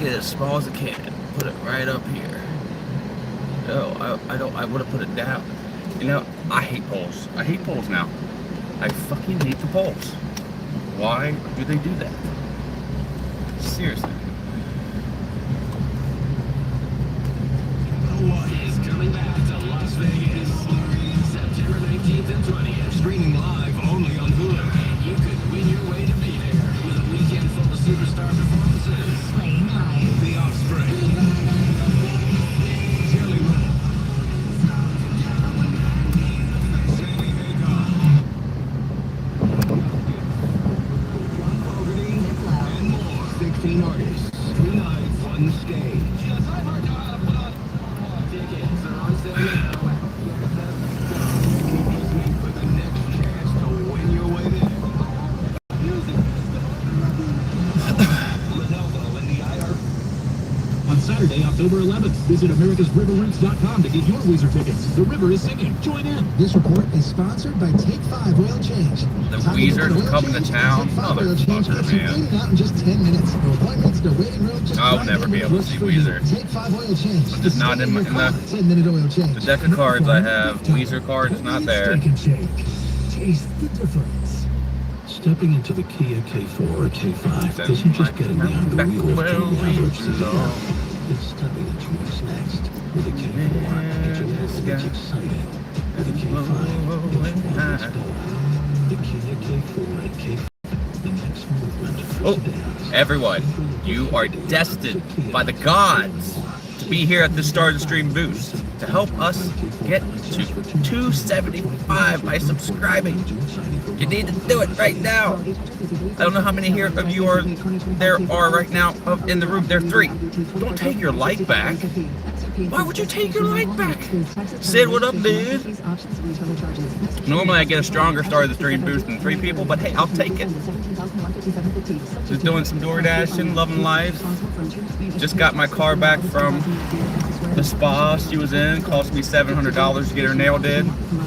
it as small as I can. Put it right up here. No, I want to put it down. You know, I hate polls. I hate polls now. I fucking hate the polls. Why do they do that? Seriously. Is coming back to Las Vegas, September 19th and 20th, streaming live only on Hulu. You could win your way to be there with a weekend full of superstar performances. Playing live. The Offspring. Jelly Roll. Sammy Hagar. John Fogerty. And more. 16 artists. 3 nights, 1 stage. Tickets are on sale now. Keep listening for the next chance to win your way there. On Saturday, October 11th, visit americasriverrinks.com to get your Weezer tickets. The river is singing. Join in. This report is sponsored by Take 5 Oil Change. The Weezer's coming to town. Motherfucker, man. Out in just 10 minutes. No appointments, no waiting room. Just I'll never be able to see Weezer. Take 5 Oil Change. It's just not in the 10-minute oil change. the deck of cards I have. Weezer card is not there. Taste the difference. Stepping into the Kia K4 or K5 isn't just getting behind the wheel of the average sedan. It's stepping into what's next. With a K4, it's exciting. With a K5, it's the Kia K4 and K5, the next movement for Oh, sedans. everyone, you are destined by the gods to be here at the Start the Stream boost to help us get to 275 by subscribing. You need to do it right now. I don't know how many here of you there are right now in the room. There are 3. Don't take your like back. Why would you take your like back? Sid, what up, dude? Normally I get a stronger Start of the Stream boost than 3 people, but hey, I'll take it. Just doing some Doordash and loving life. Just got my car back from the spa she was in. Cost me $700 to get her nail did.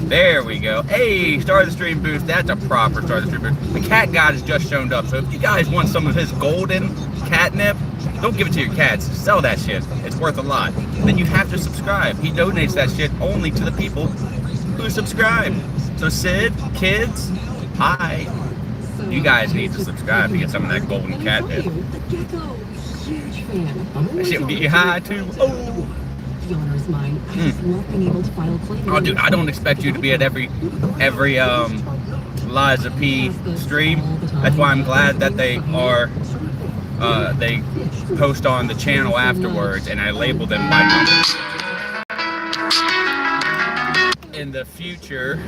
There we go. Hey, Start of the Stream boost. That's a proper Start of the Stream boost. The cat god has just shown up, so if you guys want some of his golden catnip, don't give it to your cats. Sell that shit. It's worth a lot. Then you have to subscribe. He donates that shit only to the people who subscribe. So Sid, kids, hi. You guys need to subscribe to get some of that golden catnip. That shit will get you high too. Oh. Oh, dude, I don't expect you to be at every Liza P stream. That's why I'm glad that they post on the channel afterwards, and I label them by numbers. In the future,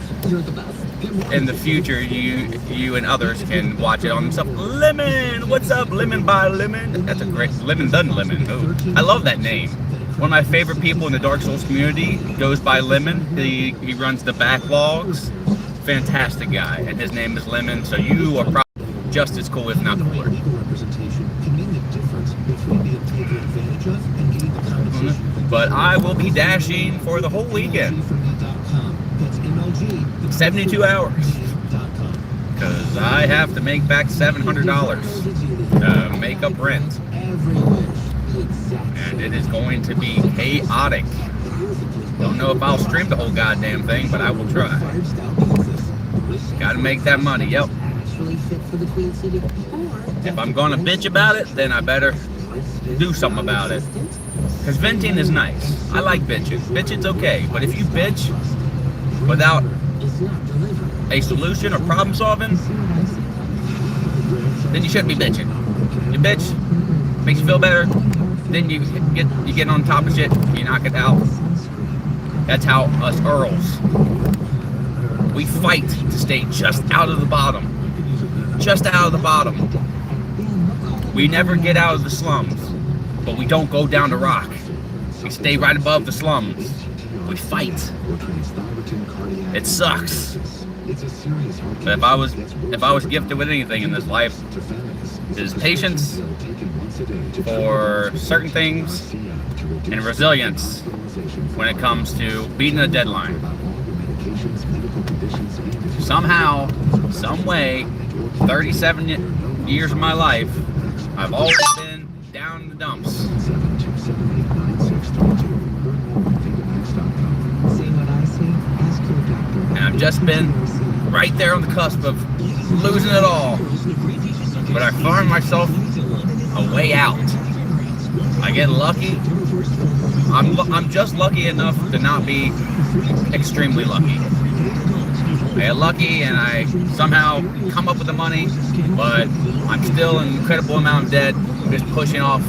you and others can watch it on themselves. Lemon, what's up, Lemon by Lemon? That's a great Lemon Done Lemon. Ooh, I love that name. One of my favorite people in the Dark Souls community goes by Lemon. He runs the backlogs. Fantastic guy, and his name is Lemon. So you are probably just as cool, if not cooler. But I will be dashing for the whole weekend. 72 hours. Because I have to make back $700 to make up rent. And it is going to be chaotic. Don't know if I'll stream the whole goddamn thing, but I will try. Gotta make that money, yep. If I'm gonna bitch about it, then I better do something about it. Because venting is nice. I like bitching. Bitching's okay. But if you bitch without a solution or problem solving, then you shouldn't be bitching. You bitch, makes you feel better, then you get on top of shit, you knock it out. That's how us Earls, we fight to stay just out of the bottom. Just out of the bottom. We never get out of the slums, but we don't go down the rock. We stay right above the slums. We fight. It sucks. But if I was gifted with anything in this life, it is patience for certain things and resilience when it comes to beating a deadline. Somehow, some way, 37 years of my life, I've always been down the dumps. 7278962. Learn more at Gigamax.com. See what I see? Ask your doctor. And I've just been right there on the cusp of losing it all. But I find myself a way out. I get lucky. I'm just lucky enough to not be extremely lucky. I get lucky and I somehow come up with the money, but I'm still an incredible amount of debt. I'm just pushing off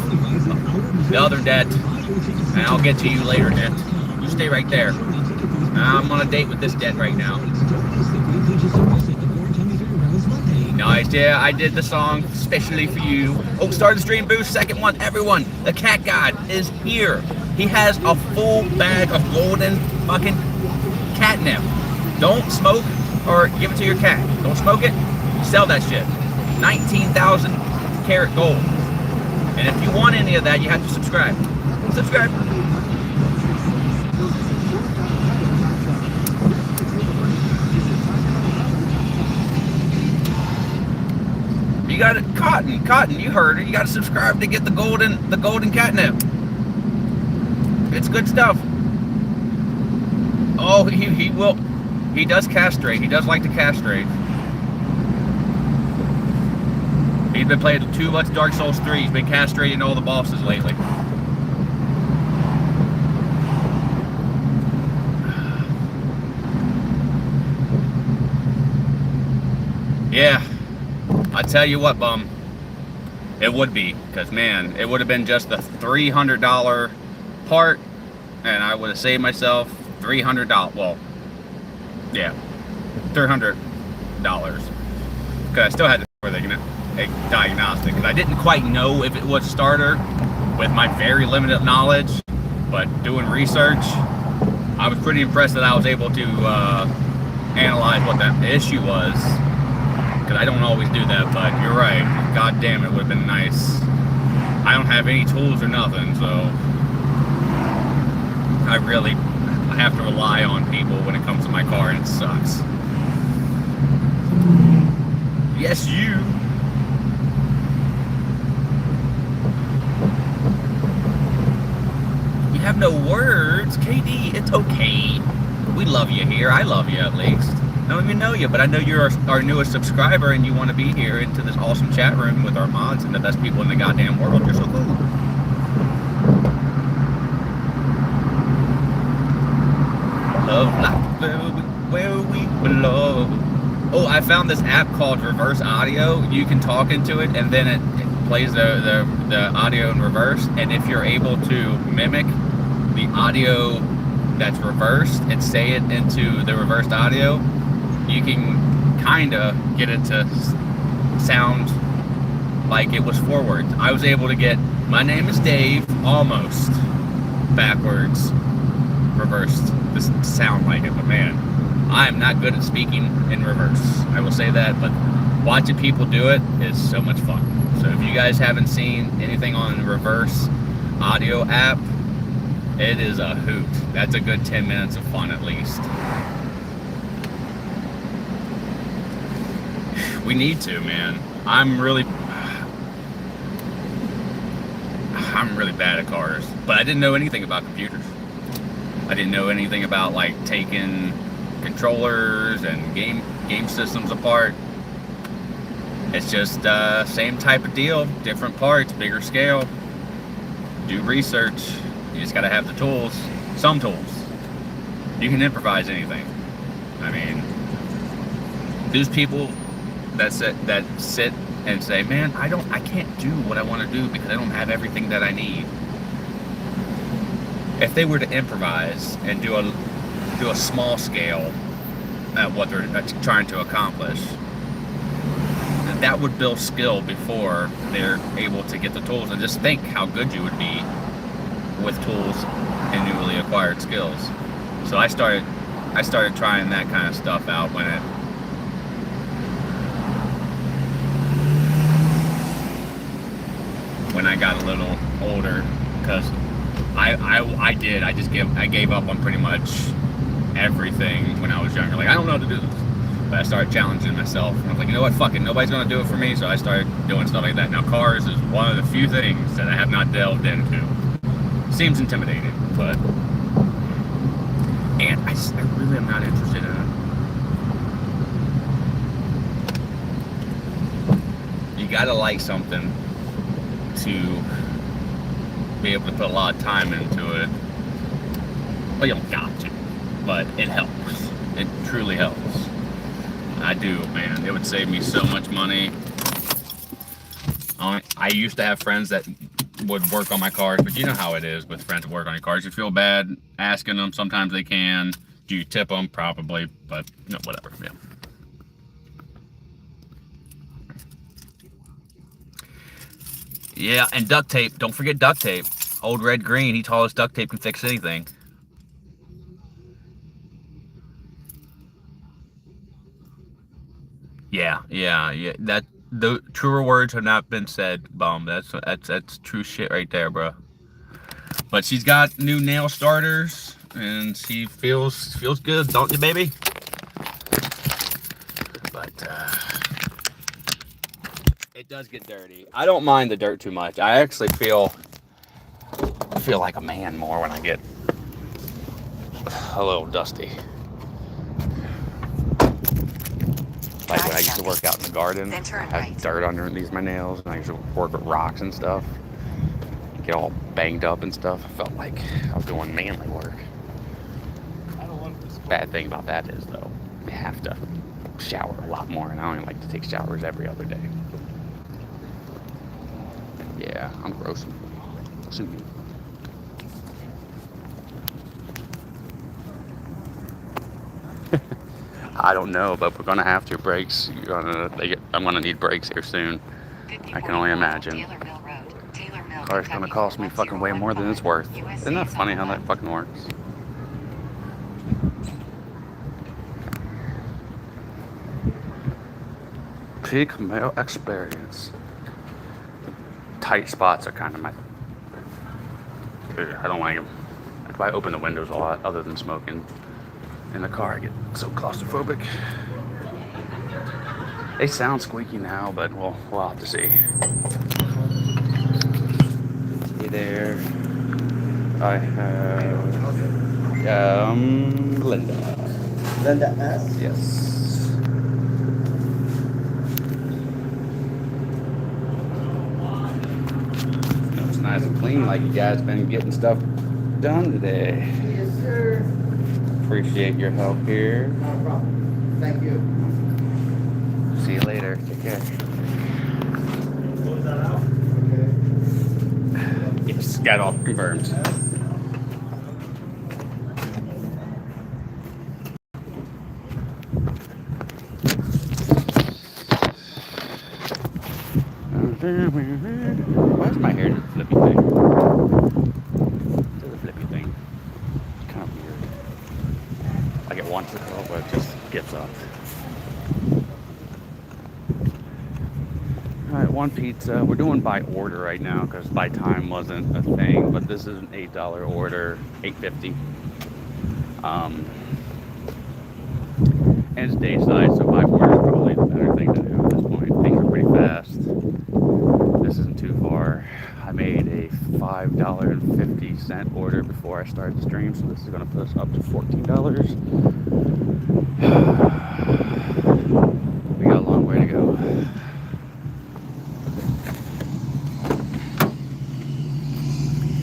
the other debt, and I'll get to you later, debt. You stay right there. I'm on a date with this debt right now. Nice, yeah, I did the song especially for you. Oh, start the stream boost, second one. Everyone, the cat god is here. He has a full bag of golden fucking catnip. Don't smoke or give it to your cat. Don't smoke it, sell that shit. 19,000 karat gold. And if you want any of that, you have to subscribe. Subscribe. You got it, Cotton, you heard it. You got to subscribe to get the golden catnip. It's good stuff. Oh, he will. He does castrate. He does like to castrate. He's been playing too much Dark Souls 3. He's been castrating all the bosses lately. Yeah. I tell you what, bum. It would be. Because, man, it would have been just the $300 part. And I would have saved myself $300. Well, yeah, $300. Because I still had to for the diagnostic. Because I didn't quite know if it was starter with my very limited knowledge. But doing research, I was pretty impressed that I was able to analyze what the issue was. Because I don't always do that, but you're right. God damn, it would have been nice. I don't have any tools or nothing, so I have to rely on people when it comes to my car, and it sucks. Yes, you. You have no words, KD. It's okay. We love you here. I love you at least. I don't even know you, but I know you're our newest subscriber and you want to be here into this awesome chat room with our mods and the best people in the goddamn world. You're so cool. Love life where we belong. Oh, I found this app called Reverse Audio. You can talk into it and then it plays the audio in reverse. And if you're able to mimic the audio that's reversed and say it into the reversed audio, you can kind of get it to sound like it was forward. I was able to get "My name is Dave" almost backwards, reversed to sound like it. But man, I am not good at speaking in reverse. I will say that, but watching people do it is so much fun. So if you guys haven't seen anything on the Reverse Audio app, it is a hoot. That's a good 10 minutes of fun at least. We need to, man. I'm really bad at cars, but I didn't know anything about computers. I didn't know anything about like taking controllers and game systems apart. It's just same type of deal, different parts, bigger scale. Do research. You just gotta have the tools. Some tools. You can improvise anything. I mean, these people that sit and say, man, I can't do what I want to do because I don't have everything that I need. If they were to improvise and do a small scale at what they're trying to accomplish, that would build skill before they're able to get the tools. And just think how good you would be with tools and newly acquired skills. So I started trying that kind of stuff out when I got a little older, because I gave up on pretty much everything when I was younger. Like, I don't know how to do this. But I started challenging myself. And I was like, you know what, fuck it, nobody's gonna do it for me, so I started doing stuff like that. Now cars is one of the few things that I have not delved into. Seems intimidating, but and I really am not interested in it. You gotta like something to be able to put a lot of time into it. Well, you don't got to, but it helps. It truly helps. I do, man. It would save me so much money. I used to have friends that would work on my cars, but you know how it is with friends that work on your cars. You feel bad asking them. Sometimes they can. Do you tip them? Probably, but no, whatever. Yeah. Yeah, and duct tape. Don't forget duct tape. Old Red Green, he told us duct tape can fix anything. Yeah. That the truer words have not been said, Bum. That's true shit right there, bro. But she's got new nail starters, and she feels good, don't you, baby? But it does get dirty. I don't mind the dirt too much. I actually feel like a man more when I get a little dusty. Like when I used to work out in the garden, I had dirt underneath my nails, and I used to work with rocks and stuff. Get all banged up and stuff. I felt like I was doing manly work. Bad thing about that is, though, you have to shower a lot more, and I only like to take showers every other day. Yeah, I'm gross. Sue me. I don't know, but we're gonna have to. Brakes. I'm gonna need brakes here soon. I can only imagine. Car's gonna cost me fucking way more than it's worth. Isn't that funny how that fucking works? Peak male experience. Tight spots are kind of my. I don't like them. That's why I open the windows a lot, other than smoking. In the car, I get so claustrophobic. They sound squeaky now, but we'll have to see. Hey there. I have Linda. Linda S. Yes. It's nice and clean, like you guys been getting stuff done today. Yes, sir. Appreciate your help here. Not a problem. Thank you. See you later. Take care. Close that out. Okay. Yes, got it all confirmed. Why is my hair the flippy thing? It's a flippy thing. It's kind of weird. Like it wants to go, but it just gets up. Alright, one pizza. We're doing by order right now because by time wasn't a thing, but this is an $8 order, $8.50. And it's day side, so by order is probably the better thing to do at this point. Things are pretty fast. This isn't too far. I made a $5.50 order before I started the stream, so this is going to put us up to $14. We got a long way to go.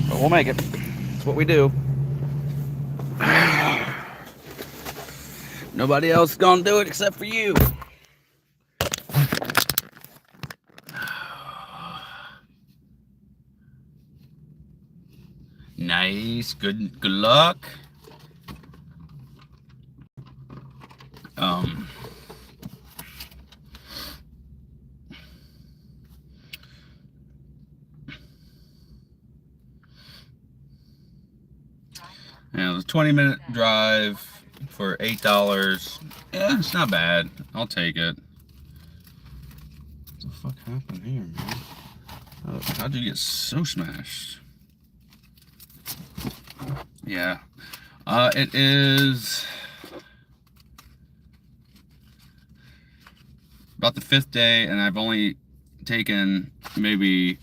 But we'll make it. That's what we do. Nobody else is gonna do it except for you. Nice. Good luck. Yeah, it was a 20-minute drive for $8. Yeah, it's not bad. I'll take it. What the fuck happened here, man? Oh, how'd you get so smashed? Yeah. It is about the 5th day, and I've only taken maybe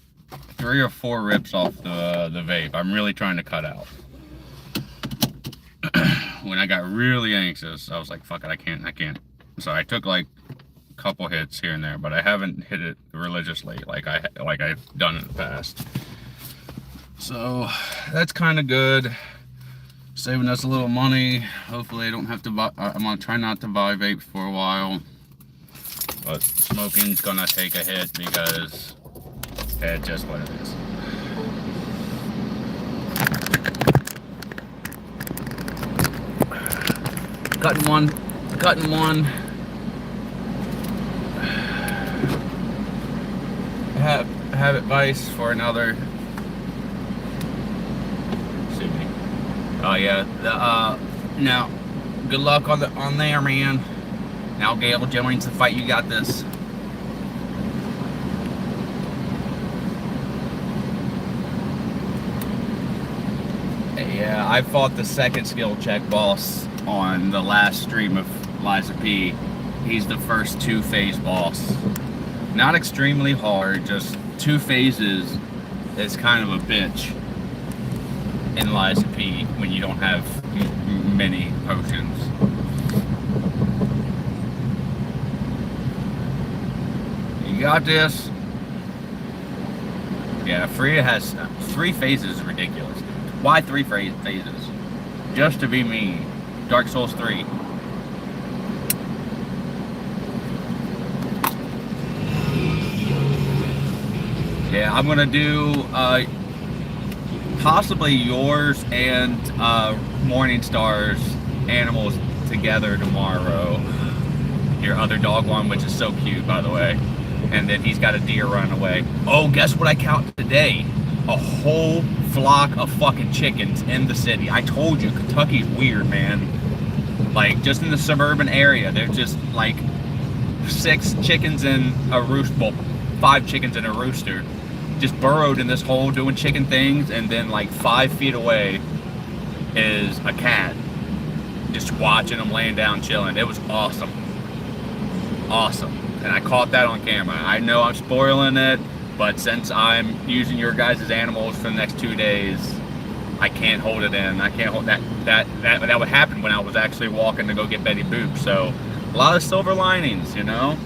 3 or 4 rips off the vape. I'm really trying to cut out. When I got really anxious, I was like, fuck it, I can't. So I took like a couple hits here and there, but I haven't hit it religiously like I've done in the past. So that's kind of good. Saving us a little money. Hopefully I don't have to buy, I'm gonna try not to buy vapes for a while. But smoking's gonna take a hit because it's just what it is. Cutting one. Have advice for another. Excuse me. Oh yeah. Now, good luck on there, man. Now Gale joins the fight. You got this. Yeah, I fought the second skill check boss on the last stream of Liza P. He's the first 2-phase boss. Not extremely hard, just 2 phases is kind of a bitch in Liza P when you don't have many potions. You got this. Yeah, Freya has 3 phases, is ridiculous. Why 3 phases? Just to be mean. Dark Souls 3. Yeah, I'm gonna do possibly yours and Morningstar's animals together tomorrow. Your other dog one, which is so cute, by the way. And then he's got a deer running away. Oh, guess what I count today? A whole flock of fucking chickens in the city. I told you, Kentucky's weird, man. Like, just in the suburban area, there's just like 6 chickens in a rooster, well, 5 chickens in a rooster, just burrowed in this hole doing chicken things, and then like 5 feet away is a cat just watching them laying down chilling. It was awesome. Awesome. And I caught that on camera. I know I'm spoiling it, but since I'm using your guys' animals for the next 2 days, I can't hold it in. I can't hold that would happen when I was actually walking to go get Betty Boop. So a lot of silver linings, you know?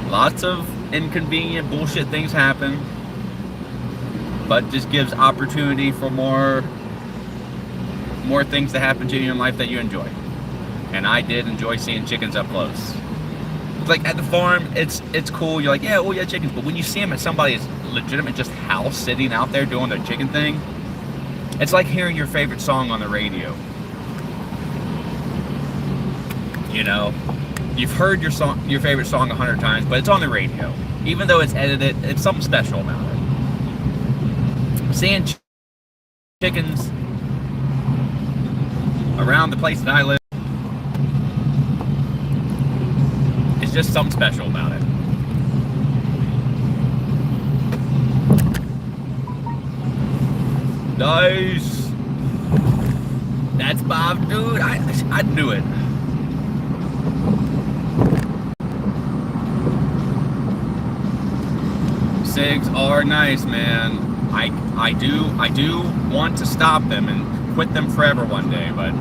Lots of inconvenient bullshit things happen, but just gives opportunity for more things to happen to you in life that you enjoy. And I did enjoy seeing chickens up close. Like at the farm, it's cool. You're like, yeah, oh yeah, chickens. But when you see them at somebody's legitimate just house sitting out there doing their chicken thing, it's like hearing your favorite song on the radio. You know, you've heard your favorite song 100 times, but it's on the radio. Even though it's edited, it's something special about it. Seeing chickens around the place that I live, it's just something special about it. Nice. That's Bob, dude. I knew it. Cigs are nice, man. I do want to stop them and quit them forever one day, but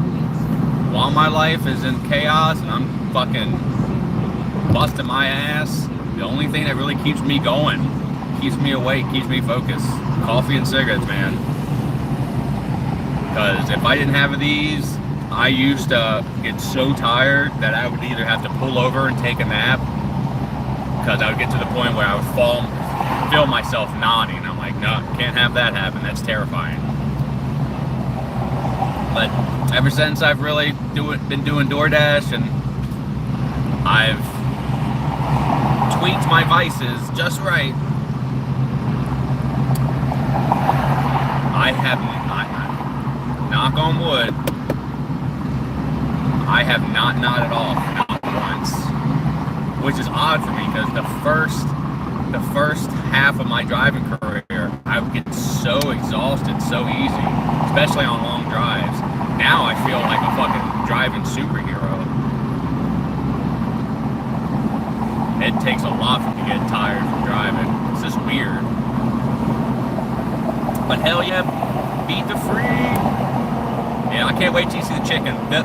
while my life is in chaos and I'm fucking busting my ass, the only thing that really keeps me going, keeps me awake, keeps me focused, coffee and cigarettes, man. Because if I didn't have these, I used to get so tired that I would either have to pull over and take a nap, because I would get to the point where I would feel myself nodding. I'm like, no, can't have that happen. That's terrifying. But ever since I've really been doing Doordash, and I've tweaked my vices just right, I have, knock on wood, I have not nodded off, not once. Which is odd for me, because the first half of my driving career, I would get so exhausted so easy, especially on long drives. Now I feel like a fucking driving superhero. It takes a lot for me to get tired from driving. It's just weird. But hell yeah, beat the free. Yeah, I can't wait till you see the chicken. The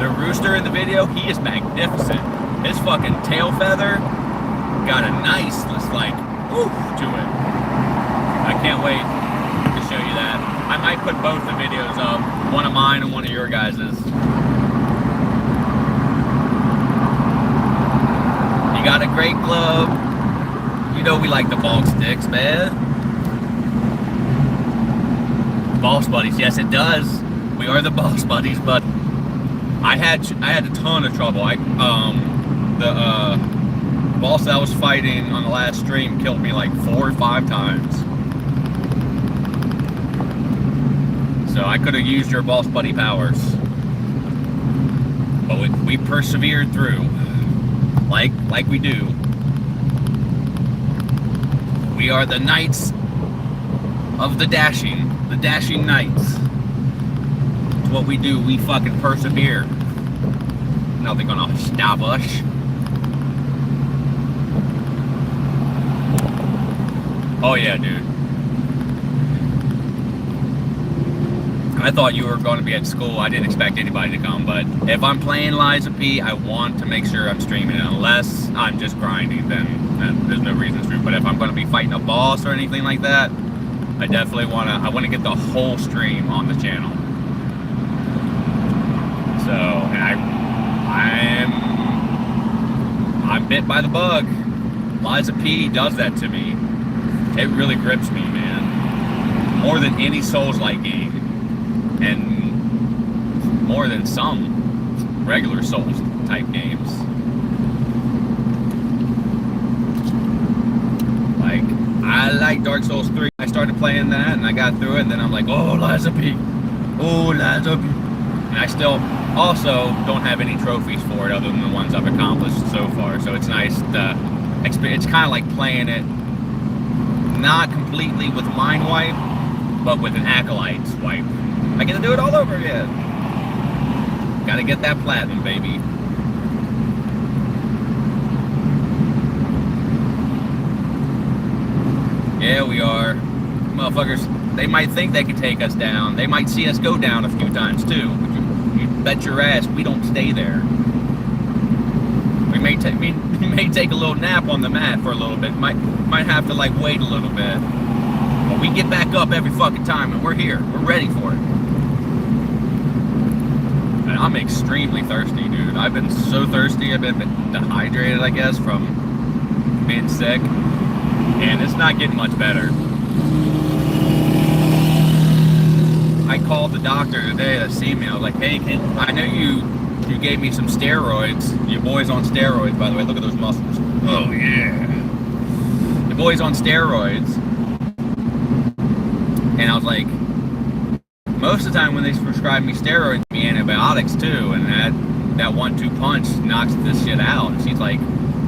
rooster in the video, he is magnificent. His fucking tail feather got a nice, like, oof to it. I can't wait to show you that. I might put both the videos up, one of mine and one of your guys's. You got a great glove. You know we like the bulk sticks, man. Boss buddies, yes it does. We are the boss buddies, but I had a ton of trouble. The boss that I was fighting on the last stream killed me like 4 or 5 times. So I could have used your boss buddy powers. But we persevered through. Like we do. We are the knights of the dashing knights. It's what we do. We fucking persevere. Nothing gonna stop us. Oh yeah, dude. I thought you were going to be at school. I didn't expect anybody to come, but if I'm playing Lies of P, I want to make sure I'm streaming it. Unless I'm just grinding, then there's no reason to stream. But if I'm going to be fighting a boss or anything like that, I definitely want to get the whole stream on the channel. So, and I'm bit by the bug. Lies of P does that to me. It really grips me, man. More than any Souls-like game. And more than some regular Souls type games. Like, I like Dark Souls 3. I started playing that and I got through it, and then I'm like, oh, Lies of P. Oh, Lies of P. And I still also don't have any trophies for it other than the ones I've accomplished so far. So it's nice to experience. It's kind of like playing it not completely with Mind Wipe, but with an Acolyte swipe. I get to do it all over again. Gotta get that platinum, baby. Yeah, we are. Motherfuckers, they might think they can take us down. They might see us go down a few times, too. You bet your ass we don't stay there. We may take a little nap on the mat for a little bit. Might have to, like, wait a little bit. But we get back up every fucking time, and we're here. We're ready for it. And I'm extremely thirsty, dude. I've been so thirsty. I've been dehydrated, I guess, from being sick. And it's not getting much better. I called the doctor today to see me. I was like, hey, I know you gave me some steroids. Your boy's on steroids, by the way. Look at those muscles. Oh, yeah. Your boy's on steroids. And I was like, most of the time when they prescribe me steroids, me antibiotics too, and that 1-2 punch knocks this shit out. And she's like,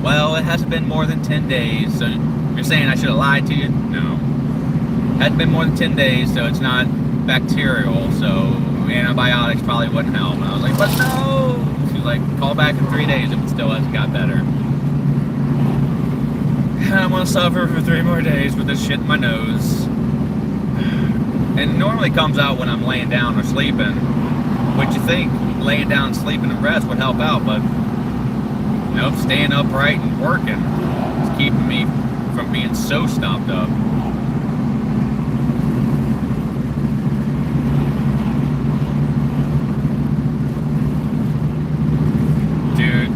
well, it hasn't been more than 10 days, so you're saying I should have lied to you? No. It hasn't been more than 10 days, so it's not bacterial, so antibiotics probably wouldn't help. And I was like, but no! She's like, call back in 3 days if it still hasn't got better. I'm gonna suffer for 3 more days with this shit in my nose. And it normally comes out when I'm laying down or sleeping. Which you think laying down, sleeping, and rest would help out, but nope, staying upright and working is keeping me from being so stopped up. Dude,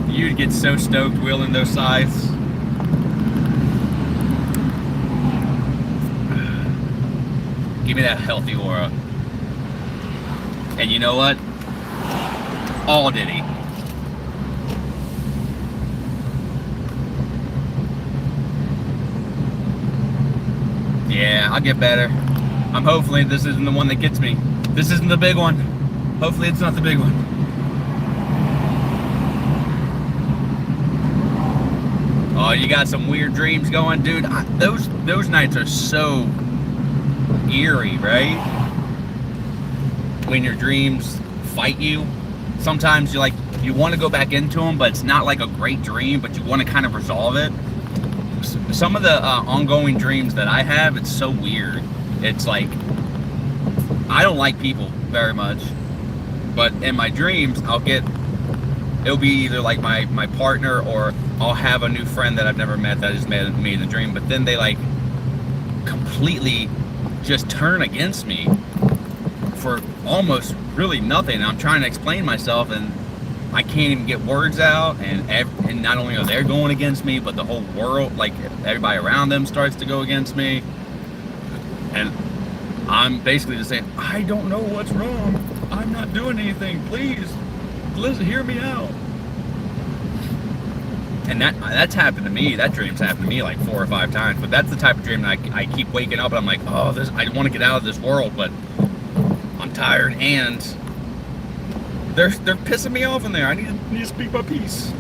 you'd get so stoked wheeling those scythes. Give me that healthy aura. And you know what? All Diddy. Yeah, I'll get better. I'm hopefully this isn't the one that gets me. This isn't the big one. Hopefully it's not the big one. Oh, you got some weird dreams going, dude. Those nights are so eerie, right? When your dreams fight you. Sometimes you you want to go back into them, but it's not like a great dream, but you want to kind of resolve it. Some of the ongoing dreams that I have, it's so weird. It's like, I don't like people very much, but in my dreams, it'll be either like my partner, or I'll have a new friend that I've never met that I just met me in the dream, but then they like completely just turn against me for almost really nothing. I'm trying to explain myself and I can't even get words out, and not only are they going against me, but the whole world, like everybody around them starts to go against me, and I'm basically just saying, I don't know what's wrong, I'm not doing anything, please listen, hear me out. And that's happened to me. That dream's happened to me like 4 or 5 times, but that's the type of dream that I keep waking up and I'm like, oh, I want to get out of this world, but I'm tired and they're pissing me off in there. I need to speak my piece.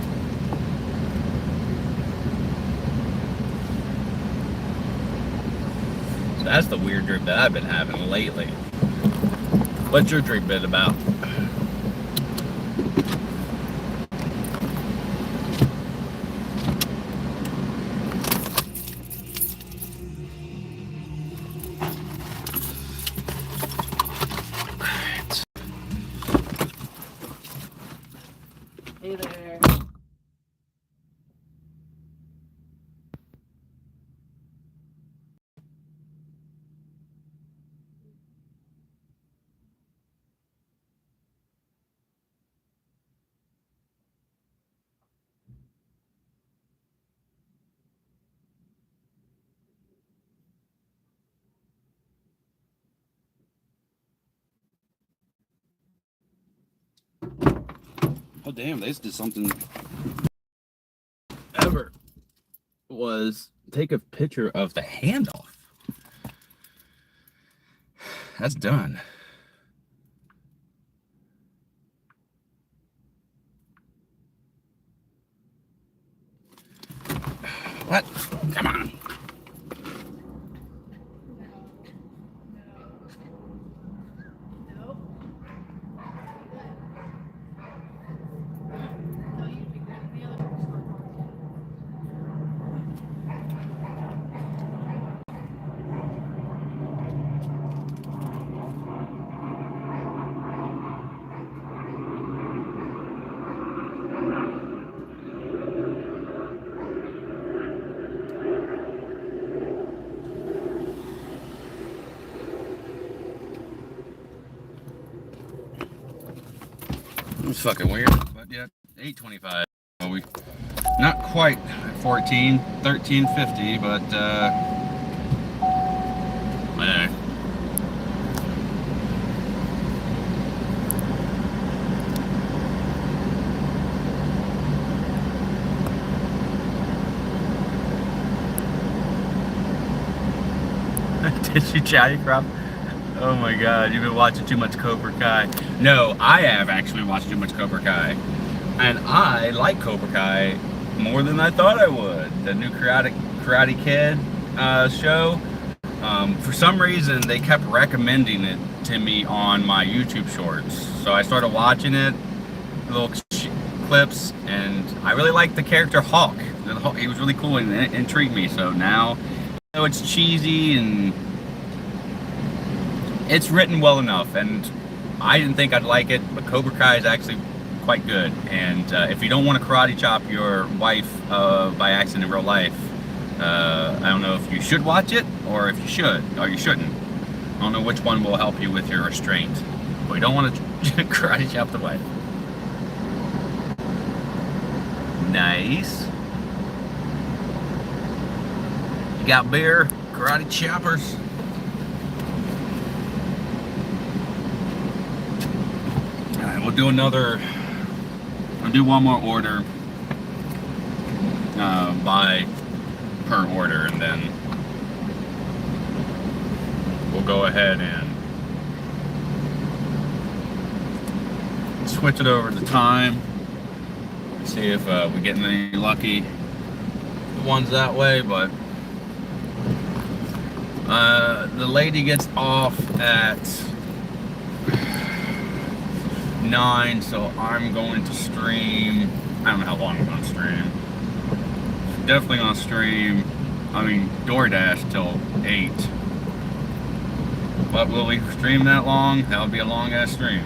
So that's the weird dream that I've been having lately. What's your dream been about? Hey there. Oh damn, they just did something ever was take a picture of the handoff. That's done. What? Come on. It's fucking weird, but yeah, 825. Well, we not quite 14, 1350, but yeah. Did you chatty crop? Oh my god, you've been watching too much Cobra Kai. No, I have actually watched too much Cobra Kai. And I like Cobra Kai more than I thought I would. The new Karate Kid show. For some reason, they kept recommending it to me on my YouTube shorts. So I started watching it, little clips, and I really liked the character Hawk. He was really cool and it intrigued me. So now, you know, it's cheesy and it's written well enough, and I didn't think I'd like it, but Cobra Kai is actually quite good. And if you don't want to karate chop your wife by accident in real life, I don't know if you should watch it or if you should or you shouldn't. I don't know which one will help you with your restraint, but you don't want to karate chop the wife. Nice. You got beer, karate choppers. We'll do I'll do one more order by per order, and then we'll go ahead and switch it over to time. See if we get any lucky ones that way, but the lady gets off at 9, so I'm going to stream. I don't know how long I'm going to stream. Definitely going to stream, Doordash till 8. But will we stream that long? That'll be a long ass stream.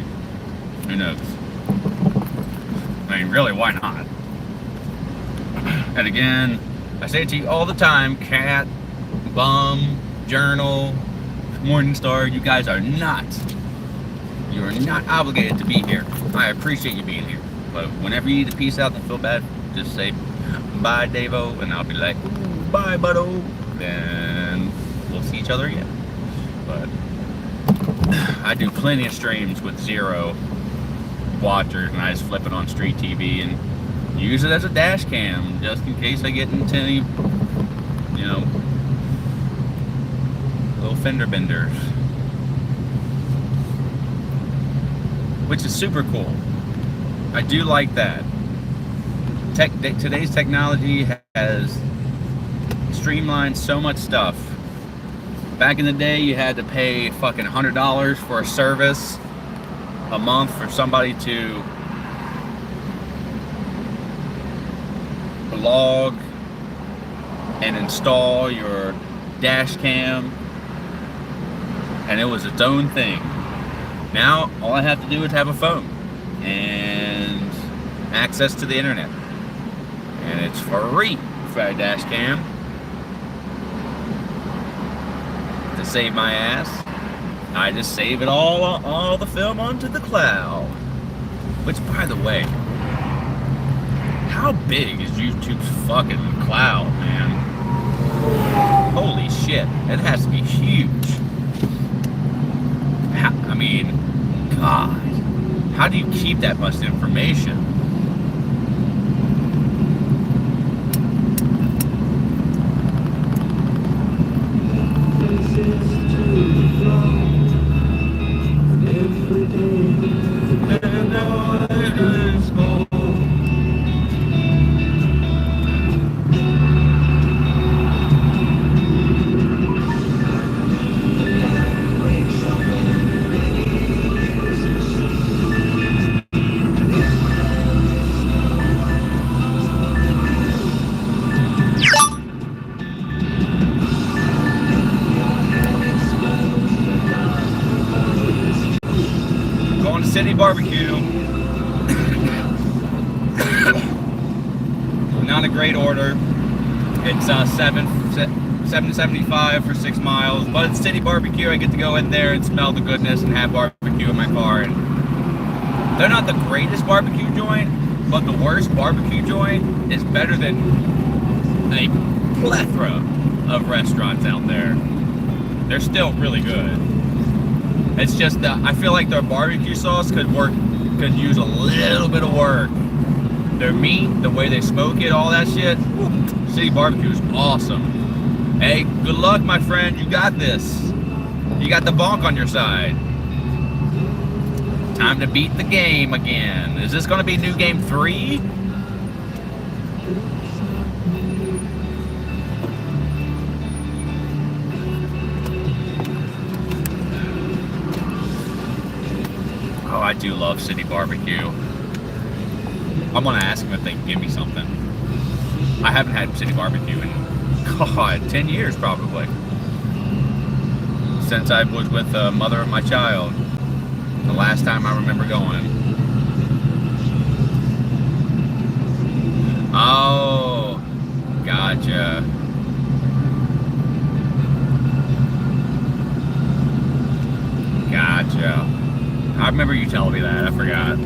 Who knows? Really, why not? And again, I say it to you all the time, Cat, Bum, Journal, Morningstar, you guys are not obligated to be here. I appreciate you being here. But whenever you need to peace out and feel bad, just say, bye, Davo, and I'll be like, bye, buddo. Then we'll see each other again. But I do plenty of streams with 0 watchers, and I just flip it on street TV and use it as a dash cam, just in case I get into any, little fender benders. Which is super cool. I do like that. Today's technology has streamlined so much stuff. Back in the day, you had to pay fucking $100 for a service a month for somebody to log and install your dash cam, and it was its own thing. Now all I have to do is have a phone and access to the internet, and it's free for a dash cam. To save my ass, I just save it all the film onto the cloud. Which, by the way, how big is YouTube's fucking cloud, man? Holy shit, it has to be huge. God, how do you keep that much information? City barbecue. Not a great order. It's $7.75 for 6 miles, but it's city barbecue. I get to go in there and smell the goodness and have barbecue in my car. And they're not the greatest barbecue joint, but the worst barbecue joint is better than a plethora of restaurants out there. They're still really good. It's just that I feel like their barbecue sauce could use a little bit of work. Their meat, the way they smoke it, all that shit. City barbecue is awesome. Hey, good luck, my friend. You got this. You got the bonk on your side. Time to beat the game again. Is this going to be new game 3? Oh, I do love city barbecue. I'm gonna ask them if they can give me something. I haven't had city barbecue in, 10 years probably. Since I was with the mother of my child. The last time I remember going. Oh, gotcha. Gotcha. I remember you telling me that. I forgot.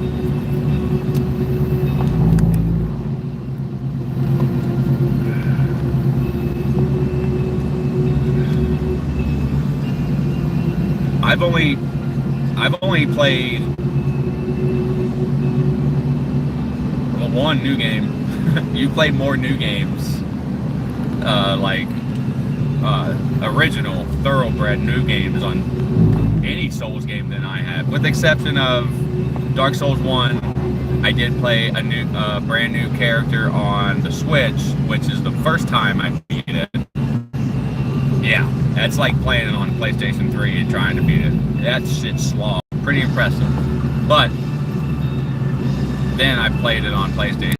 I've only played one new game. You played more new games, original thoroughbred new games on any Souls game than I have, with the exception of Dark Souls 1. I did play a new, brand new character on the Switch, which is the first time I beat it. Yeah, that's like playing it on PlayStation 3 and trying to beat it. That shit's slog. Pretty impressive. But then I played it on PlayStation.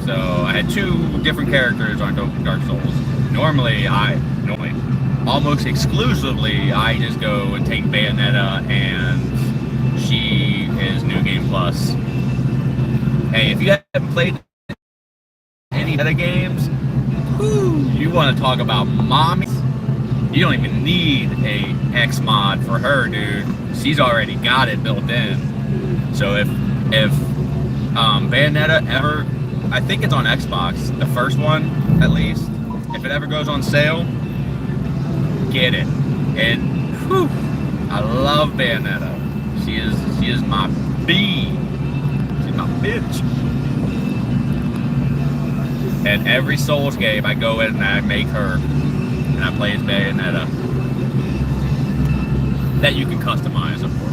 So I had 2 different characters on Dark Souls. Normally, almost exclusively, I just go and take Bayonetta, and she is New Game Plus. Hey, if you haven't played any other games, you want to talk about mommies? You don't even need a X mod for her, dude. She's already got it built in. So if Bayonetta ever, I think it's on Xbox, the first one at least. If it ever goes on sale, get it. And whew, I love Bayonetta. She is my bee. She's my bitch. And every Souls game, I go in and I make her, and I play as Bayonetta. That you can customize, of course.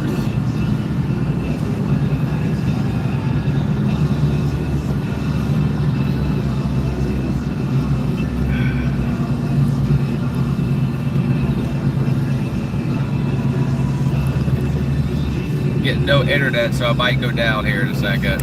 Getting no internet, so I might go down here in a second.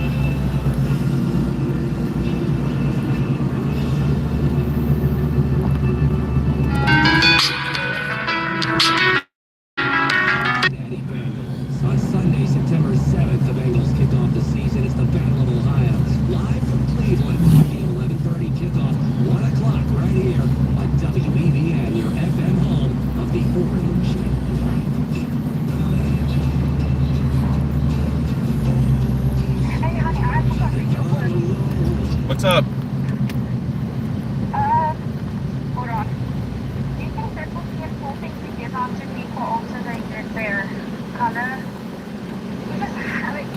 On Sunday, September 7th, the Bengals kick off the season. It's the Battle of Ohio. Live from Cleveland, the 11:30 kickoff, 1 o'clock right here on WEBN, your FM home of the Orange. What's up? Hold on. Do you think this would be a cool thing to give out to people also that get their color? Like,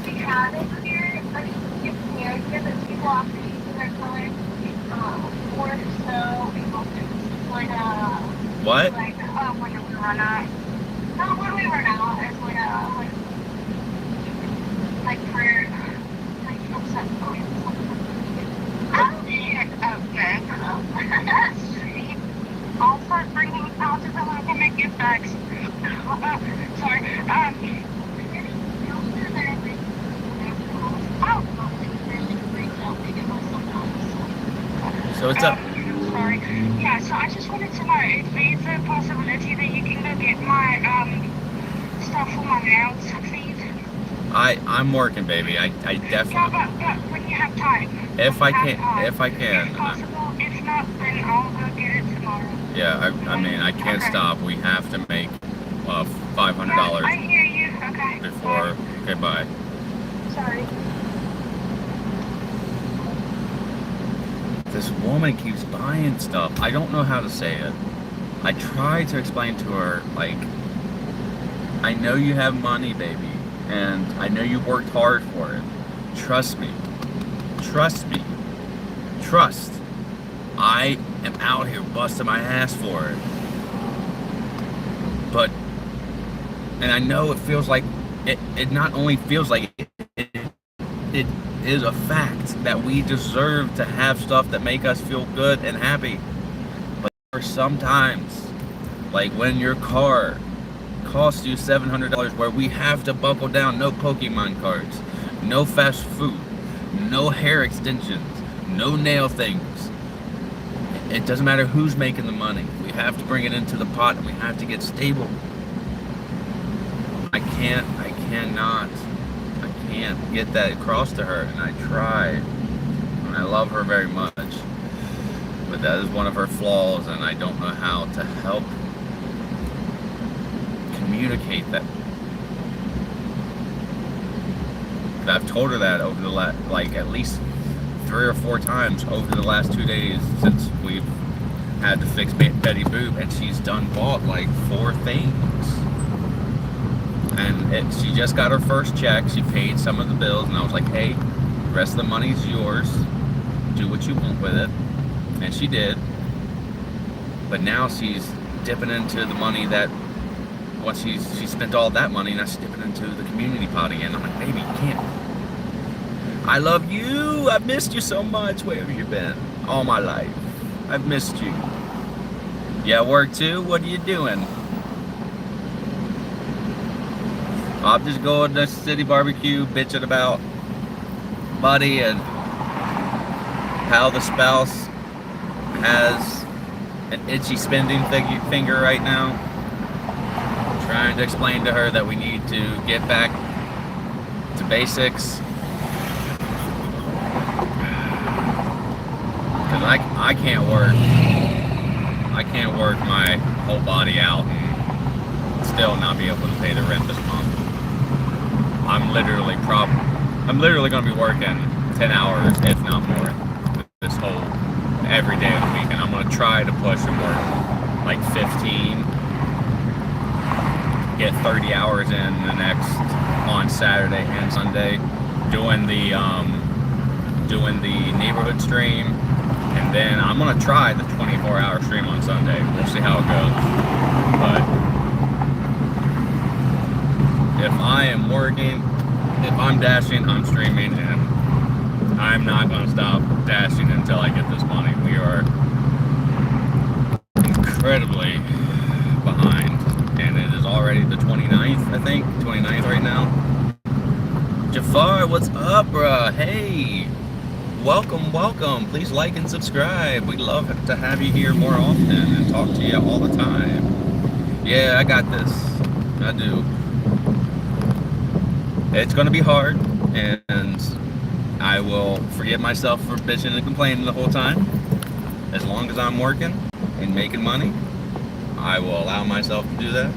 we have it here, but it's the idea that people often use their color more so when What? like when we run out. Not when we run out, as when like for like okay. I'll start bringing out to them and make gift bags. Sorry. So what's up? Sorry. Yeah, so I just wanted to know if there's a possibility that you can go get my stuff for my nails, please. I'm working, baby. I definitely. Yeah, but when you have time. If I can. If possible. If not, then I'll go get it tomorrow. Yeah, I mean, I can't stop. We have to make $500 I hear you. Okay. before. Okay, bye. Sorry. This woman keeps buying stuff. I don't know how to say it. I try to explain to her, like, I know you have money, baby, and I know you worked hard for it. Trust me. Trust me. Trust. I am out here busting my ass for it. But, and I know it feels like, it not only feels like it is a fact that we deserve to have stuff that make us feel good and happy. But for sometimes, like when your car costs you $700, where we have to buckle down, no Pokemon cards, no fast food, no hair extensions, no nail things. It doesn't matter who's making the money. We have to bring it into the pot, and we have to get stable. I can't get that across to her, and I try, and I love her very much, but that is one of her flaws, and I don't know how to help communicate that. I've told her that over the like at least 3 or 4 times over the last 2 days since we've had to fix Betty Boop, and she's bought like 4 things. And she just got her first check. She paid some of the bills, and I was like, hey, the rest of the money's yours. Do what you want with it. And she did. But now she's dipping into the money that, once she spent all that money, now she's dipping into the community pot again. I'm like, baby, you can't. I love you. I've missed you so much. Where have you been? All my life. I've missed you. Yeah, work too? What are you doing? I'm just going to City Barbecue, bitching about buddy and how the spouse has an itchy spending finger right now. I'm trying to explain to her that we need to get back to basics. Because I can't work. I can't work my whole body out and still not be able to pay the rent this month. I'm literally going to be working 10 hours, if not more, this whole every day of the week, and I'm going to try to push and work like 15, get 30 hours in the next on Saturday and Sunday, doing the neighborhood stream, and then I'm going to try the 24-hour stream on Sunday. We'll see how it goes. But if I am working, if I'm dashing, I'm streaming, and I'm not going to stop dashing until I get this money. We are incredibly behind, and it is already the 29th, I think. 29th right now. Jafar, what's up, bruh? Hey, welcome. Please like and subscribe. We love to have you here more often and talk to you all the time. Yeah, I got this. I do. It's going to be hard, and I will forgive myself for bitching and complaining the whole time. As long as I'm working and making money, I will allow myself to do that.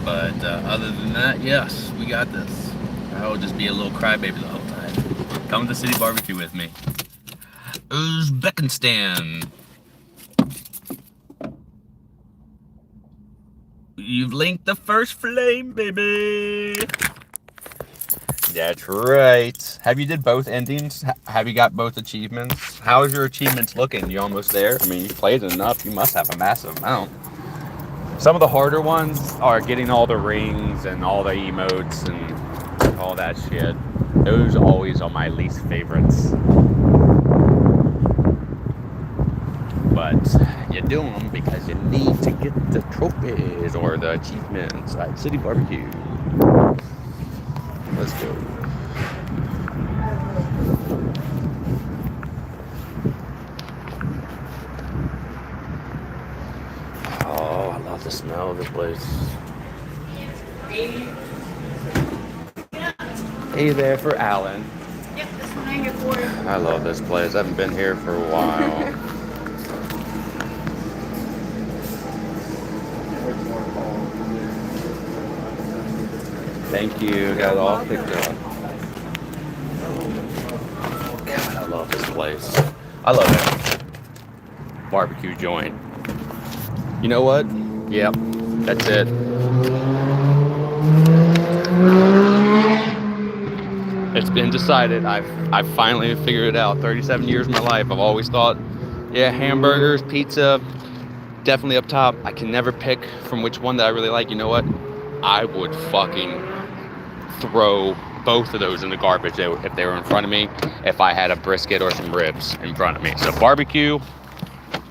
But other than that, yes, we got this. I will just be a little crybaby the whole time. Come to City Barbecue with me. Uzbekistan. You've linked the first flame, baby. That's right. Have you did both endings? Have you got both achievements? How's your achievements looking? You almost there? I mean, you played enough. You must have a massive amount. Some of the harder ones are getting all the rings and all the emotes and all that shit. Those always are my least favorites. But you do them because you need to get the trophies or the achievements at City Barbecue. Let's go. Oh, I love the smell of this place. Hey there for Alan. Yep, this one right here for you. I love this place. I haven't been here for a while. Thank you. Got it all picked up. God, I love this place. I love it. Barbecue joint. You know what? Yep, that's it. It's been decided. I've finally figured it out. 37 years of my life, I've always thought, yeah, hamburgers, pizza, definitely up top. I can never pick from which one that I really like. You know what? I would fucking throw both of those in the garbage if they were in front of me, if I had a brisket or some ribs in front of me. So barbecue,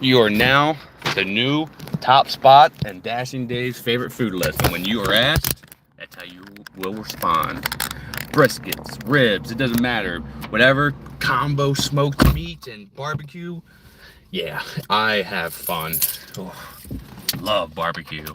you are now the new top spot and Dashing Dave's favorite food list. And when you are asked, that's how you will respond. Briskets, ribs, it doesn't matter. Whatever combo smoked meat and barbecue, yeah, I have fun. Oh, love barbecue.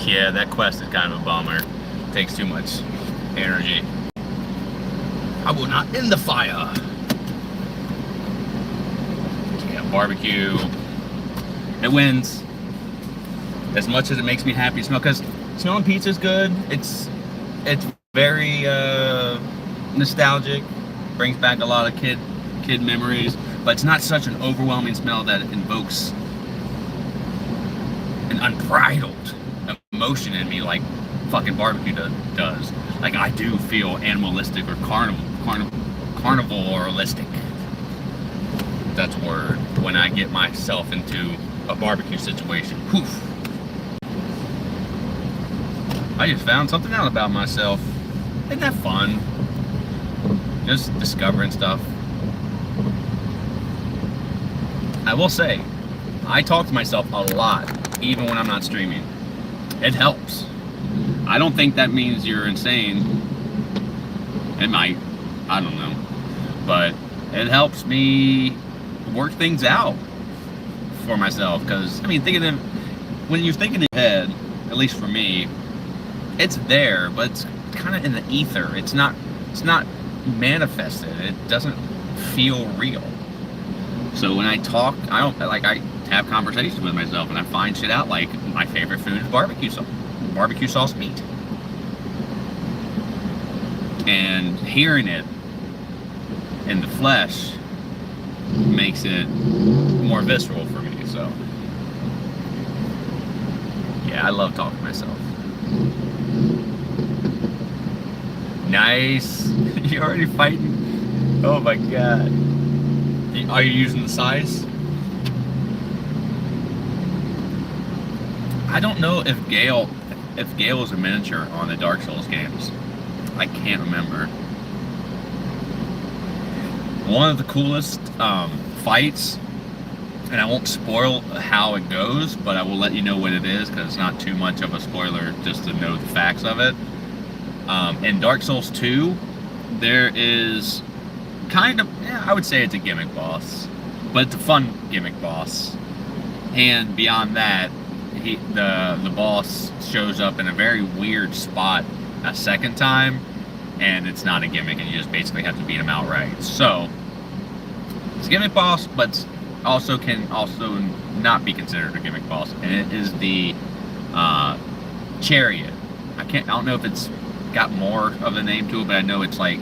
Yeah, that quest is kind of a bummer. Takes too much energy. I will not end the fire. Yeah, barbecue. It wins. As much as it makes me happy to smell, because smelling pizza is good. It's very nostalgic. Brings back a lot of kid memories, but it's not such an overwhelming smell that it invokes an unbridled emotion in me like fucking barbecue does. Like, I do feel animalistic or carnivalistic. That's a word. When I get myself into a barbecue situation. Poof. I just found something out about myself. Isn't that fun? just discovering stuff. I will say, I talk to myself a lot, even when I'm not streaming. It helps. I don't think that means you're insane. It might. I don't know. But it helps me work things out for myself. Because, I mean, when you're thinking in your head, at least for me, it's there, but it's kind of in the ether. It's not manifested. It doesn't feel real. So when I talk, I have conversations with myself, and I find shit out, like my favorite food is barbecue sauce meat. And hearing it in the flesh makes it more visceral for me. So yeah, I love talking to myself. Nice. You're already fighting? Oh my god. Are you using the size? I don't know if Gale is a miniature on the Dark Souls games. I can't remember. One of the coolest fights, and I won't spoil how it goes, but I will let you know what it is because it's not too much of a spoiler just to know the facts of it. In Dark Souls 2, there is kind of, I would say it's a gimmick boss, but it's a fun gimmick boss. And beyond that, the boss shows up in a very weird spot a second time, and it's not a gimmick, and you just basically have to beat him outright. So it's a gimmick boss, but can also not be considered a gimmick boss, and it is the chariot. I don't know if it's got more of a name to it, but I know it's like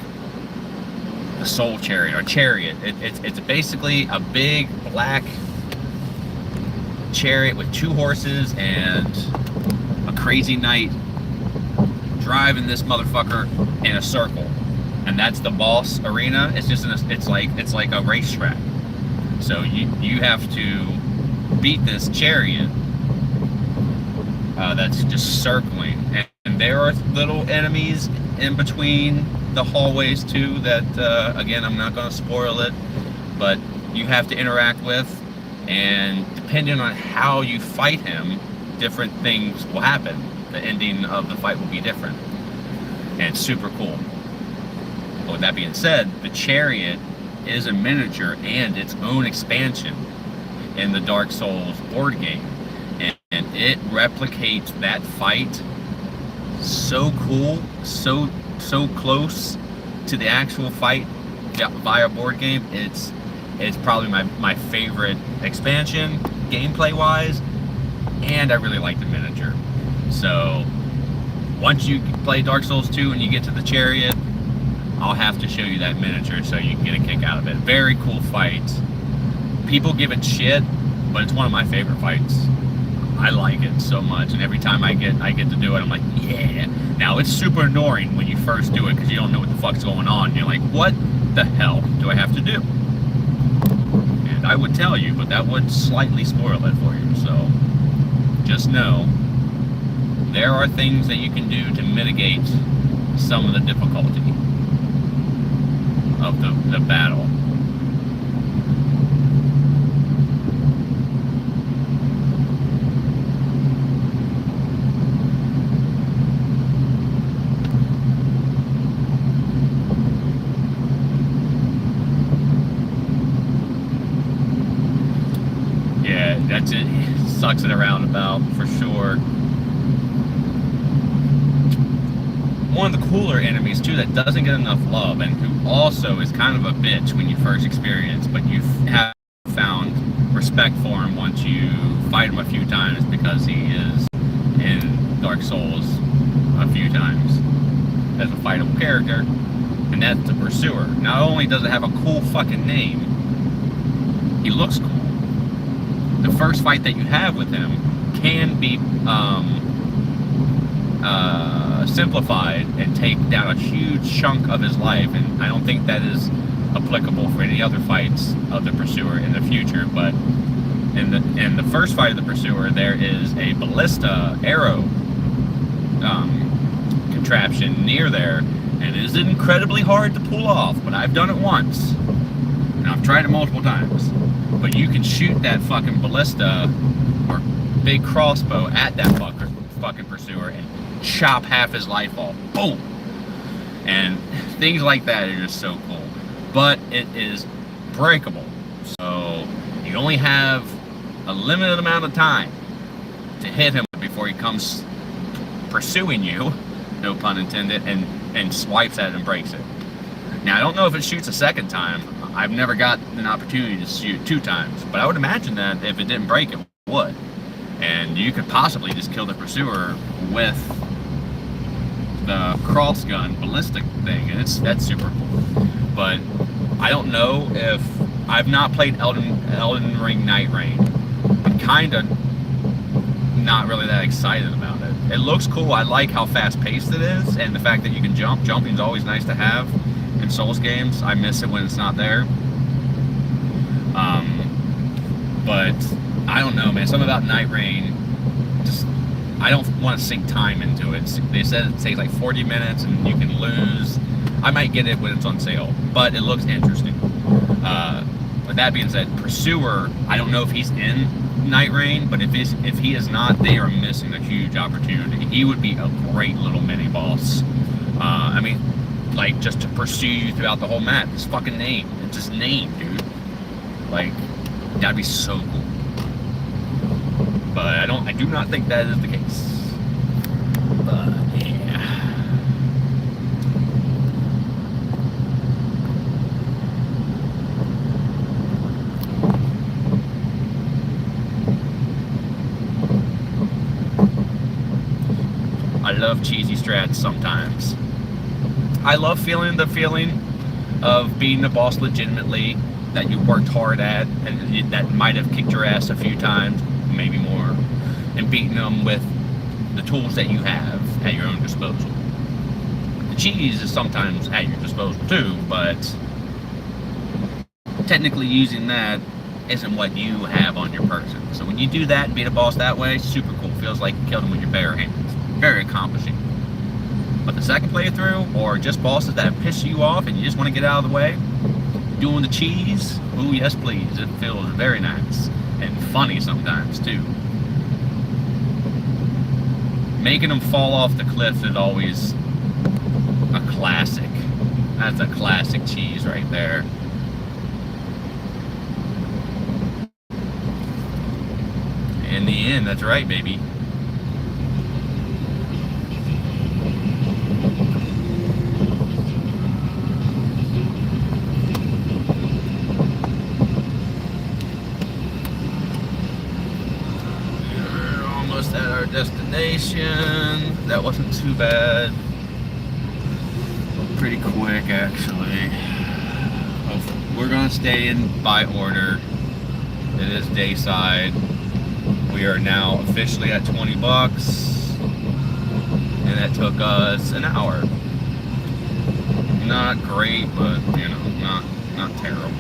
the soul chariot or chariot. It's basically a big black chariot with 2 horses and a crazy knight driving this motherfucker in a circle, and that's the boss arena. It's just it's like a racetrack. So you have to beat this chariot that's just circling, and there are little enemies in between the hallways too that again, I'm not going to spoil it, but you have to interact with, and depending on how you fight him, different things will happen. The ending of the fight will be different, and it's super cool. But with that being said, the chariot is a miniature and its own expansion in the Dark Souls board game, and it replicates that fight so cool, so close to the actual fight via board game. It's probably my favorite expansion gameplay wise, and I really like the miniature. So once you play Dark Souls 2 and you get to the chariot, I'll have to show you that miniature so you can get a kick out of it. Very cool fight. People give it shit, but it's one of my favorite fights. I like it so much, and every time I get to do it, I'm like, yeah. Now it's super annoying when you first do it because you don't know what the fuck's going on. You're like, what the hell do I have to do? And I would tell you, but that would slightly spoil it for you. So just know there are things that you can do to mitigate some of the difficulty of the battle. Yeah, that's it. Sucks it around about for sure. One of the cooler enemies too that doesn't get enough love, and who also is kind of a bitch when you first experience, but you have found respect for him once you fight him a few times, because he is in Dark Souls a few times as a fightable character, and that's the Pursuer. Not only does it have a cool fucking name, he looks cool. The first fight that you have with him can be simplified and take down a huge chunk of his life, and I don't think that is applicable for any other fights of the Pursuer in the future. But in the first fight of the Pursuer, there is a ballista arrow contraption near there And it is incredibly hard to pull off, but I've done it once. And I've tried it multiple times. But you can shoot that fucking ballista or big crossbow at that fucking pursuer and chop half his life off. Boom! And things like that are just so cool. But it is breakable. So you only have a limited amount of time to hit him before he comes pursuing you, no pun intended, and swipes at it and breaks it. Now, I don't know if it shoots a second time. I've never got an opportunity to shoot 2 times, but I would imagine that if it didn't break, it would. And you could possibly just kill the pursuer with the cross gun ballistic thing, and that's super cool. But I don't know if I've not played Elden Ring Night Rain. I'm kind of not really that excited about it. It looks cool. I like how fast-paced it is, and the fact that you can jump. Jumping is always nice to have in Souls games. I miss it when it's not there. But I don't know, man. Something about Night Rain, just I don't want to sink time into it. They said it takes like 40 minutes, and you can lose. I might get it when it's on sale, but it looks interesting. With that being said, Pursuer, I don't know if he's in Night Rain, but if he is not, they are missing a huge opportunity. He would be a great little mini boss. I mean, like, just to pursue you throughout the whole map. His fucking name. It's his name, dude. Like, that'd be so cool. But I do not think that is the case. But yeah. I love cheesy strats sometimes. I love feeling the feeling of being the boss legitimately, that you worked hard at, and that might have kicked your ass a few times, maybe more, and beating them with the tools that you have at your own disposal. The cheese is sometimes at your disposal too, but technically using that isn't what you have on your person. So when you do that and beat a boss that way, super cool. Feels like you killed him with your bare hands. Very accomplishing. But the second playthrough, or just bosses that piss you off and you just want to get out of the way, doing the cheese, ooh yes please, it feels very nice. And funny sometimes too. Making them fall off the cliff is always a classic. That's a classic cheese right there. In the end, that's right, baby. At our destination. That wasn't too bad. Pretty quick, actually. We're gonna stay in by order. It is dayside. We are now officially at 20 bucks, and that took us an hour. Not great, but you know, not terrible.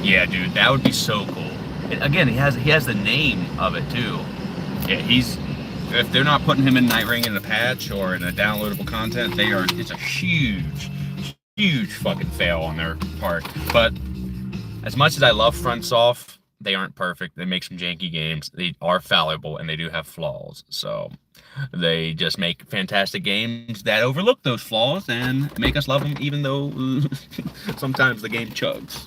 Yeah, dude, that would be so cool. And again, he has the name of it too. Yeah, if they're not putting him in Night Ring in a patch or in a downloadable content, it's a huge fucking fail on their part. But as much as I love FromSoft, they aren't perfect. They make some janky games. They are fallible and they do have flaws. So they just make fantastic games that overlook those flaws and make us love them, even though sometimes the game chugs.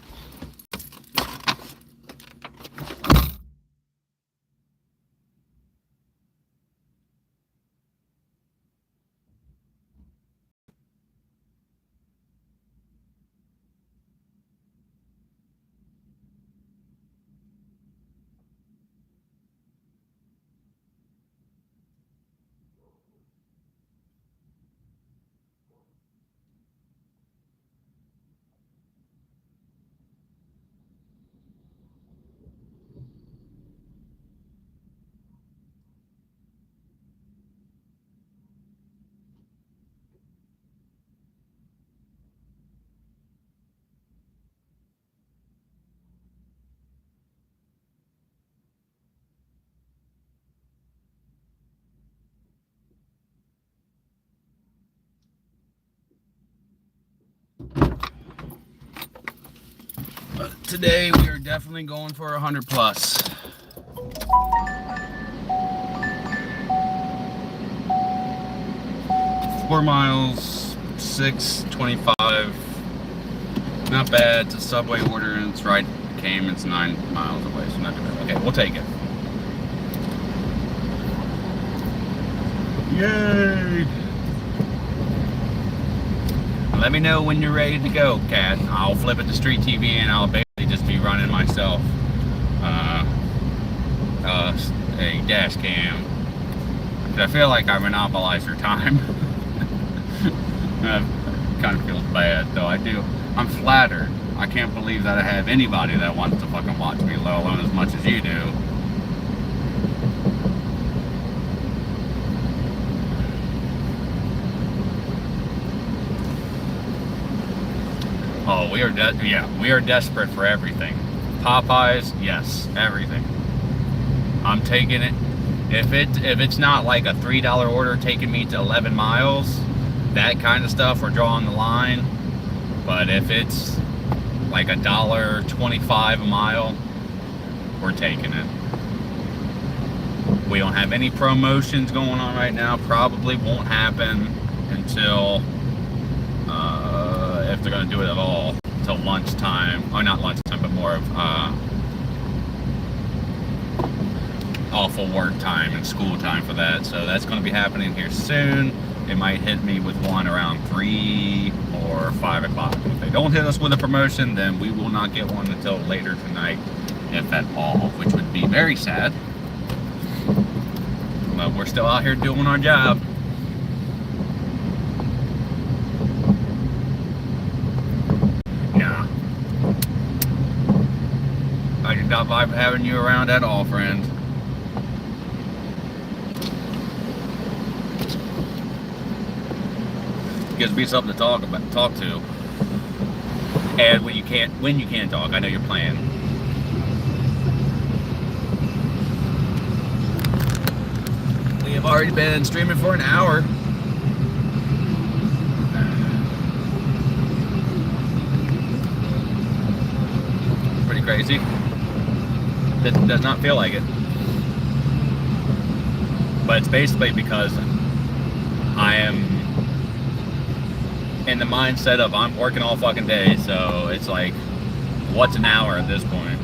today we are definitely going for 100 plus. Four miles, 6:25. Not bad. It's a Subway order and it's right. It's 9 miles away, so not too bad. Okay, we'll take it. Yay! Let me know when you're ready to go, Kat. I'll flip it to Street TV and I'll basically just be running myself a dash cam. I feel like I monopolize your time. I kind of feel bad, though. I'm flattered. I can't believe that I have anybody that wants to fucking watch me, let alone as much as you do. Oh, we are desperate for everything. Popeyes, yes, everything. I'm taking it. If it's not like a $3 order taking me to 11 miles, that kind of stuff, we're drawing the line. But if it's like $1.25 a mile, we're taking it. We don't have any promotions going on right now. Probably won't happen until if they're going to do it at all, till lunchtime, or not lunchtime, but more of awful work time and school time for that. So that's going to be happening here soon. It might hit me with one around 3 or 5 o'clock. If they don't hit us with a promotion, then we will not get one until later tonight, if at all, which would be very sad. But we're still out here doing our job. Nah. I did not vibe having you around at all, friend. Gives me something to talk to. And when you can talk, I know you're playing. We have already been streaming for an hour. Pretty crazy. It does not feel like it. But it's basically because I am in the mindset of I'm working all fucking day, so it's like, what's an hour at this point?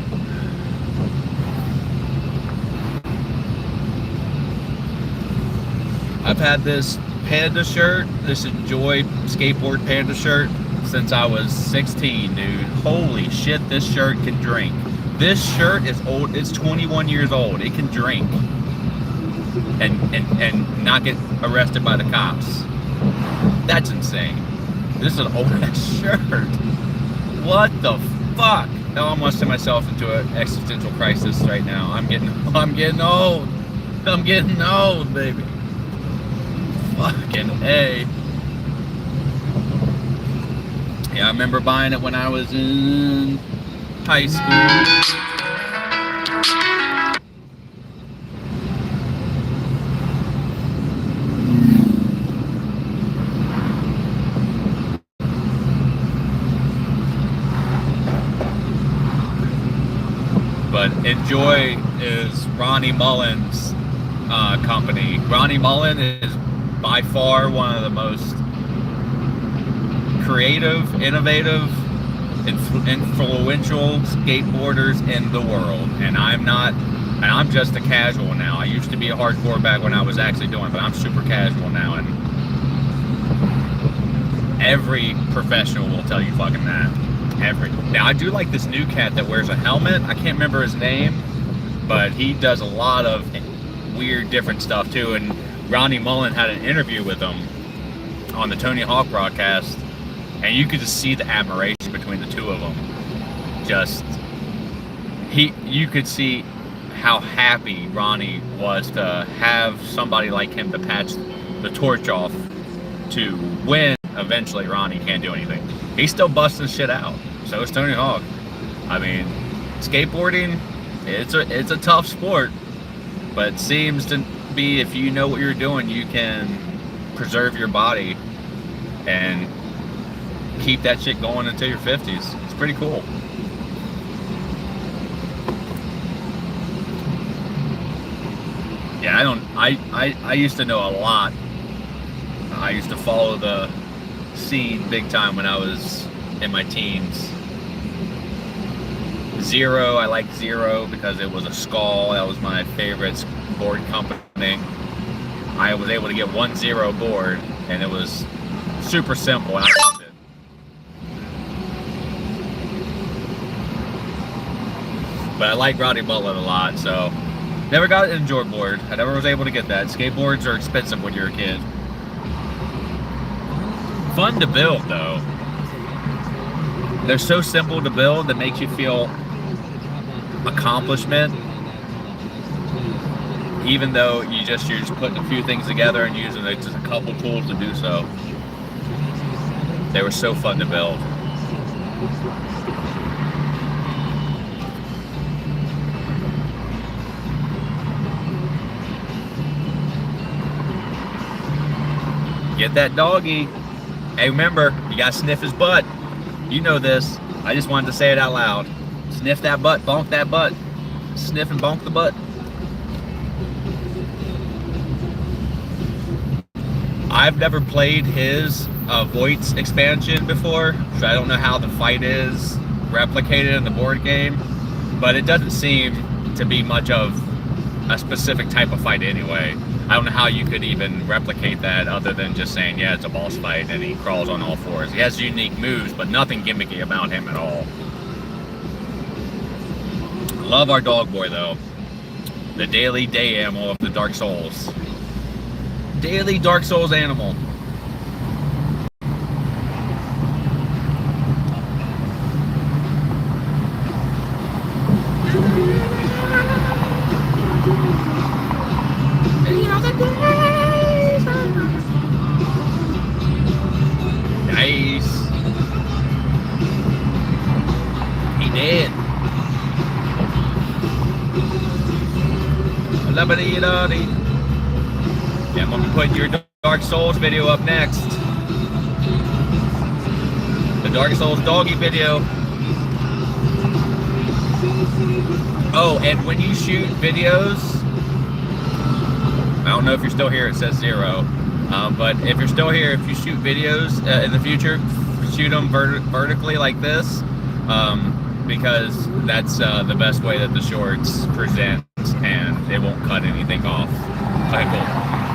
I've had this panda shirt, this Enjoy skateboard panda shirt, since I was 16, dude. Holy shit, this shirt can drink. This shirt is old, it's 21 years old. It can drink and not get arrested by the cops. That's insane. This is an old ass shirt. What the fuck? Now I'm almost sending myself into an existential crisis right now. I'm getting old. I'm getting old, baby. Fucking A. Yeah, I remember buying it when I was in high school. But Enjoy is Ronnie Mullen's company. Ronnie Mullen is by far one of the most creative, innovative, influential skateboarders in the world. And I'm just a casual now. I used to be a hardcore back when I was actually doing it, but I'm super casual now. And every professional will tell you fucking that. Now, I do like this new cat that wears a helmet. I can't remember his name, but he does a lot of weird, different stuff too. And Ronnie Mullen had an interview with him on the Tony Hawk broadcast, and you could just see the admiration between the two of them. You could see how happy Ronnie was to have somebody like him to patch the torch off to when eventually Ronnie can't do anything. He's still busting shit out. So is Tony Hawk. I mean, skateboarding, it's a tough sport, but it seems to be, if you know what you're doing, you can preserve your body and keep that shit going until your 50s. It's pretty cool. Yeah, I used to know a lot. I used to follow the scene big time when I was in my teens. Zero, I liked Zero because it was a skull. That was my favorite board company. I was able to get 1-0 board, and it was super simple, and I loved it. But I like Rowdy Bullet a lot, so never got an indoor board. I never was able to get that. Skateboards are expensive when you're a kid. Fun to build, though. They're so simple to build that makes you feel accomplishment, even though you're just putting a few things together and using just a couple tools to do so. They were so fun to build. Get that doggy. Hey, remember, you gotta sniff his butt. You know this. I just wanted to say it out loud. Sniff that butt, bonk that butt. Sniff and bonk the butt. I've never played his Voight's expansion before, so I don't know how the fight is replicated in the board game, but it doesn't seem to be much of a specific type of fight anyway. I don't know how you could even replicate that other than just saying, yeah, it's a boss fight and he crawls on all fours. He has unique moves, but nothing gimmicky about him at all. Love our dog boy, though. The daily day animal of the Dark Souls. Daily Dark Souls animal. Nice. He did. Yeah, I'm gonna put your Dark Souls video up next. The Dark Souls doggy video. Oh, and when you shoot videos, I don't know if you're still here, it says 0. But if you're still here, if you shoot videos in the future, shoot them vertically like this, because that's the best way that the shorts present, and it won't cut anything off. Okay, cool.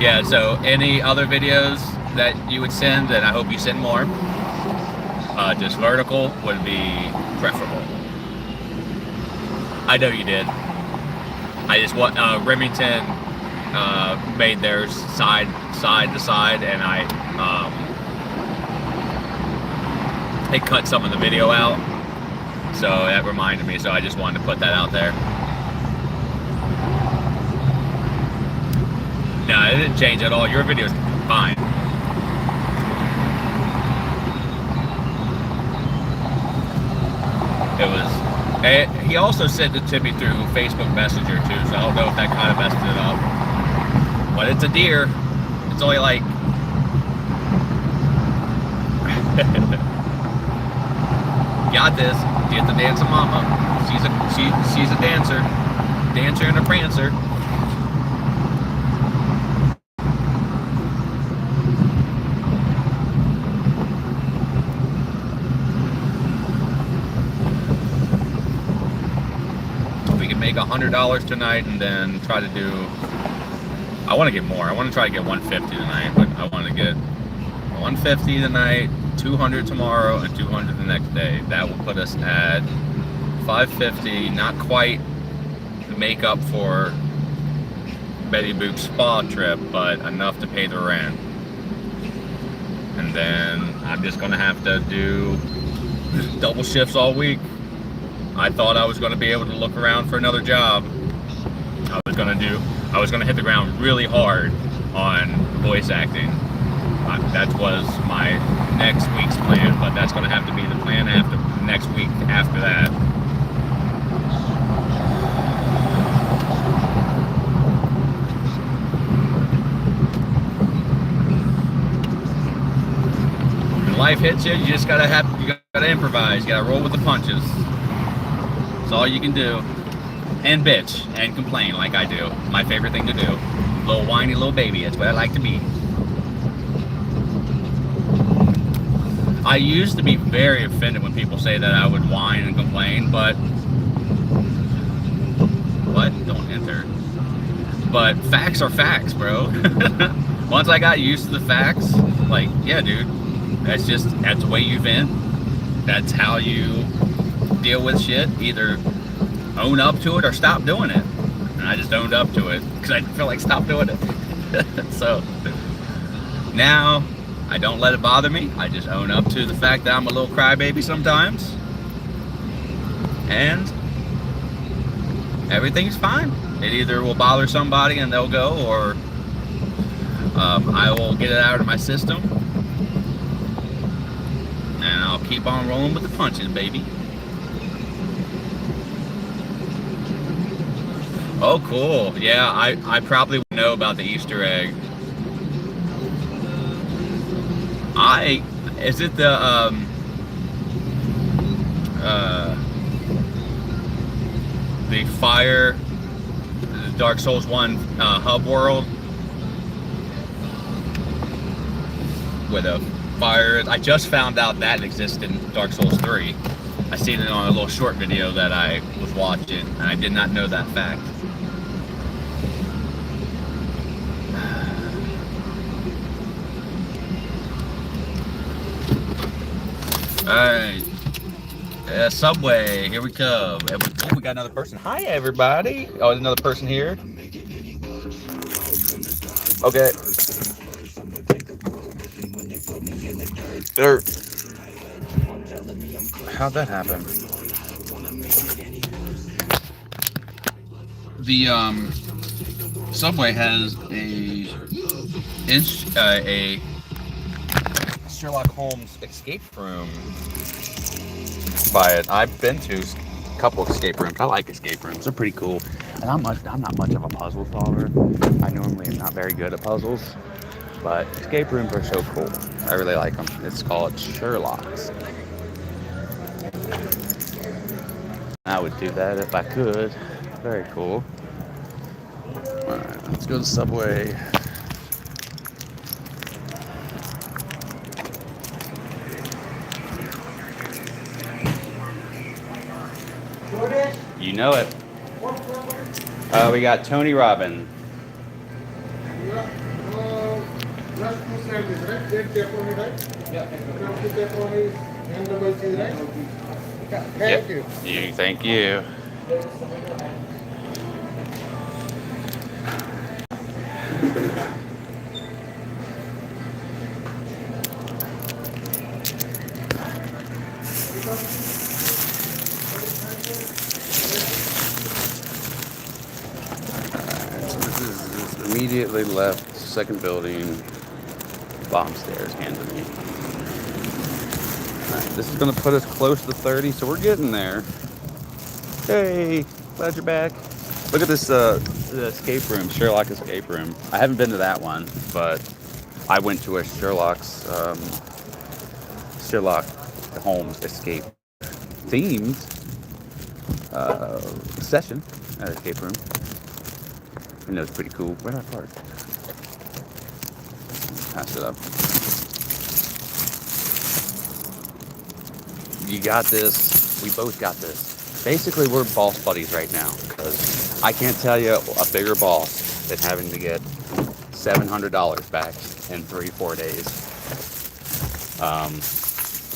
Yeah, so any other videos that you would send, and I hope you send more, just vertical would be preferable. I know you did. I just want Remington made theirs side to side, and they cut some of the video out, so that reminded me. So I just wanted to put that out there. No, it didn't change at all. Your video's fine. It was. He also sent it to me through Facebook Messenger too, so I don't know if that kind of messed it up. But it's a deer. It's only like. Got this. Get the dancing mama. She's a dancer. Dancer and a prancer. Make $100 tonight, and then try to do. I want to get more. I want to try to get $150 tonight, but I want to get $150 tonight, $200 tomorrow, and $200 the next day. That will put us at $550. Not quite make up for Betty Boop's spa trip, but enough to pay the rent. And then I'm just gonna have to do double shifts all week. I thought I was going to be able to look around for another job. I was going to hit the ground really hard on voice acting. That was my next week's plan, but that's going to have to be the plan after next week after that. When life hits you, you just gotta improvise. You gotta roll with the punches. That's all you can do. and bitch and complain like I do. My favorite thing to do. Little whiny little baby. That's what I like to be. I used to be very offended when people say that I would whine and complain, but what? Don't enter. But facts are facts, bro. Once I got used to the facts, like, yeah, dude, that's the way you vent. That's how you deal with shit. Either own up to it or stop doing it. And I just owned up to it because I feel like stop doing it. So now I don't let it bother me. I just own up to the fact that I'm a little crybaby sometimes. And everything's fine. It either will bother somebody and they'll go, or I will get it out of my system. And I'll keep on rolling with the punches, baby. Oh, cool. Yeah, I probably would know about the Easter egg. Is it the fire, Dark Souls 1 hub world with a fire? I just found out that exists in Dark Souls 3. I seen it on a little short video that I was watching, and I did not know that fact. Alright, Subway, here we come. Oh, we got another person. Hi, everybody. Oh, there's another person here. Okay. There. How'd that happen? The Subway has a Sherlock Holmes escape room by it. I've been to a couple escape rooms. I like escape rooms. They're pretty cool. And I'm not much of a puzzle solver. I normally am not very good at puzzles, but escape rooms are so cool. I really like them. It's called Sherlock's. I would do that if I could. Very cool. All right, let's go to Subway. Doordash? You know it. What number? We got Tony Robbins. Last two sandwiches, right? That pepperoni, right? Yeah. Two pepperoni and double cheese, right? Thank you. Thank you. Immediately left, second building, bottom stairs, hands of me. Alright, this is going to put us close to 30, so we're getting there. Hey, glad you're back. Look at this the escape room, Sherlock escape room. I haven't been to that one, but I went to a Sherlock Holmes escape themed session at escape room. And it was pretty cool. Where'd I park? Pass it up. You got this. We both got this. Basically, we're boss buddies right now, because I can't tell you a bigger boss than having to get $700 back in 3-4 days.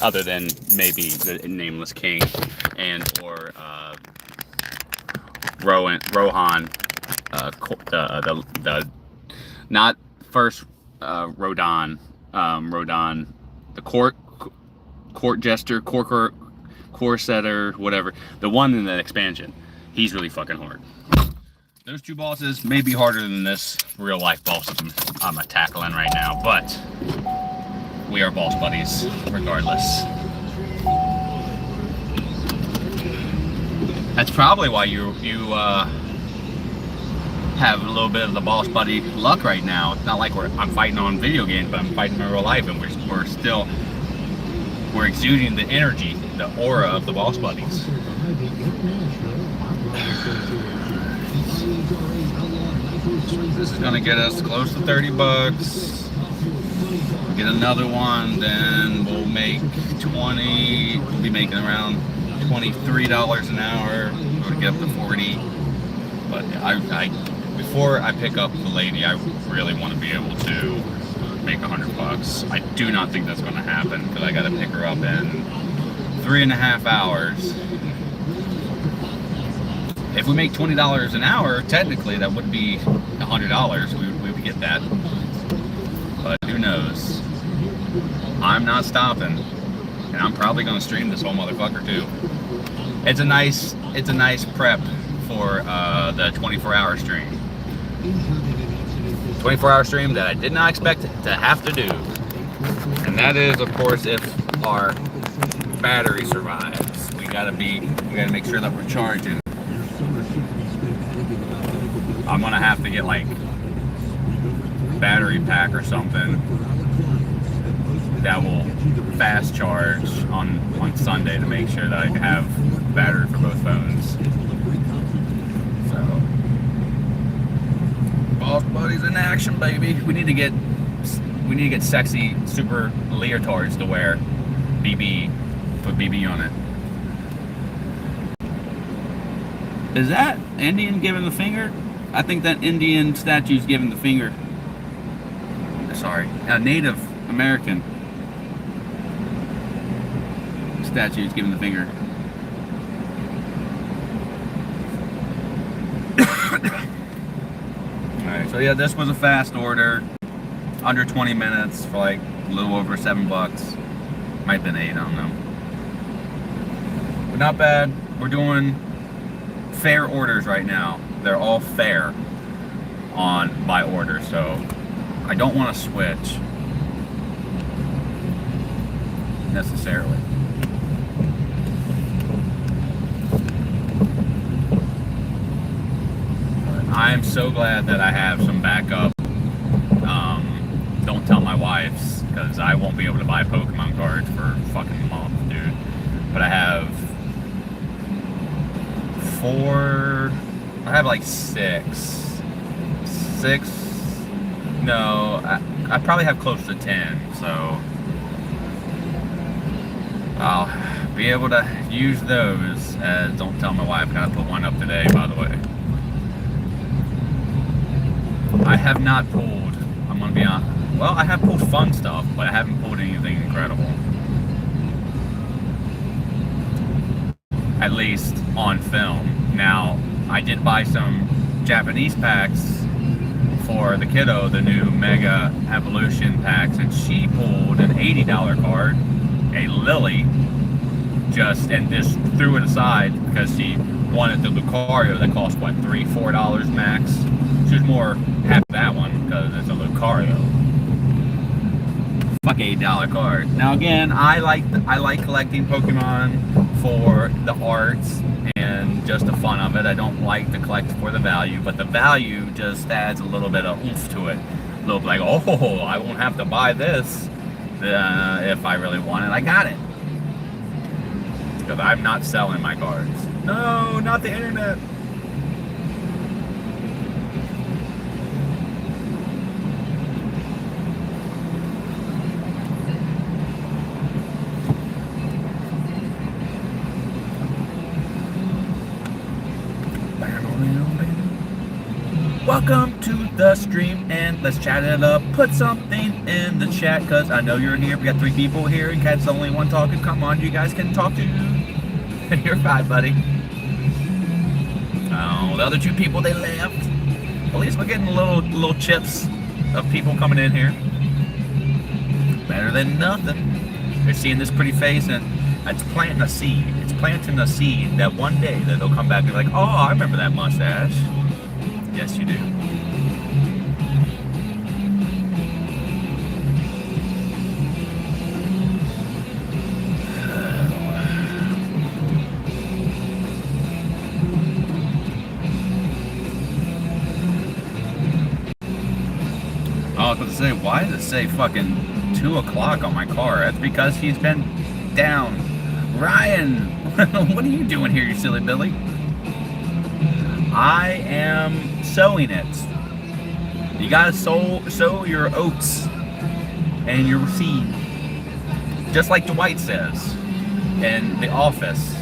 Other than maybe the Nameless King and or Rohan. The not first Rodon, the court jester, core setter, whatever. The one in the expansion, he's really fucking hard. Those two bosses may be harder than this real life boss I'm tackling right now, but we are boss buddies regardless. That's probably why you have a little bit of the boss buddy luck right now. It's not like I'm fighting on video games, but I'm fighting in real life, and we're exuding the energy, the aura of the boss buddies. This is gonna get us close to 30 bucks. Get another one, then we'll make 20. We'll be making around $23 an hour. We're gonna get up to 40. But before I pick up the lady, I really want to be able to make 100 bucks. I do not think that's gonna happen because I gotta pick her up in 3.5 hours. If we make $20 an hour, technically that would be $100. We would get that. But who knows? I'm not stopping, and I'm probably gonna stream this whole motherfucker too. It's a nice prep for the 24-hour stream. 24-hour stream that I did not expect to have to do, and that is, of course, if our battery survives. We gotta make sure that we're charging. I'm gonna have to get like battery pack or something that will fast charge on Sunday to make sure that I have battery for both phones. So, Boss Buddies in action, baby. We need to get sexy super leotards to wear. Put BB on it. Is that Indian giving the finger? I think that Indian statue's giving the finger. Sorry, a Native American statue's giving the finger. Alright, so yeah, this was a fast order. Under 20 minutes for like a little over $7. Might have been 8, I don't know. But not bad. We're doing fair orders right now. They're all fair on my order, so I don't want to switch necessarily. I'm so glad that I have some backup. Don't tell my wives, because I won't be able to buy Pokemon cards for fucking a month, dude. But I have 4. I have like 6. No, I probably have close to 10, so I'll be able to use those as don't tell my wife. I gotta put one up today, by the way. I have not pulled, I'm gonna be honest. Well, I have pulled fun stuff, but I haven't pulled anything incredible. At least on film. Now, I did buy some Japanese packs for the kiddo, the new Mega Evolution packs, and she pulled an $80 card, a Lily, just threw it aside because she wanted the Lucario that cost what, $3-4 max. She was more happy with that one because it's a Lucario. Fuck $8 card. Now again, I like collecting Pokemon for the arts and just the fun of it. I don't like to collect for the value, but the value just adds a little bit of oomph to it. A little like, oh, I won't have to buy this if I really want it. I got it. Because I'm not selling my cards. No, not the internet. Welcome to the stream, and let's chat it up. Put something in the chat, because I know you're here. We got 3 people here, and Cat's the only one talking. Come on, you guys can talk too. You're fine, buddy. Oh, the other 2 people, they left. At least we're getting little chips of people coming in here. Better than nothing. They're seeing this pretty face, and it's planting a seed. It's planting a seed that one day that they'll come back and be like, oh, I remember that mustache. Yes, you do. I was about to say, why does it say fucking 2 o'clock on my car? That's because he's been down. Ryan, what are you doing here, you silly Billy? I am sowing it. You gotta sow your oats and your seed, just like Dwight says in The Office.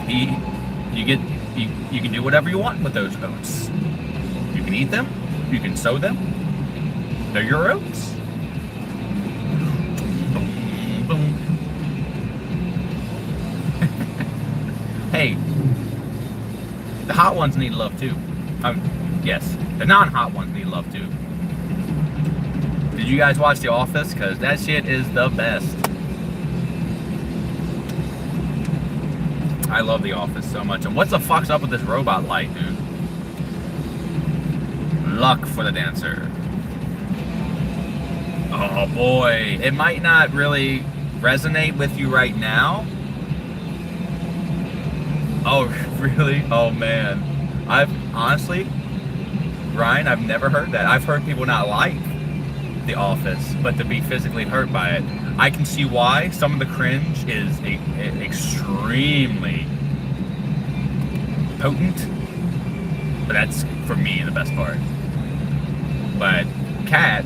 You can do whatever you want with those oats. You can eat them. You can sow them. They're your oats. Boom, boom. Hey, the hot ones need love too. Yes, the non-hot ones need love too. Did you guys watch The Office? Because that shit is the best. I love The Office so much. And what the fuck's up with this robot light, dude? Luck for the dancer. Oh boy, it might not really resonate with you right now. Oh, really? Oh man. I've honestly, Ryan, I've never heard that. I've heard people not like The Office, but to be physically hurt by it. I can see why. Some of the cringe is extremely potent, but that's, for me, the best part. But Cat,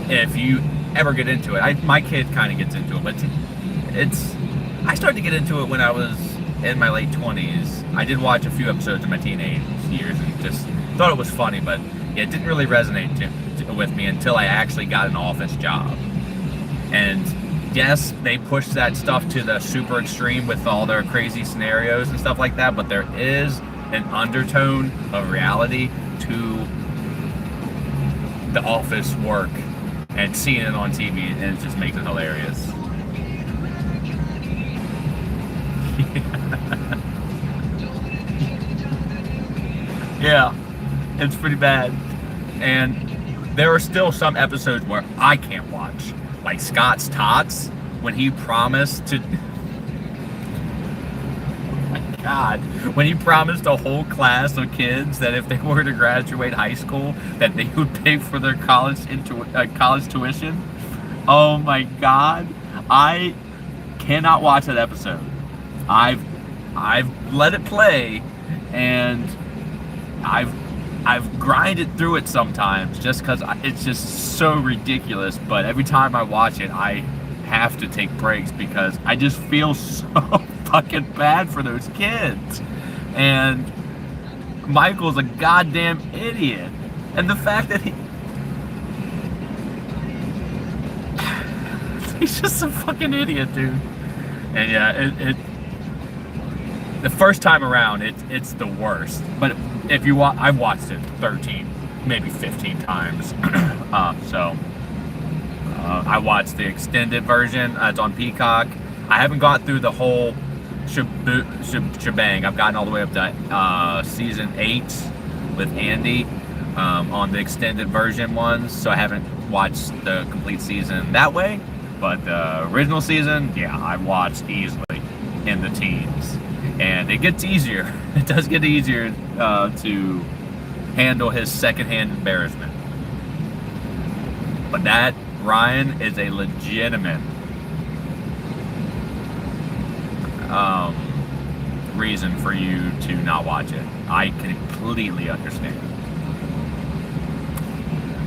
if you ever get into it, my kid kind of gets into it, but I started to get into it when I was in my late 20s. I did watch a few episodes in my teenage years and just thought it was funny, but it didn't really resonate with me until I actually got an office job. And yes, they push that stuff to the super extreme with all their crazy scenarios and stuff like that, but there is an undertone of reality to the office work and seeing it on TV, and it just makes it hilarious. Yeah, it's pretty bad. And there are still some episodes where I can't watch. Like Scott's Tots, when he promised to... Oh my God. When he promised a whole class of kids that if they were to graduate high school, that they would pay for their college tuition. Oh my God. I cannot watch that episode. I've let it play, and I've grinded through it sometimes just because it's just so ridiculous. But every time I watch it, I have to take breaks because I just feel so fucking bad for those kids. And Michael's a goddamn idiot. And the fact that he's just a fucking idiot, dude. And yeah, the first time around, it's the worst. But if you watch, I've watched it 13, maybe 15 times. I watched the extended version. It's on Peacock. I haven't got through the whole shebang. I've gotten all the way up to season 8 with Andy on the extended version ones. So I haven't watched the complete season that way. But the original season, yeah, I watched easily in the teens. And it gets easier. It does get easier to handle his secondhand embarrassment. But that, Ryan, is a legitimate reason for you to not watch it. I completely understand.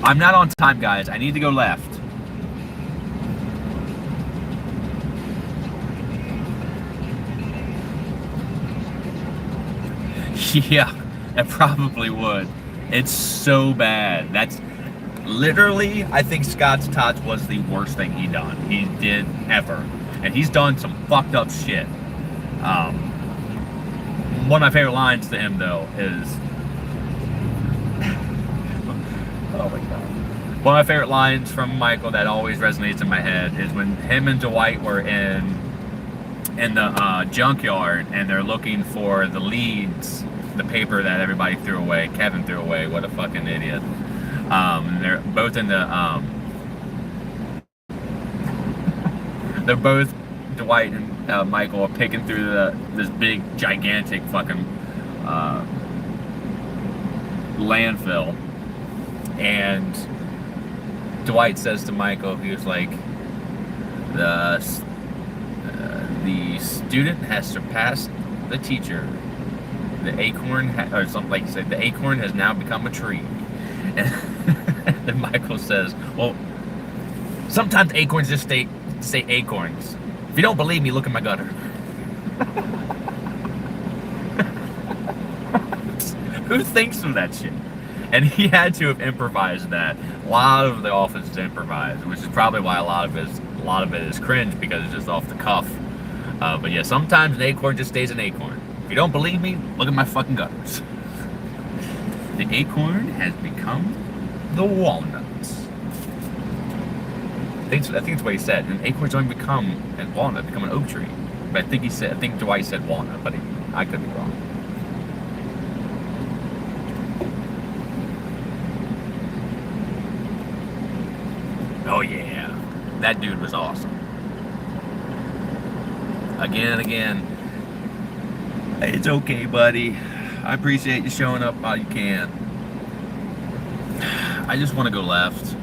I'm not on time, guys. I need to go left. Yeah, it probably would. It's so bad. That's literally, I think Scott's Tots was the worst thing he did ever. And he's done some fucked up shit. One of my favorite lines to him, though, is... oh my God. One of my favorite lines from Michael that always resonates in my head is when him and Dwight were in the junkyard and they're looking for the leads, the paper that everybody threw away. Kevin threw away. What a fucking idiot. They're both in the they're both, Dwight and Michael, are picking through this big gigantic fucking landfill, and Dwight says to Michael, he was like, the student has surpassed the teacher, the acorn, or something like you said, the acorn has now become a tree. And then Michael says, well, sometimes acorns just say acorns. If you don't believe me, look at my gutter. Who thinks of that shit? And he had to have improvised that. A lot of The Office is improvised, which is probably why a lot of it is cringe, because it's just off the cuff. But yeah, sometimes an acorn just stays an acorn. If you don't believe me, look at my fucking gutters. The acorn has become the walnuts. I think it's what he said. An acorn's only become a walnut, become an oak tree. But I think Dwight said walnut, but I could be wrong. Oh yeah, that dude was awesome. Again and again. Hey, it's okay, buddy. I appreciate you showing up while you can. I just want to go left.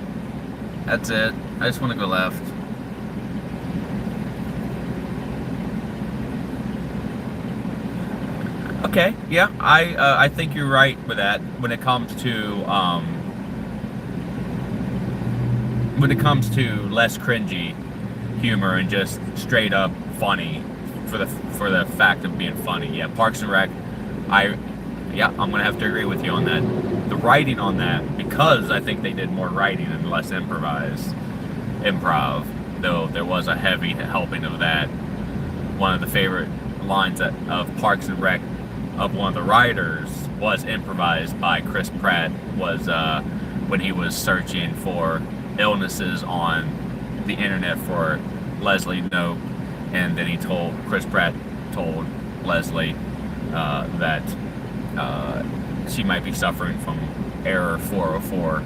That's it. I just want to go left. Okay, yeah, I think you're right with that when it comes to less cringy humor and just straight up funny for the fact of being funny. Yeah, Parks and Rec, I'm gonna have to agree with you on that. The writing on that, because I think they did more writing and less improv, though there was a heavy helping of that. One of the favorite lines of Parks and Rec of one of the writers was improvised by Chris Pratt, was when he was searching for illnesses on the internet for Leslie Knope, and then Chris Pratt told Leslie that she might be suffering from error 404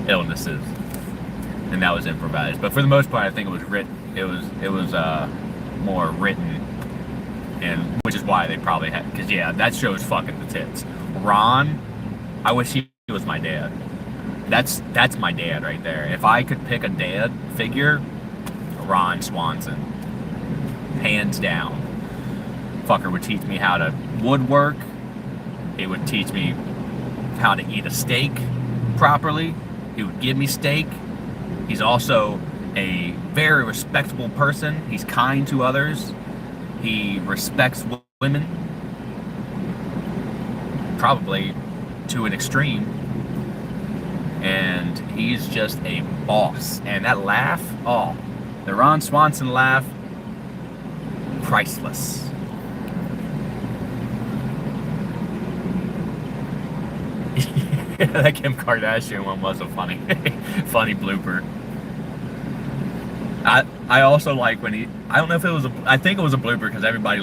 illnesses, and that was improvised. But for the most part, I think it was more written, and which is why they probably had, because yeah, that show's fucking the tits. Ron, I wish he was my dad. That's my dad right there. If I could pick a dad figure, Ron Swanson, hands down. Fucker would teach me how to woodwork. He would teach me how to eat a steak properly. He would give me steak. He's also a very respectable person. He's kind to others. He respects women, probably to an extreme. And he's just a boss. And that laugh, the Ron Swanson laugh, priceless. That Kim Kardashian one was a funny blooper. I also like when I don't know if it was I think it was a blooper because everybody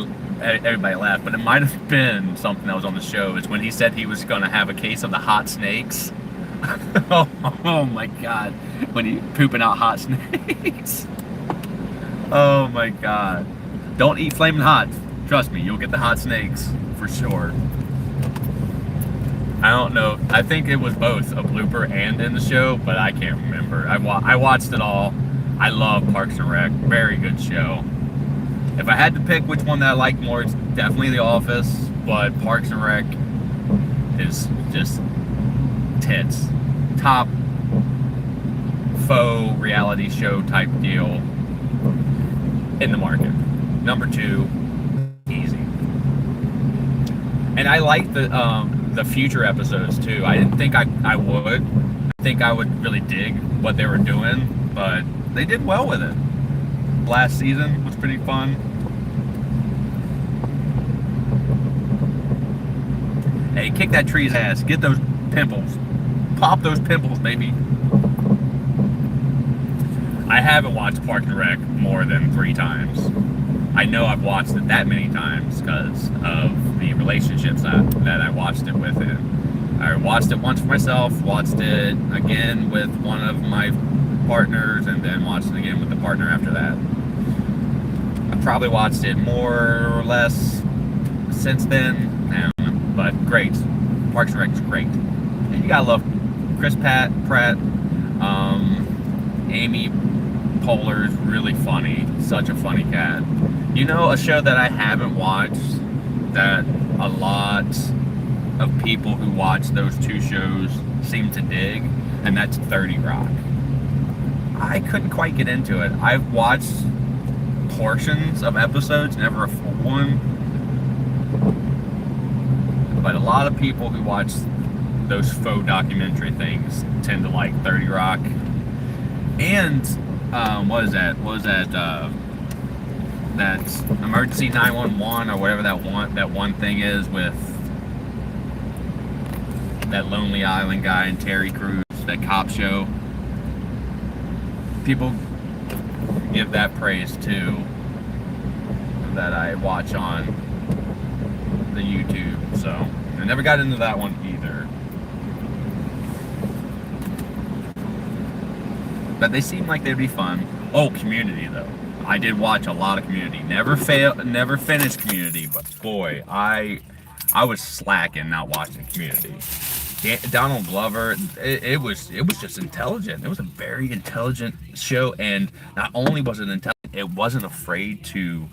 laughed, but it might have been something that was on the show. Is when he said he was going to have a case of the hot snakes. Oh my god, when he pooping out hot snakes. Oh my god, don't eat flaming hot. Trust me, you'll get the hot snakes for sure. I don't know, I think it was both a blooper and in the show, but I can't remember. I watched it all. I love Parks and Rec, very good show. If I had to pick which one that I like more, it's definitely The Office, but Parks and Rec is just tits. Top faux reality show type deal in the market. Number 2, easy. And I like the future episodes too. I didn't think I would. I think I would really dig what they were doing, but they did well with it. Last season was pretty fun. Hey, kick that tree's ass. Get those pimples. Pop those pimples, baby. I haven't watched Parks and Rec more than 3 times. I know I've watched it that many times because of the relationships that I watched it with. I watched it once for myself, watched it again with one of my partners, and then watched it again with the partner after that. I probably watched it more or less since then. I don't know, but great. Parks and Rec is great. And you gotta love Chris Pratt. Amy Poehler's really funny. Such a funny cat. You know, a show that I haven't watched that a lot of people who watch those two shows seem to dig, and that's 30 Rock. I couldn't quite get into it. I've watched portions of episodes, never a full one. But a lot of people who watch those faux documentary things tend to like 30 Rock. And what is that? That's Emergency 911 or whatever that one thing is with that Lonely Island guy and Terry Crews, that cop show. People give that praise too, that I watch on the YouTube. So I never got into that one either. But they seem like they'd be fun. Oh, Community though. I did watch a lot of Community. Never finished Community, but boy, I was slacking not watching Community. Donald Glover, it was just intelligent. It was a very intelligent show, and not only was it intelligent, it wasn't afraid to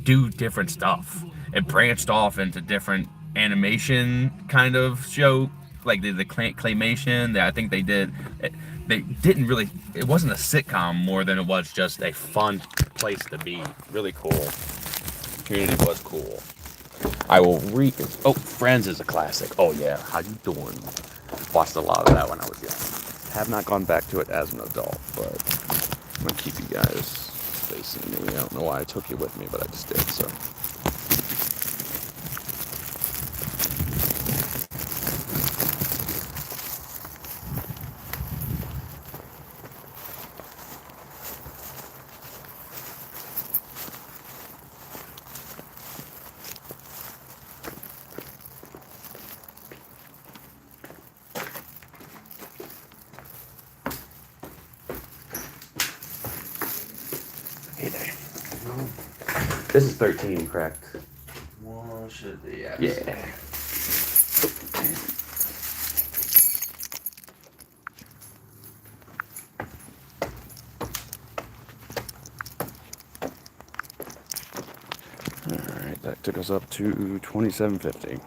do different stuff. It branched off into different animation kind of show, like the claymation that I think they did. They didn't really, it wasn't a sitcom more than it was just a fun place to be. Really cool. Community was cool. I will oh, Friends is a classic. Oh yeah, how you doing? Watched a lot of that when I was young. Have not gone back to it as an adult, but I'm gonna keep you guys facing me. I don't know why I took you with me, but I just did, so. Hey there. This is 13, correct? Well, should be, yes. Yeah. Alright, that took us up to 2750.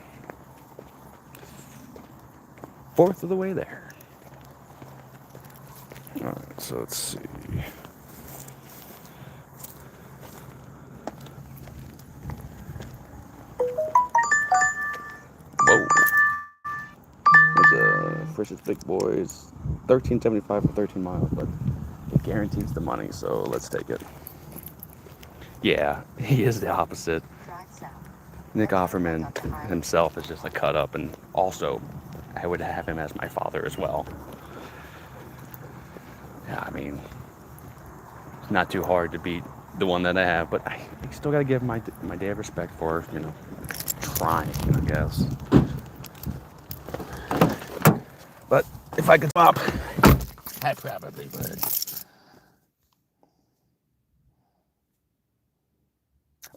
Fourth of the way there. Alright, so let's see. Whoa. That's Frisch's Big Boys. $13.75 for 13 miles, but it guarantees the money, so let's take it. Yeah, he is the opposite. Nick Offerman himself is just like cut up, and also I would have him as my father as well. Yeah, I mean, it's not too hard to beat the one that I have, but I still gotta give my dad respect for, you know, trying, I guess. But if I could swap, I probably would.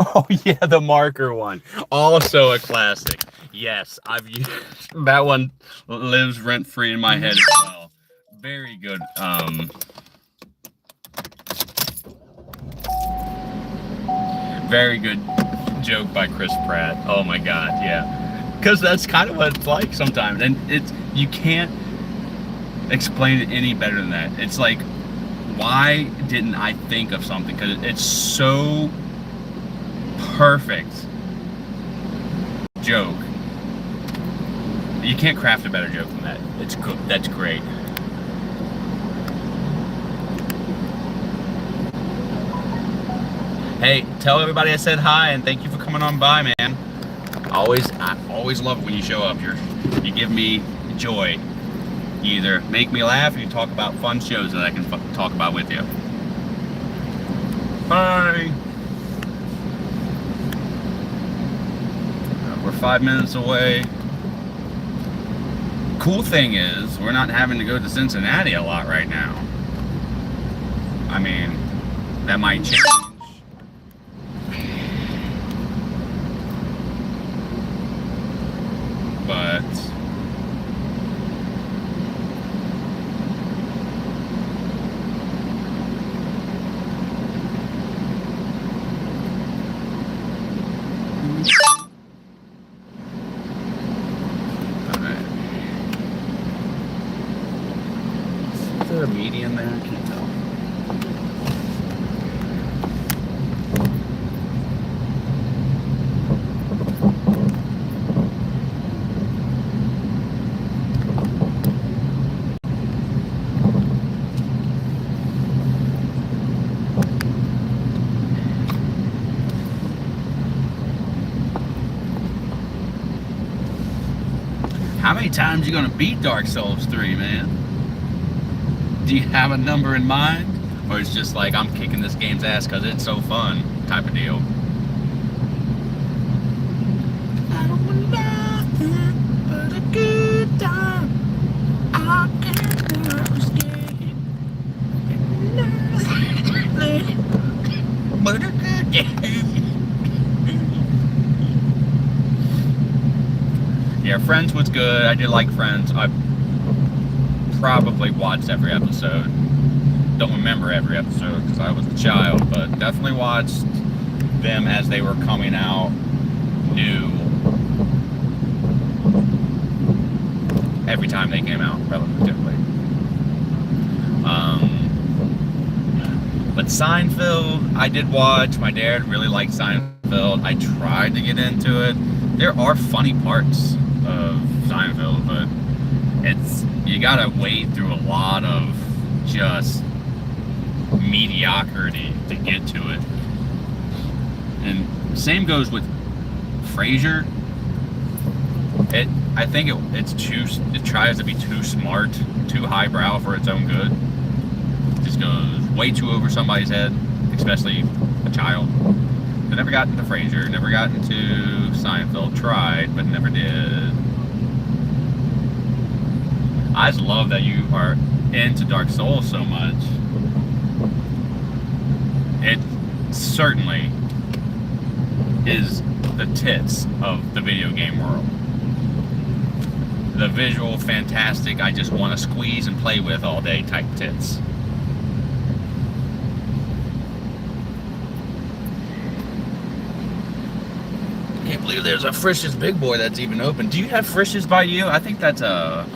Oh yeah, the marker one. Also a classic. Yes, I've used that one. Lives rent free in my head as well. Very good. Very good joke by Chris Pratt. Oh my God, yeah. Because that's kind of what it's like sometimes, and you can't explain it any better than that. It's like, why didn't I think of something? Because it's so perfect joke. You can't craft a better joke than that. It's good. That's great. Hey, tell everybody I said hi and thank you for coming on by, man. I always love it when you show up. You give me joy. You either make me laugh or you talk about fun shows that I can talk about with you. Bye. We're 5 minutes away. Cool thing is, we're not having to go to Cincinnati a lot right now. I mean, that might change. But there a median there? I can't tell. How many times you gonna beat Dark Souls 3, man? Do you have a number in mind? Or it's just like, I'm kicking this game's ass because it's so fun type of deal? I don't want nothing but a good time. I can't escape. Nothing but a good time. Yeah, Friends was good. I did like Friends. I probably watched every episode. Don't remember every episode because I was a child, but definitely watched them as they were coming out new every time they came out, relatively. But Seinfeld, I did watch. My dad really liked Seinfeld. I tried to get into it. There are funny parts of Seinfeld, but you gotta wade through a lot of just mediocrity to get to it. And same goes with Frasier. I think it tries to be too smart, too highbrow for its own good. It just goes way too over somebody's head, especially a child. I never got into Frasier, never got into Seinfeld, tried, but never did. I just love that you are into Dark Souls so much. It certainly is the tits of the video game world. The visual, fantastic, I just want to squeeze and play with all day type tits. Can't believe there's a Frisch's Big Boy that's even open. Do you have Frisch's by you? I think that's a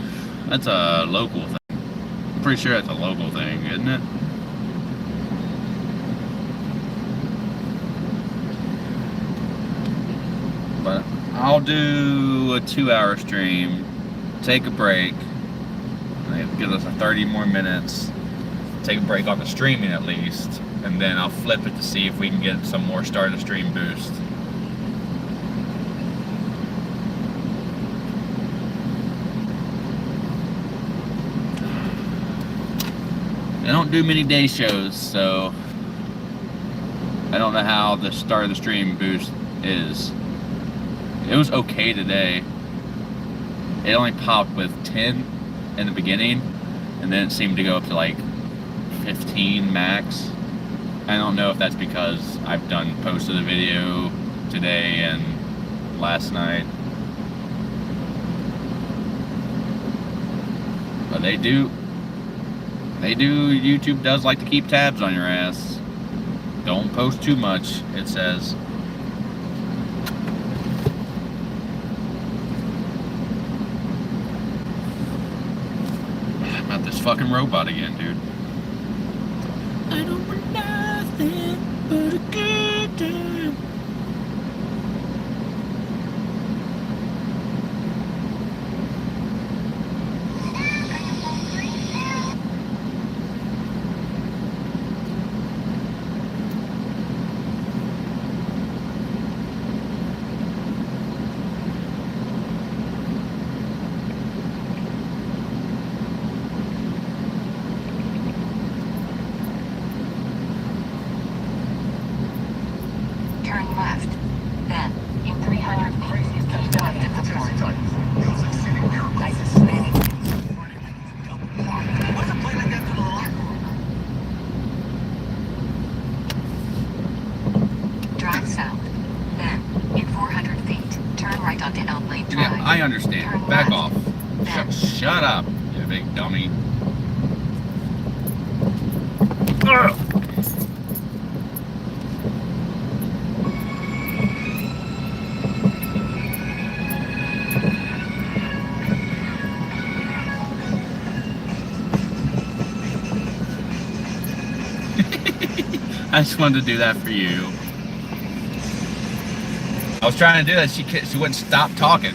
local thing. I'm pretty sure that's a local thing, isn't it? But I'll do a 2-hour stream, take a break, give us 30 more minutes, take a break on the streaming at least, and then I'll flip it to see if we can get some more start of stream boost. I don't do many day shows, so I don't know how the start of the stream boost is. It was okay today. It only popped with 10 in the beginning, and then it seemed to go up to like 15 max. I don't know if that's because I've posted a video today and last night. But YouTube does like to keep tabs on your ass. Don't post too much, it says. Not this fucking robot again, dude. I don't want nothing but a good time. Turn left. Then, in 300 feet, keep left at the port. Drive south. Then, in 400 feet, turn right onto Elm Lane Drive. Yeah, I understand. Turn Back left. off. Then, Shut up, you big dummy. I just wanted to do that for you. I was trying to do that. She wouldn't stop talking.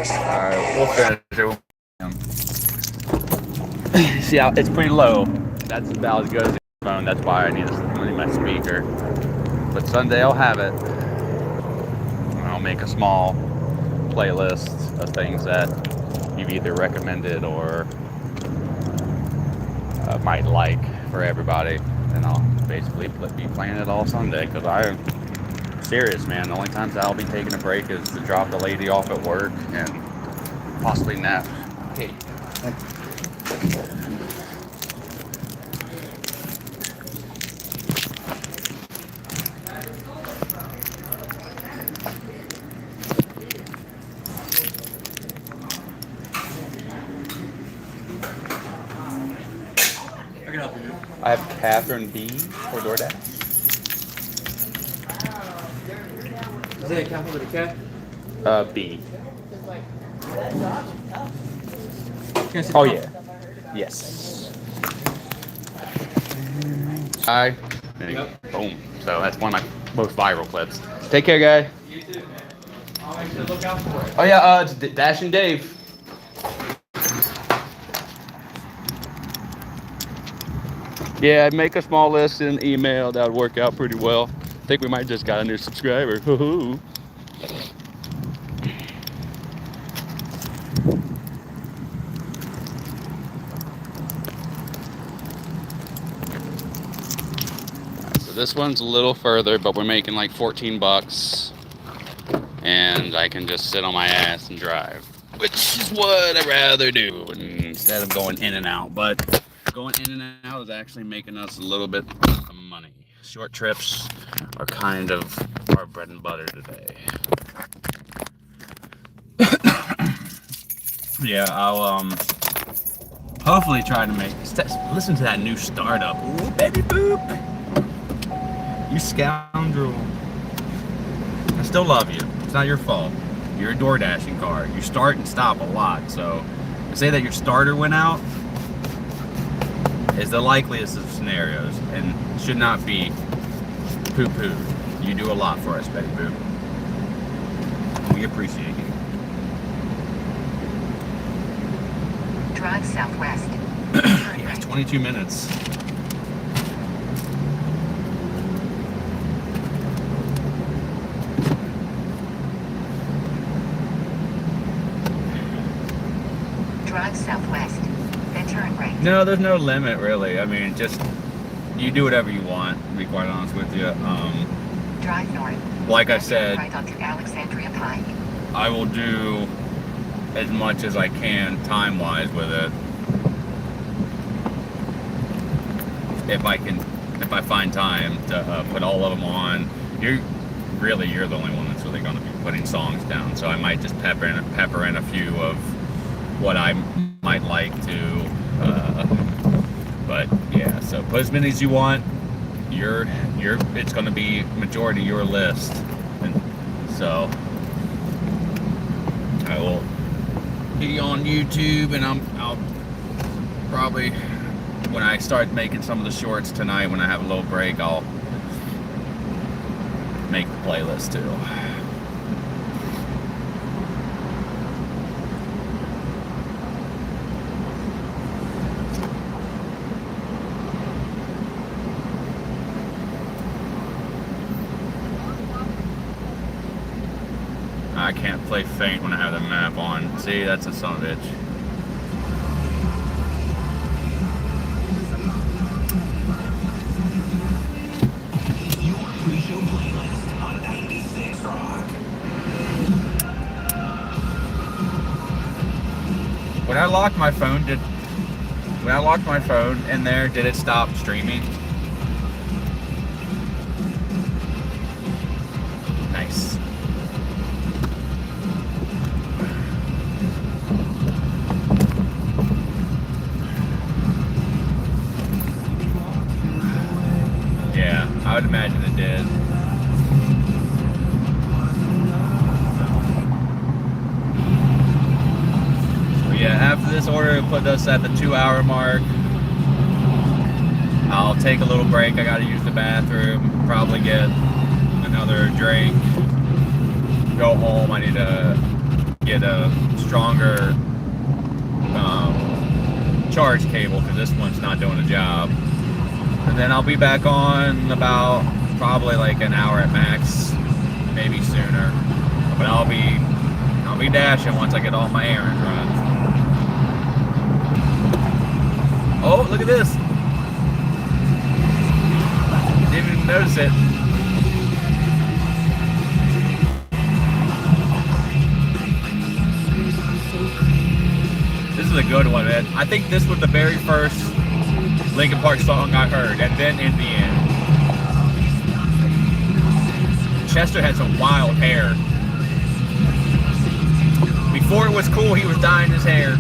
Alright, we'll finish it. See how it's pretty low. That's about as good as the phone. That's why I need my speaker. But Sunday I'll have it. I'll make a small playlist of things that you've either recommended or might like for everybody. And I'll basically be playing it all Sunday because I'm serious, man. The only times I'll be taking a break is to drop the lady off at work and possibly nap. Hey. I have Catherine B for Doordash. Is that a capital with a K? B. Oh yeah. Yes. Hi. Yep. Boom. So that's one of my most viral clips. Take care, guy. You too. I'll make sure to look out for it. Oh yeah, it's Dashin Dave. Yeah, I'd make a small list in an email. That would work out pretty well. I think we might just got a new subscriber. Hoo-hoo. So this one's a little further, but we're making like 14 bucks. And I can just sit on my ass and drive, which is what I'd rather do instead of going in and out. But going in and out is actually making us a little bit of money. Short trips are kind of our bread and butter today. Yeah, I'll hopefully try to listen to that new startup. Ooh, baby boop. You scoundrel. I still love you. It's not your fault. You're a Doordashing car. You start and stop a lot. So to say that your starter went out is the likeliest of scenarios and should not be poo-pooed. You do a lot for us, Betty Boo. We appreciate you. Drive southwest. Yeah, it's 22 minutes. Drive southwest, then turn right. No, there's no limit really. I mean, just you do whatever you want, to be quite honest with you. Drive north. Like I said, Right onto Alexandria Pike. I will do as much as I can time-wise with it. If I find time to put all of them on. You're the only one that's really going to be putting songs down. So I might just pepper in a few of what I might like to. But yeah, so put as many as you want. It's going to be majority your list, and so I will be on YouTube, and I'll probably, when I start making some of the shorts tonight, when I have a little break, I'll make the playlist too. I can't play Faint when I have the map on. See, that's a son of a bitch. When I locked my phone in there, did it stop streaming? Nice. I would imagine it did. But yeah, after this order, it put us at the 2-hour mark. I'll take a little break. I gotta use the bathroom, probably get another drink, go home. I need to get a stronger charge cable because this one's not doing a job. And then I'll be back on about probably like an hour at max, maybe sooner. But I'll be dashing once I get all my errands run. Oh, look at this! Didn't even notice it. This is a good one, man. I think this was the very first Linkin Park song I heard, and then in the end. Chester had some wild hair. Before it was cool, he was dyeing his hair.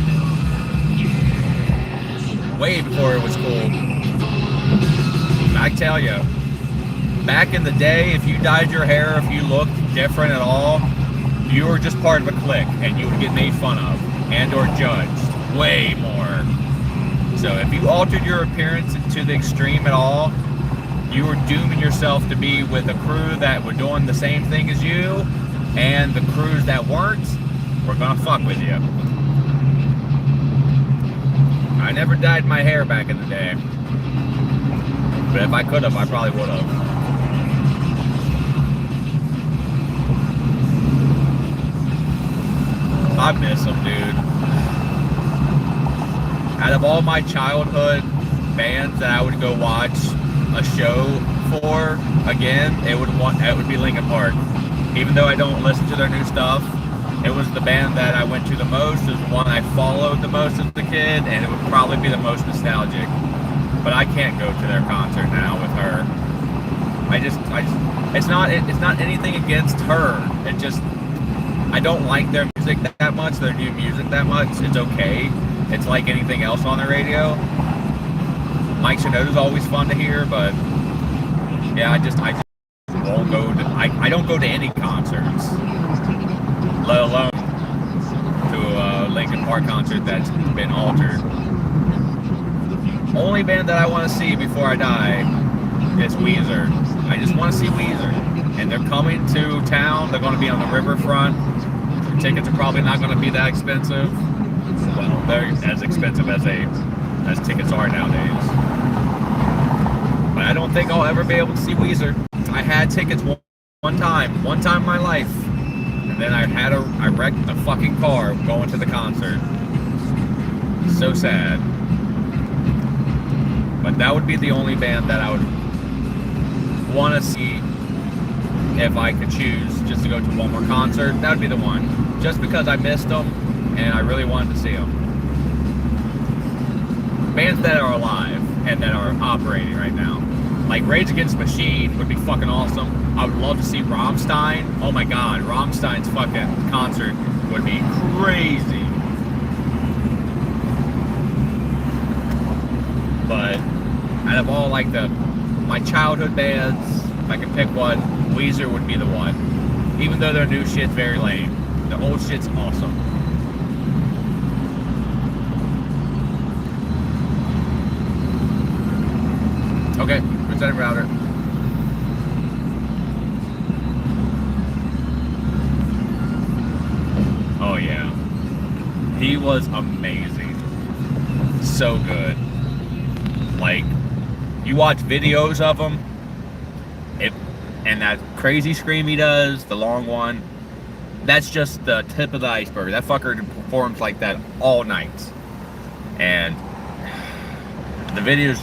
Way before it was cool. I tell you, back in the day, if you dyed your hair, if you looked different at all, you were just part of a clique, and you would get made fun of and or judged way more. So if you altered your appearance to the extreme at all, you were dooming yourself to be with a crew that were doing the same thing as you, and the crews that weren't were gonna fuck with you. I never dyed my hair back in the day, but if I could have, I probably would have. I miss them, dude. Out of all my childhood bands that I would go watch a show for again, it would be Linkin Park. Even though I don't listen to their new stuff, it was the band that I went to the most. It was the one I followed the most as a kid, and it would probably be the most nostalgic. But I can't go to their concert now with her. It's not anything against her. It just, I don't like their music that much, their new music that much. It's okay. It's like anything else on the radio. Mike Shinoda's always fun to hear, but yeah, I just won't go to, I don't go to any concerts, let alone to a Linkin Park concert that's been altered. Only band that I want to see before I die is Weezer. I just want to see Weezer. And they're coming to town. They're going to be on the riverfront. The tickets are probably not going to be that expensive. Well, they're as expensive as tickets are nowadays. But I don't think I'll ever be able to see Weezer. I had tickets one time in my life. And then I wrecked a fucking car going to the concert. So sad. But that would be the only band that I would want to see if I could choose just to go to one more concert. That would be the one. Just because I missed them and I really wanted to see them. Bands that are alive and that are operating right now. Like Rage Against the Machine would be fucking awesome. I would love to see Rammstein. Oh my god, Rammstein's fucking concert would be crazy. But out of all like my childhood bands, if I could pick one, Weezer would be the one. Even though their new shit's very lame. The old shit's awesome. Okay, resetting router. Oh yeah. He was amazing. So good. Like, you watch videos of him, and that crazy scream he does, the long one, that's just the tip of the iceberg. That fucker performs like that all night. And the videos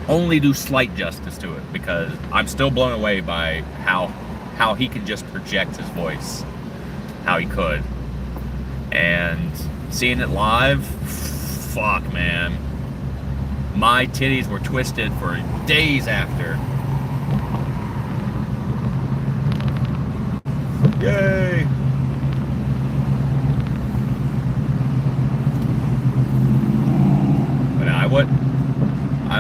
only do slight justice to it, because I'm still blown away by how he can just project his voice, how he could. And seeing it live, fuck, man. My titties were twisted for days after. Yay! But I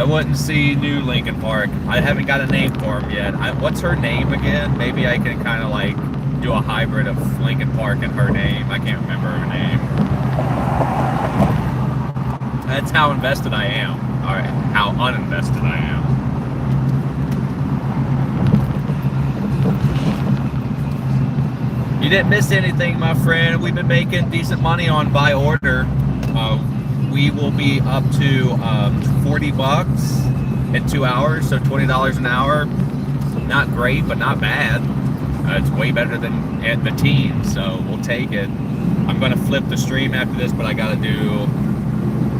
I wouldn't see new Lincoln Park. I haven't got a name for him yet. What's her name again? Maybe I can kind of like do a hybrid of Lincoln Park and her name. I can't remember her name. That's how invested I am. All right, how uninvested I am. You didn't miss anything, my friend. We've been making decent money on by order. We will be up to $40 in 2 hours, so $20 an hour. Not great, but not bad. It's way better than at the teens, so we'll take it. I'm gonna flip the stream after this, but I gotta do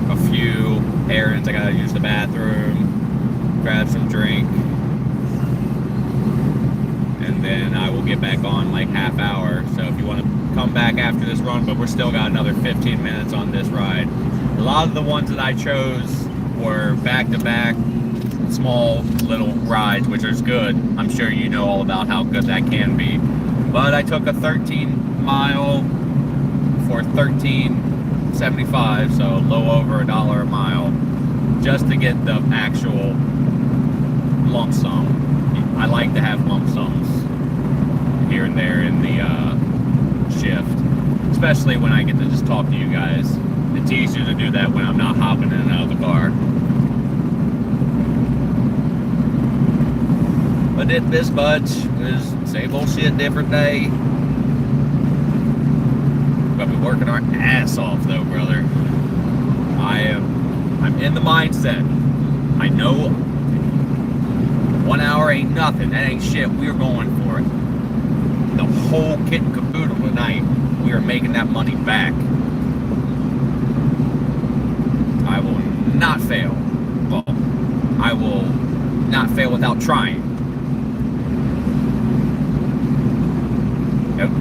a few errands. I gotta use the bathroom, grab some drink, and then I will get back on like half hour. So if you want to come back after this run, but we're still got another 15 minutes on this ride. A lot of the ones that I chose were back-to-back small little rides, which is good. I'm sure you know all about how good that can be. But I took a 13-mile for $13.75, so a little over $1 a mile, just to get the actual lump sum. I like to have lump sums here and there in the shift, especially when I get to just talk to you guys. It's easier to do that when I'm not hopping in and out of the car. But didn't miss much. It was same old shit, different day. But we're working our ass off though, brother. I'm in the mindset. I know 1 hour ain't nothing. That ain't shit. We're going for it. The whole kit and caboodle tonight. We are making that money back. I will not fail. Well, I will not fail without trying. Yep.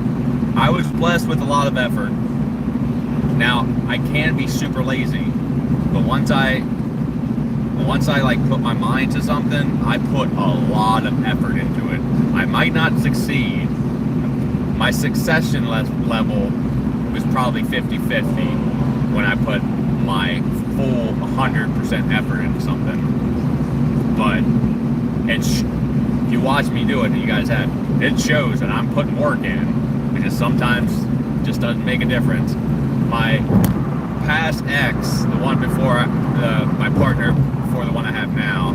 I was blessed with a lot of effort. Now, I can be super lazy, but once I like put my mind to something, I put a lot of effort into it. I might not succeed. My succession level was probably 50-50 when I put my full 100% effort into something. But if you watch me do it, and you guys have, it shows that I'm putting work in, because sometimes it just doesn't make a difference. My past ex, the one before my partner, before the one I have now,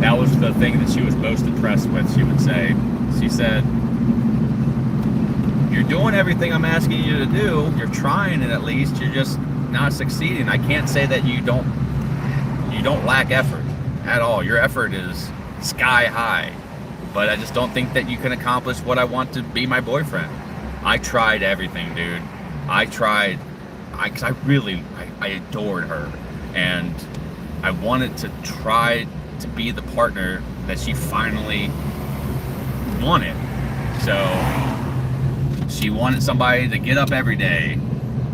that was the thing that she was most impressed with, she would say. She said, "You're doing everything I'm asking you to do. You're trying it at least. You're just not succeeding." I can't say that you don't lack effort at all. Your effort is sky high, but I just don't think that you can accomplish what I want to be my boyfriend. I tried everything, dude. I tried, because I adored her, and I wanted to try to be the partner that she finally wanted. So she wanted somebody to get up every day,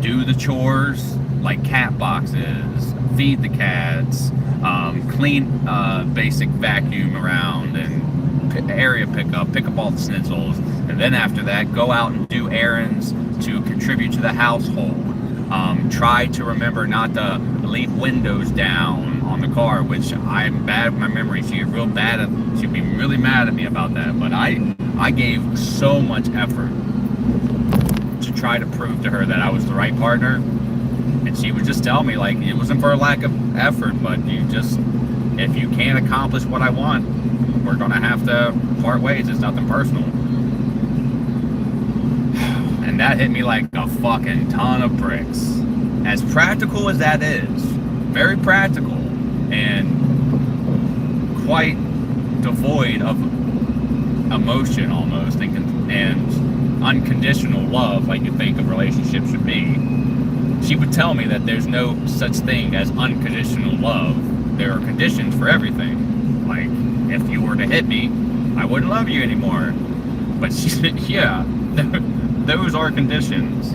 do the chores like cat boxes, feed the cats, clean basic vacuum around and area pick up all the schnitzels, and then after that go out and do errands to contribute to the household. Try to remember not to leave windows down on the car, which I'm bad with my memory. She'd be really mad at me about that, but I gave so much effort to try to prove to her that I was the right partner, and she would just tell me, like, it wasn't for a lack of effort, but if you can't accomplish what I want, we're gonna have to part ways. It's nothing personal. And that hit me like a fucking ton of bricks. As practical as that is, very practical, and quite devoid of emotion almost, and unconditional love like you think a relationship should be. She would tell me that there's no such thing as unconditional love. There are conditions for everything. Like, if you were to hit me, I wouldn't love you anymore. But she said, yeah, those are conditions.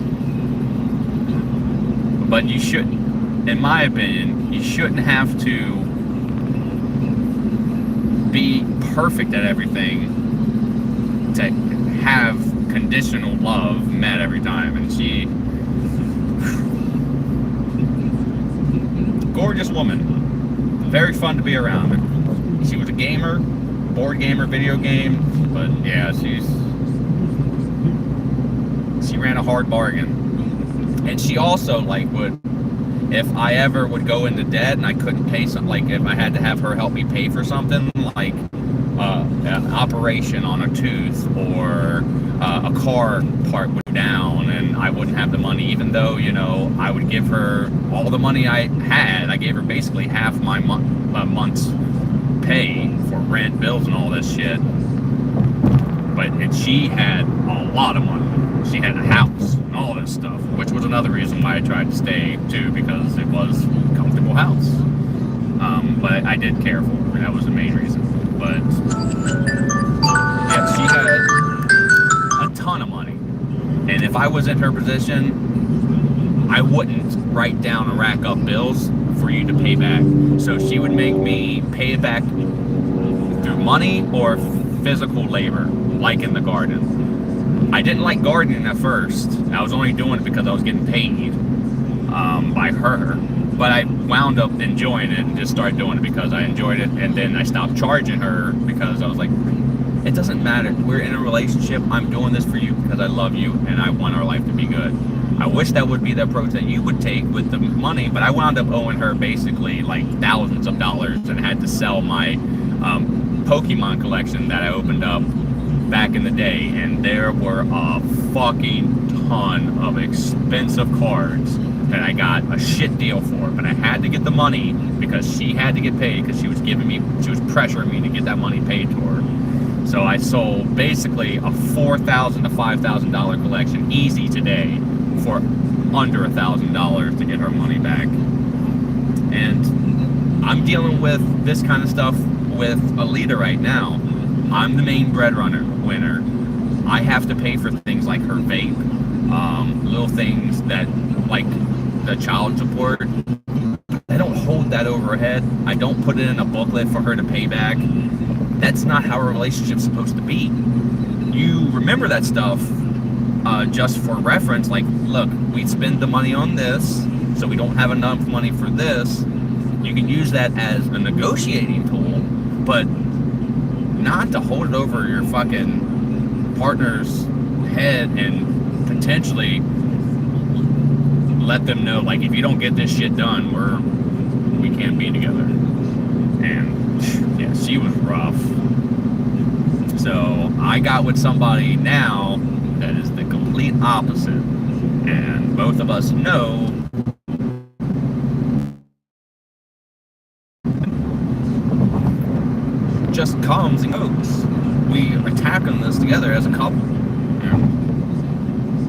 But you shouldn't, in my opinion, you shouldn't have to be perfect at everything to have conditional love met every time. And she, gorgeous woman. very fun to be around. She was a gamer, board gamer, video game, but yeah, she ran a hard bargain. And she also like would, if I ever would go into debt and I couldn't pay something, like if I had to have her help me pay for something, like an operation on a tooth, or a car part would go down and I wouldn't have the money, even though, you know, I would give her all the money I had. I gave her basically half my month's pay for rent, bills, and all this shit. And she had a lot of money. She had a house and all this stuff, which was another reason why I tried to stay too, because it was a comfortable house. But I did care for her, and that was the main reason. But yeah, she had a ton of money, and if I was in her position, I wouldn't write down and rack up bills for you to pay back. So she would make me pay it back through money or physical labor, like in the garden. I didn't like gardening at first. I was only doing it because I was getting paid by her. But I wound up enjoying it and just started doing it because I enjoyed it. And then I stopped charging her because I was like, it doesn't matter. We're in a relationship. I'm doing this for you because I love you and I want our life to be good. I wish that would be the approach that you would take with the money, but I wound up owing her basically like thousands of dollars and had to sell my Pokemon collection that I opened up back in the day, and there were a fucking ton of expensive cards that I got a shit deal for, but I had to get the money because she had to get paid, because she was pressuring me to get that money paid to her. So I sold basically a $4,000 to $5,000 collection easy today for under $1,000 to get her money back. And I'm dealing with this kind of stuff with Alita right now. I'm the main breadwinner. I have to pay for things like her vape, little things that, like the child support. I don't hold that over her head. I don't put it in a booklet for her to pay back. That's not how a relationship's supposed to be. You remember that stuff just for reference, like, look, we spend the money on this, so we don't have enough money for this. You can use that as a negotiating tool, but not to hold it over your fucking partner's head and potentially let them know, like, if you don't get this shit done, we can't be together. And yeah, she was rough. So I got with somebody now that is the complete opposite, and both of us know just comes and goes. We are tackling this together as a couple.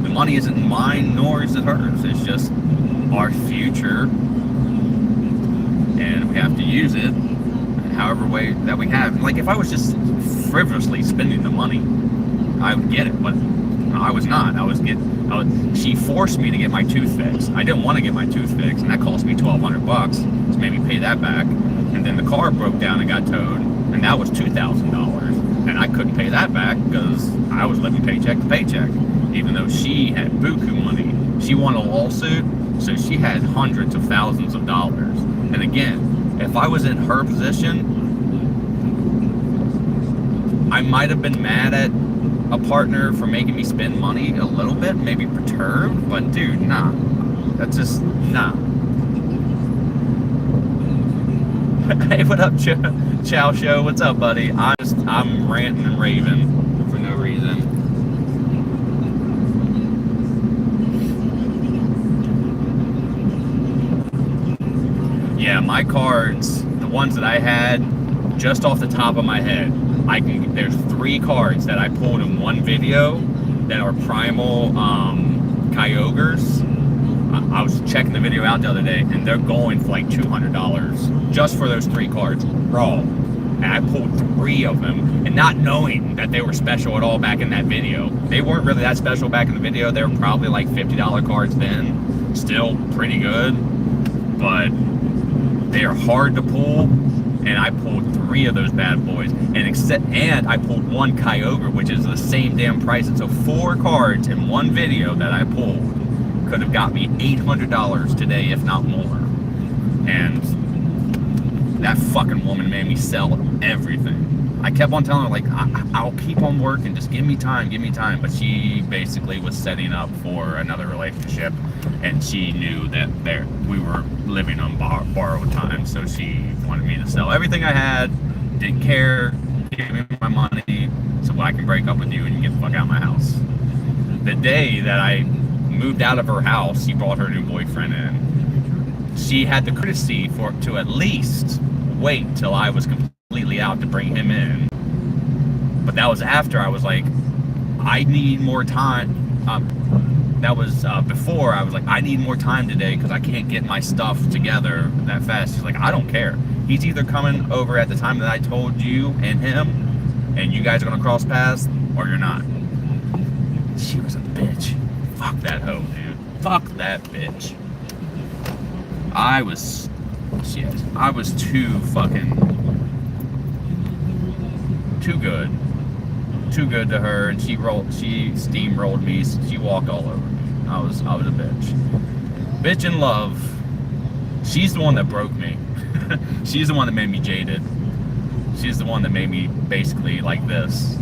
The money isn't mine, nor is it hers. It's just our future, and we have to use it however way that we have. Like, if I was just frivolously spending the money, I would get it, but I was not. She forced me to get my tooth fixed. I didn't want to get my tooth fixed, and that cost me $1,200, so made me pay that back. And then the car broke down and got towed, and that was $2,000, and I couldn't pay that back because I was living paycheck to paycheck, even though she had buku money. She won a lawsuit, so she had hundreds of thousands of dollars. And again, if I was in her position, I might have been mad at a partner for making me spend money a little bit, maybe perturbed, but dude, nah. That's just, nah. Hey, what up, Chow Show? What's up, buddy? I'm ranting and raving for no reason. Yeah, my cards, the ones that I had, just off the top of my head, there's 3 cards that I pulled in one video that are primal Kyogres. I was checking the video out the other day, and they're going for like $200 just for those 3 cards, raw. And I pulled 3 of them, and not knowing that they were special at all back in that video. They weren't really that special back in the video. They were probably like $50 cards then. Still pretty good, but they are hard to pull. And I pulled 3 of those bad boys, and I pulled 1 Kyogre, which is the same damn price. And so 4 cards in one video that I pulled could have got me $800 today, if not more. And that fucking woman made me sell everything. I kept on telling her, like, I'll keep on working, just give me time. But she basically was setting up for another relationship, and she knew that we were living on borrowed time, so she wanted me to sell everything I had, didn't care, give me my money, so I can break up with you and get the fuck out of my house. The day that I moved out of her house, she brought her new boyfriend in. She had the courtesy to at least wait till I was completely out to bring him in. But that was after I was like, I need more time. That was before I was like, I need more time today because I can't get my stuff together that fast. She's like, I don't care. He's either coming over at the time that I told you and him, and you guys are gonna cross paths, or you're not. She was a bitch. Fuck that hoe, dude. Fuck that bitch. I was too good. Too good to her, and she steamrolled me. She walked all over me. I was a bitch. Bitch in love. She's the one that broke me. She's the one that made me jaded. She's the one that made me basically like this.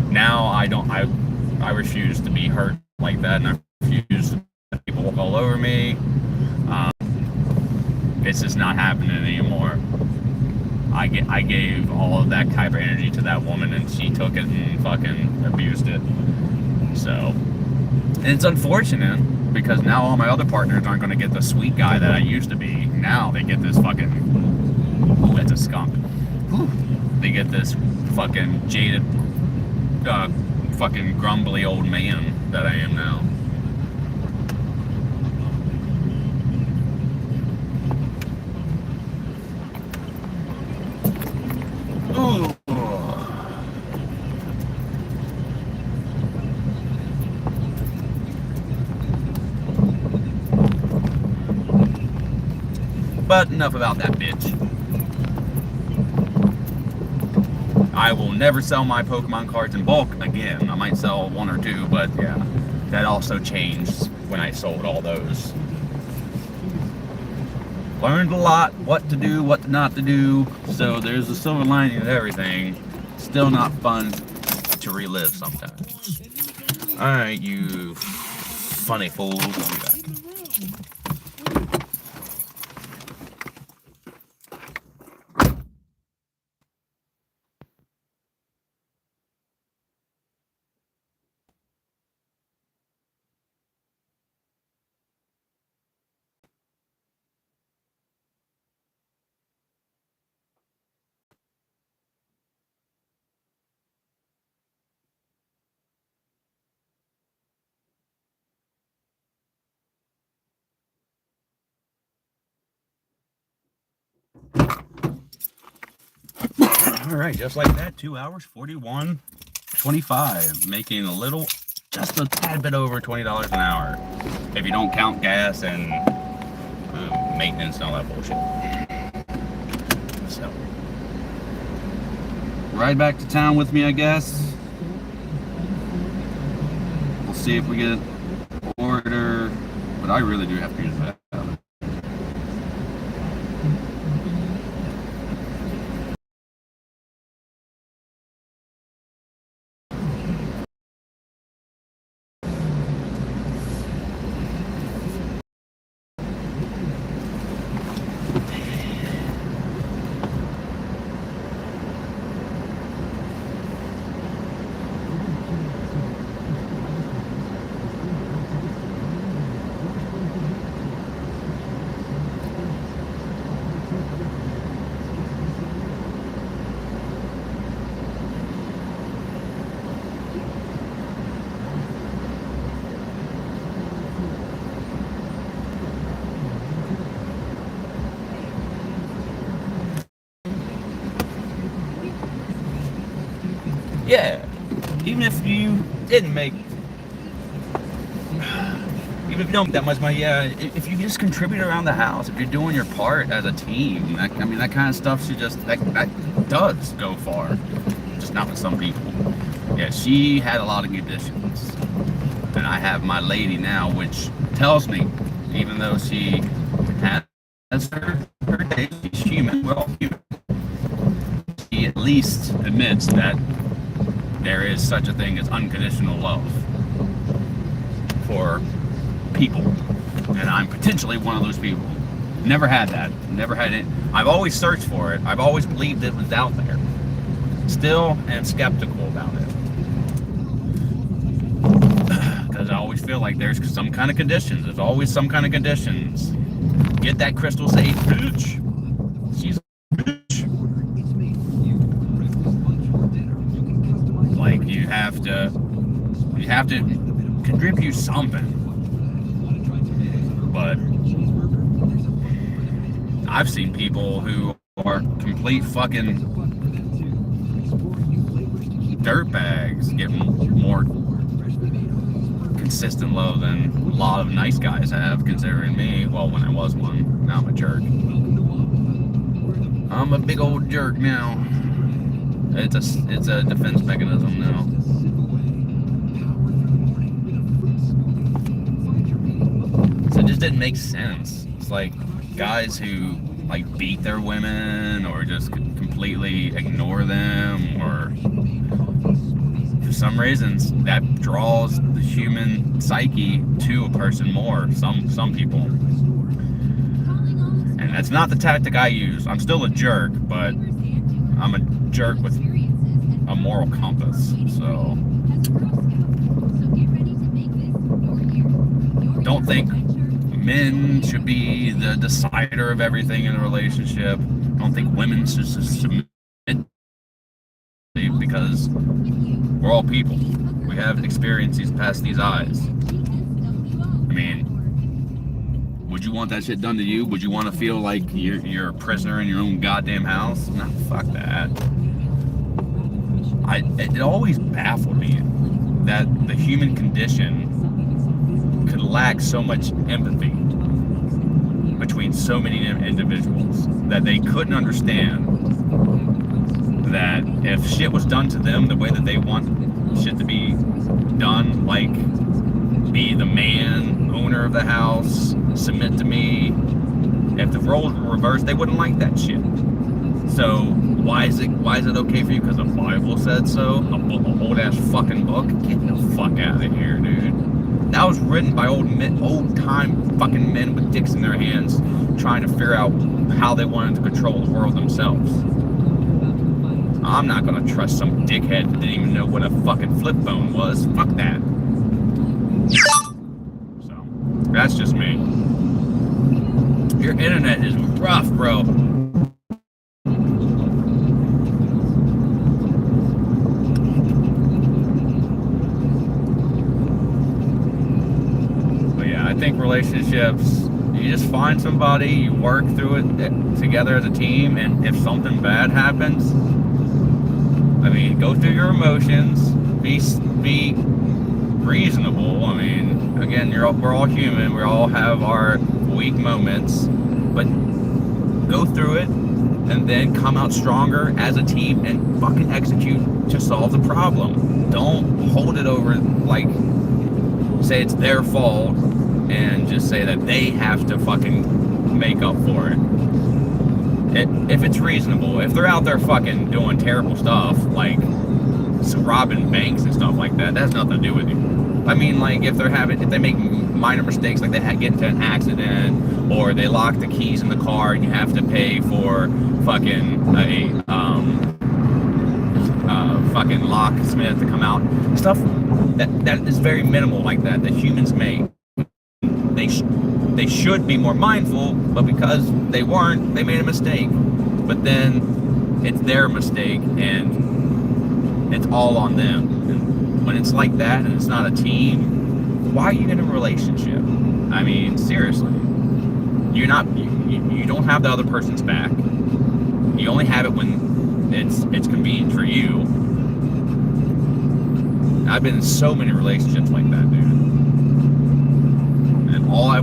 Now I refuse to be hurt like that, and I refuse to let people walk all over me. It's just not happening anymore. I gave all of that type of energy to that woman, and she took it and fucking abused it. So, and it's unfortunate because now all my other partners aren't going to get the sweet guy that I used to be. Now they get this fucking, ooh, that's a skunk. Ooh, they get this fucking jaded, fucking grumbly old man that I am now. Ooh. But enough about that bitch. I will never sell my Pokemon cards in bulk again. I might sell one or two, but yeah, that also changed when I sold all those. Learned a lot, what to do, what not to do, so there's a silver lining to everything. Still not fun to relive sometimes. Alright, you funny fools, I'll be back. Alright, just like that, 2 hours, 41.25, making just a tad bit over $20 an hour. If you don't count gas and maintenance and all that bullshit. So, ride back to town with me, I guess. We'll see if we get an order, but I really do have to use that. Yeah, even if you didn't make, even if you don't make that much money, yeah, if you just contribute around the house, if you're doing your part as a team, that kind of stuff should that does go far, just not with some people. Yeah, she had a lot of conditions, and I have my lady now, which tells me, even though she has her say he's human. We're all human. He at least admits that there is such a thing as unconditional love for people. And I'm potentially one of those people. Never had that. Never had it. I've always searched for it. I've always believed it was out there. Still am skeptical about it. Because I always feel like there's some kind of conditions. There's always some kind of conditions. Get that crystal safe, bitch. She's a bitch. Like you have to contribute something. But I've seen people who are complete fucking dirtbags get more consistent love than a lot of nice guys have, considering me. Well, when I was one, now I'm a jerk. I'm a big old jerk now. It's a defense mechanism now. So it just didn't make sense. It's like guys who like beat their women or just completely ignore them, or for some reasons that draws the human psyche to a person more. Some people, and that's not the tactic I use. I'm still a jerk, but I'm a jerk with a moral compass. So don't think men should be the decider of everything in a relationship. I don't think women should submit, because we're all people. We have experiences past these eyes. I mean, would you want that shit done to you? Would you want to feel like you're a prisoner in your own goddamn house? No, fuck that. It always baffled me that the human condition could lack so much empathy between so many individuals that they couldn't understand that if shit was done to them the way that they want shit to be done, like be the man, owner of the house, submit to me, if the roles were reversed, they wouldn't like that shit. So why is it okay for you? Because the Bible said so? A old ass fucking book? Get the fuck out of here, dude. That was written by old time fucking men with dicks in their hands trying to figure out how they wanted to control the world themselves. I'm not gonna trust some dickhead that didn't even know what a fucking flip phone was. Fuck that. So, that's just me. Your internet is rough, bro. I think relationships, you just find somebody, you work through it together as a team, and if something bad happens, I mean, go through your emotions, be reasonable. I mean, again, we're all human, we all have our weak moments, but go through it and then come out stronger as a team and fucking execute to solve the problem. Don't hold it over, like, say it's their fault and just say that they have to fucking make up for it. If it's reasonable, if they're out there fucking doing terrible stuff, like robbing banks and stuff like that, that has nothing to do with you. I mean, like, if they make minor mistakes, like they get into an accident, or they lock the keys in the car and you have to pay for fucking fucking locksmith to come out, stuff that is very minimal, like that humans make. They should be more mindful, but because they weren't, they made a mistake. But then it's their mistake, and it's all on them. And when it's like that, and it's not a team, why are you in a relationship? I mean, seriously, you don't have the other person's back. You only have it when it's convenient for you. I've been in so many relationships like that, dude. And all I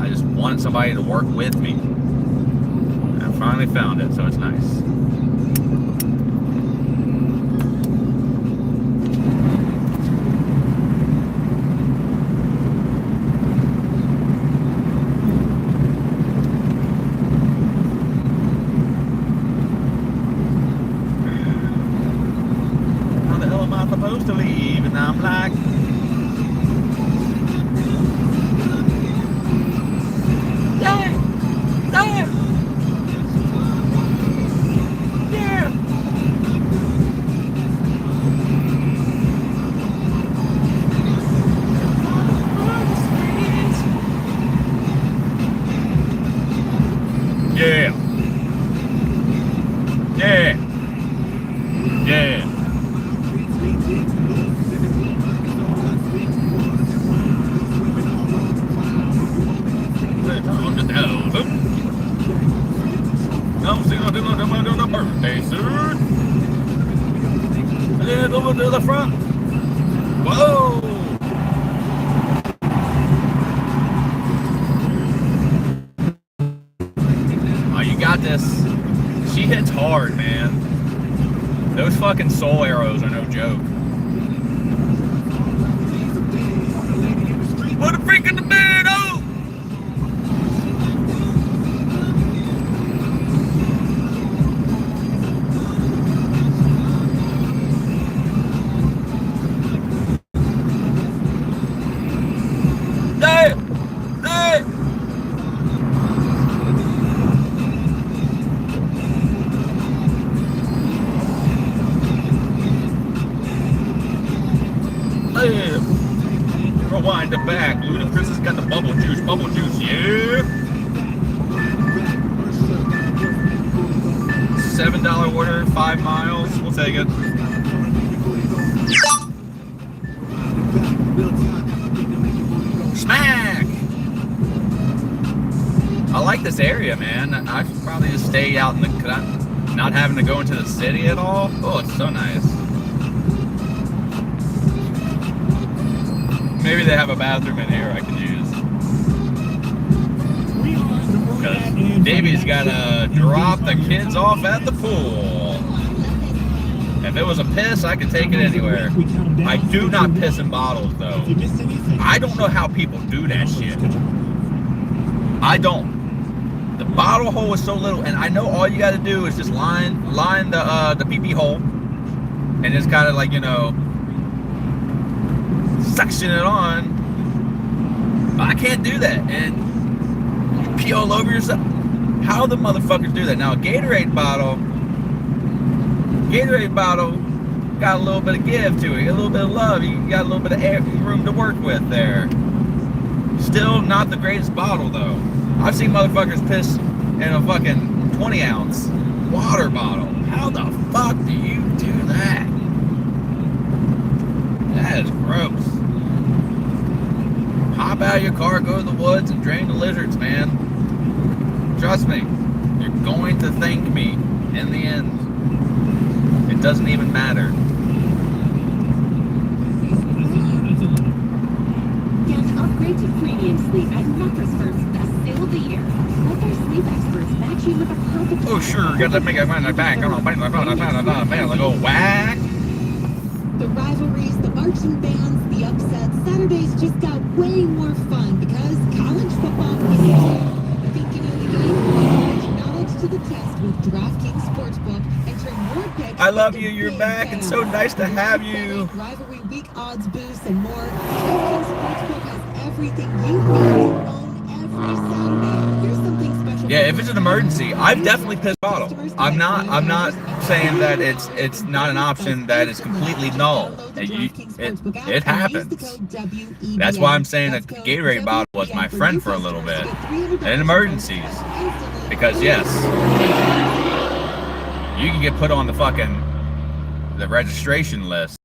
just wanted somebody to work with me. And I finally found it, so it's nice. Yeah. Yeah. Yeah. I'm singing to the birthday suit. And then over to the front. Whoa! Oh, you got this. She hits hard, man. Those fucking soul arrows are no joke. What a freak in the bed! Oh! Hey! Hey! Hey! Rewind it back. Ludacris has got the bubble juice. Bubble juice, yeah! $7 order, 5 miles. We'll take it. Smack! I like this area, man. I should probably just stay out in the, not having to go into the city at all. Oh, it's so nice. Maybe they have a bathroom in here I can use. Because Davey's gotta drop the kids off at the pool. If it was a piss, I could take it anywhere. I do not piss in bottles, though. I don't know how people do that shit. I don't. The bottle hole is so little, and I know all you gotta do is just line the pee-pee hole, and just kind of like, you know, suction it on. But I can't do that, and you pee all over yourself. How the motherfuckers do that? Now a Gatorade bottle got a little bit of give to it, a little bit of love. You got a little bit of room to work with there. Still not the greatest bottle though. I've seen motherfuckers piss in a fucking 20-ounce water bottle. How the fuck do you do that? That is gross. Hop out of your car, go to the woods, and drain the lizards, man. Trust me, you're going to thank me in the end. It doesn't even matter. Get an upgrade to premium sleep at Mattress First, best sale of the year. Let their sleep experts match you with a perfect. Oh sure, got to make a man back. I'm on man, like go whack. The rivalries, the marching bands, the upsets, Saturdays just got way more fun because college football is here. Think you know the game? Put your knowledge to the test with DraftKings Sportsbook and turn more picks. I love you. You're back. It's so nice to have you. Rivalry week odds boosts and more. DraftKings Sportsbook has everything you need to own every Saturday. Here's something special. Yeah, if it's an emergency, I've definitely pissed bottle. I'm not saying that it's not an option that is completely null. It happens. That's why I'm saying a Gatorade bottle was my friend for a little bit in emergencies. Because yes, you can get put on the registration list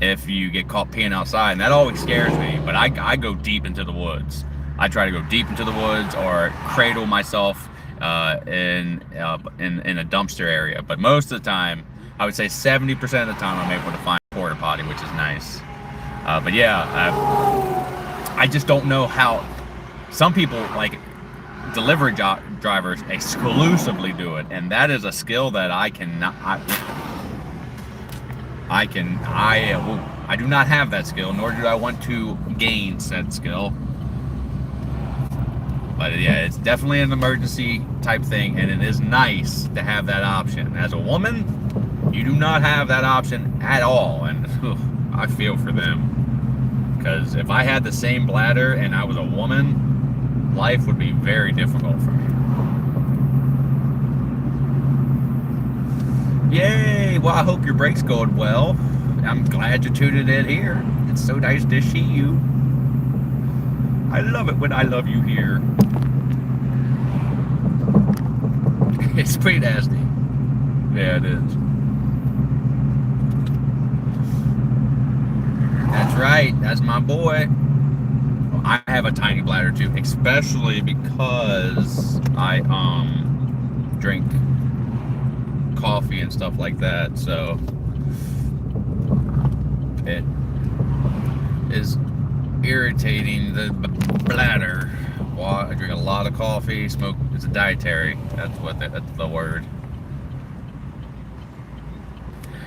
if you get caught peeing outside, and that always scares me. But I go deep into the woods. I try to go deep into the woods or cradle myself in a dumpster area. But most of the time, I would say 70% of the time, I'm able to find a porta potty, which is nice. But yeah, I just don't know how some people, like delivery drivers, exclusively do it, and that is a skill that I cannot. I do not have that skill, nor do I want to gain said skill. But yeah, it's definitely an emergency type thing, and it is nice to have that option. As a woman, you do not have that option at all, and I feel for them. Because if I had the same bladder and I was a woman, life would be very difficult for me. Yay! Well, I hope your break's going well. I'm glad you tuned in here. It's so nice to see you. I love it when I love you here. It's pretty nasty. Yeah, it is. That's right. That's my boy. I have a tiny bladder too, especially because I drink coffee and stuff like that. So it is irritating the bladder. Well, I drink a lot of coffee, smoke. It's a dietary. That's the word.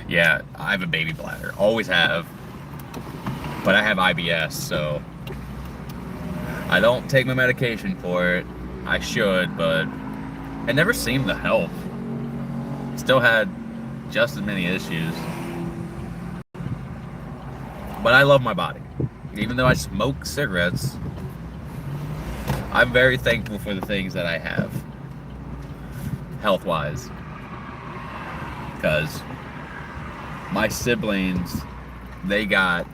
Yeah, I have a baby bladder. Always have. But I have IBS, so I don't take my medication for it. I should, but it never seemed to help. Still had just as many issues. But I love my body. Even though I smoke cigarettes, I'm very thankful for the things that I have, health-wise. Because my siblings, they got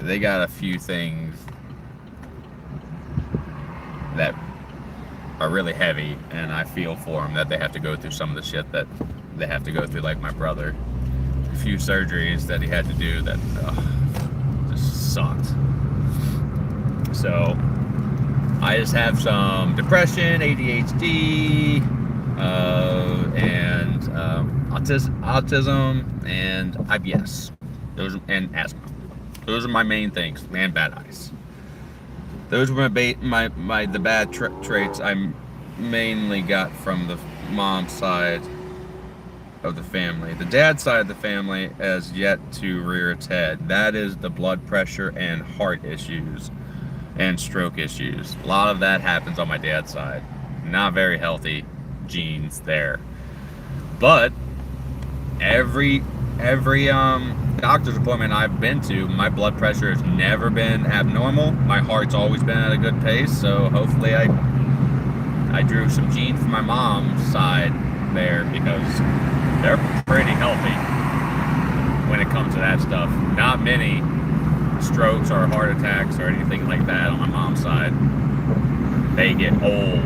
a few things that are really heavy, and I feel for them that they have to go through some of the shit that they have to go through, like my brother. A few surgeries that he had to do that just sucked. So I just have some depression, ADHD, and autism, and IBS. And asthma. Those are my main things, and bad eyes. Those were the bad traits I mainly got from the mom's side of the family. The dad's side of the family has yet to rear its head. That is the blood pressure and heart issues and stroke issues. A lot of that happens on my dad's side. Not very healthy genes there. But every doctor's appointment I've been to, my blood pressure has never been abnormal. My heart's always been at a good pace, so hopefully I drew some genes from my mom's side there, because they're pretty healthy when it comes to that stuff. Not many strokes or heart attacks or anything like that on my mom's side. They get old.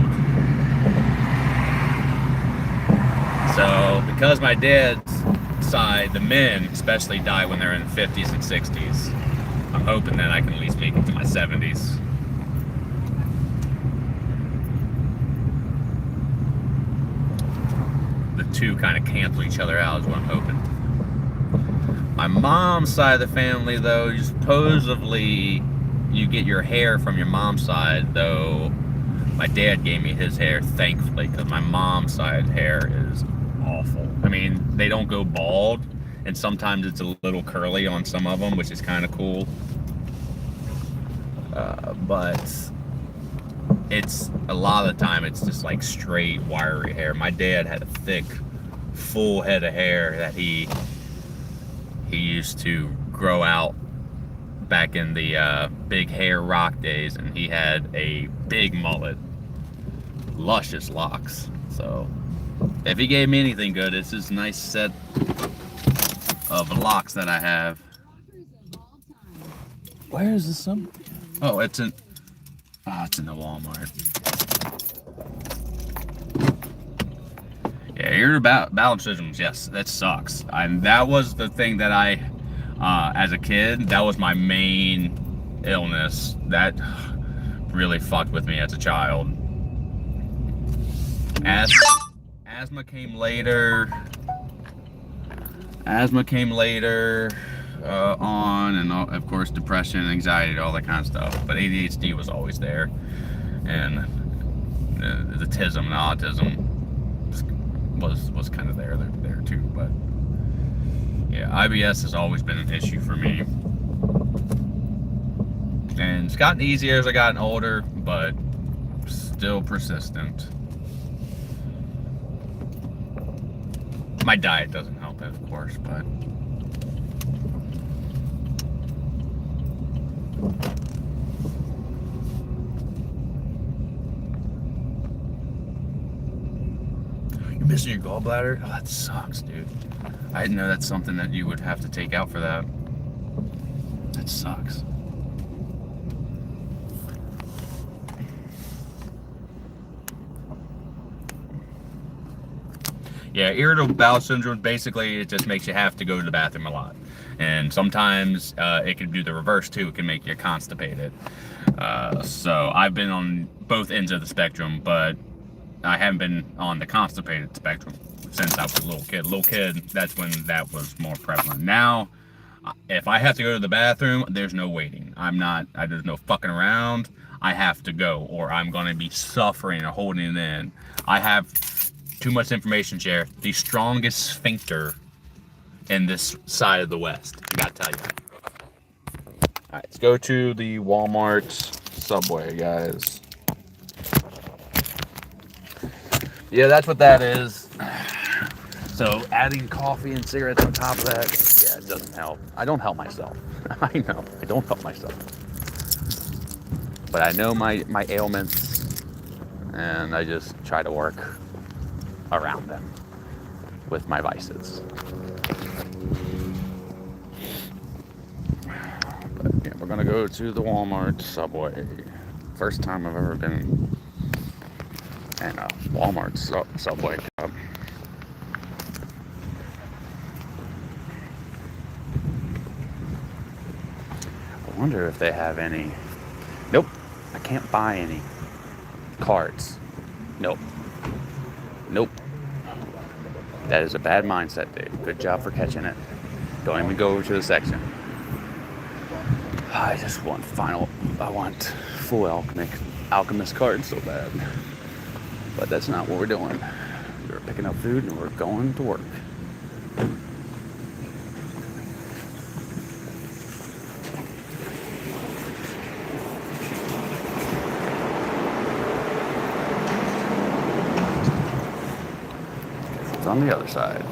So because my dad's side, the men especially, die when they're in 50s and 60s, I'm hoping that I can at least make it to my 70s. The two kind of cancel each other out is what I'm hoping. My mom's side of the family, though, supposedly you get your hair from your mom's side, though my dad gave me his hair, thankfully, because my mom's side hair is awful. I mean, they don't go bald, and sometimes it's a little curly on some of them, which is kind of cool. But it's a lot of the time it's just like straight wiry hair. My dad had a thick, full head of hair that he used to grow out back in the big hair rock days, and he had a big mullet, luscious locks. So if he gave me anything good, it's this nice set of locks that I have. Where is this? Oh, it's in the Walmart. Yeah, irritable bowel syndrome. Yes, that sucks. And that was the thing that I, as a kid, that was my main illness. That really fucked with me as a child. Asthma came later. On, and of course depression, anxiety, all that kind of stuff. But ADHD was always there, and the autism and autism was kind of there too. But yeah, IBS has always been an issue for me, and it's gotten easier as I gotten older, but still persistent. My diet doesn't help it, of course, but you're missing your gallbladder? Oh, that sucks, dude. I didn't know that's something that you would have to take out for that. That sucks. Yeah, irritable bowel syndrome, basically, it just makes you have to go to the bathroom a lot. And sometimes it can do the reverse, too. It can make you constipated. So I've been on both ends of the spectrum, but I haven't been on the constipated spectrum since I was a little kid. Little kid, that's when that was more prevalent. Now, if I have to go to the bathroom, there's no waiting. There's no fucking around. I have to go, or I'm going to be suffering or holding it in. I have too much information, share. The strongest sphincter in this side of the West. I gotta tell you. Alright, let's go to the Walmart Subway, guys. Yeah, that's what that is. So adding coffee and cigarettes on top of that, yeah, it doesn't help. I don't help myself. I know, I don't help myself. But I know my ailments, and I just try to work around them with my vices. But yeah, we're gonna go to the Walmart Subway. First time I've ever been in a Walmart Subway. I wonder if they have any. Nope, I can't buy any cards. Nope. That is a bad mindset, Dave. Good job for catching it. Don't even go over to the section. I just want I want full alchemist cards so bad. But that's not what we're doing. We're picking up food and we're going to work. It's on the other side.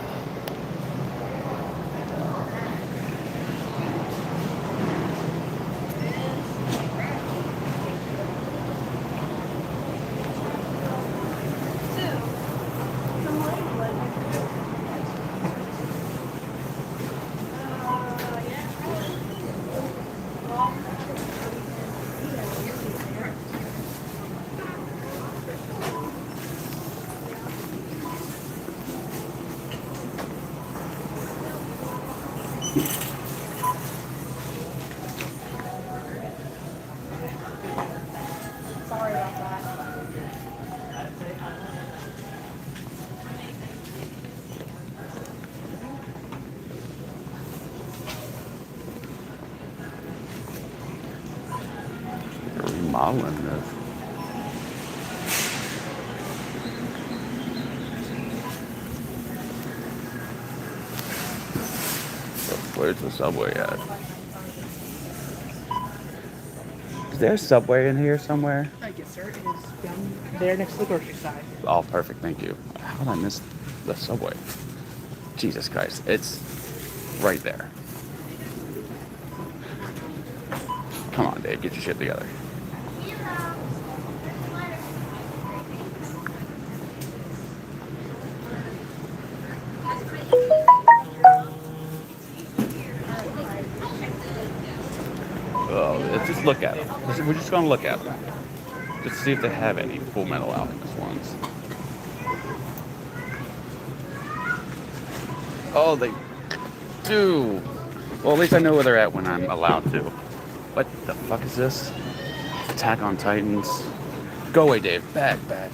Sorry about that. They're remodeling this. Where's the Subway at? Is there a Subway in here somewhere? Yes, sir. It is down there next to the grocery side. Oh, perfect. Thank you. How did I miss the Subway? Jesus Christ. It's right there. Come on, Dave. Get your shit together. Let's just look at them. We're just going to look at them. Just to see if they have any Full Metal Alchemist ones. Oh, they do. Well, at least I know where they're at when I'm allowed to. What the fuck is this? Attack on Titans. Go away, Dave. Bad Dave.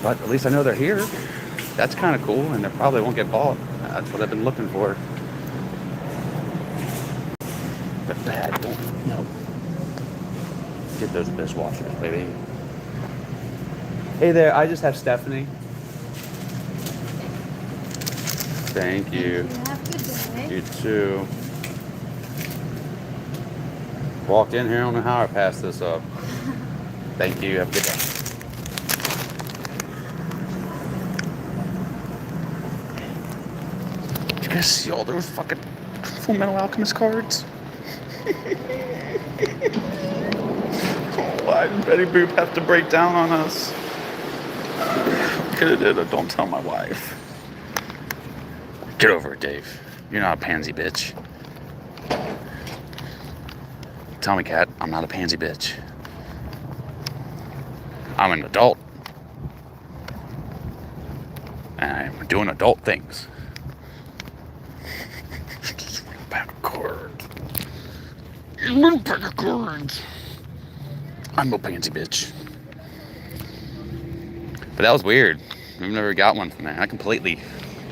But at least I know they're here. That's kind of cool, and they probably won't get bought. That's what I've been looking for. But bad, no. Get those dishwashers, baby. Hey there, I just have Stephanie. Thank you. Have a good day. You too. Walked in here, I don't know how I passed this up. Thank you, have a good day. Did you guys see all those fucking Full Metal Alchemist cards? Why did Betty Boop have to break down on us? Could have did a don't tell my wife. Get over it, Dave. You're not a pansy bitch. Tell me, Kat, I'm not a pansy bitch. I'm an adult. I'm doing adult things. Pack of cards. Little pack of cards. I'm a pansy bitch. But that was weird. I've never got one from that. I completely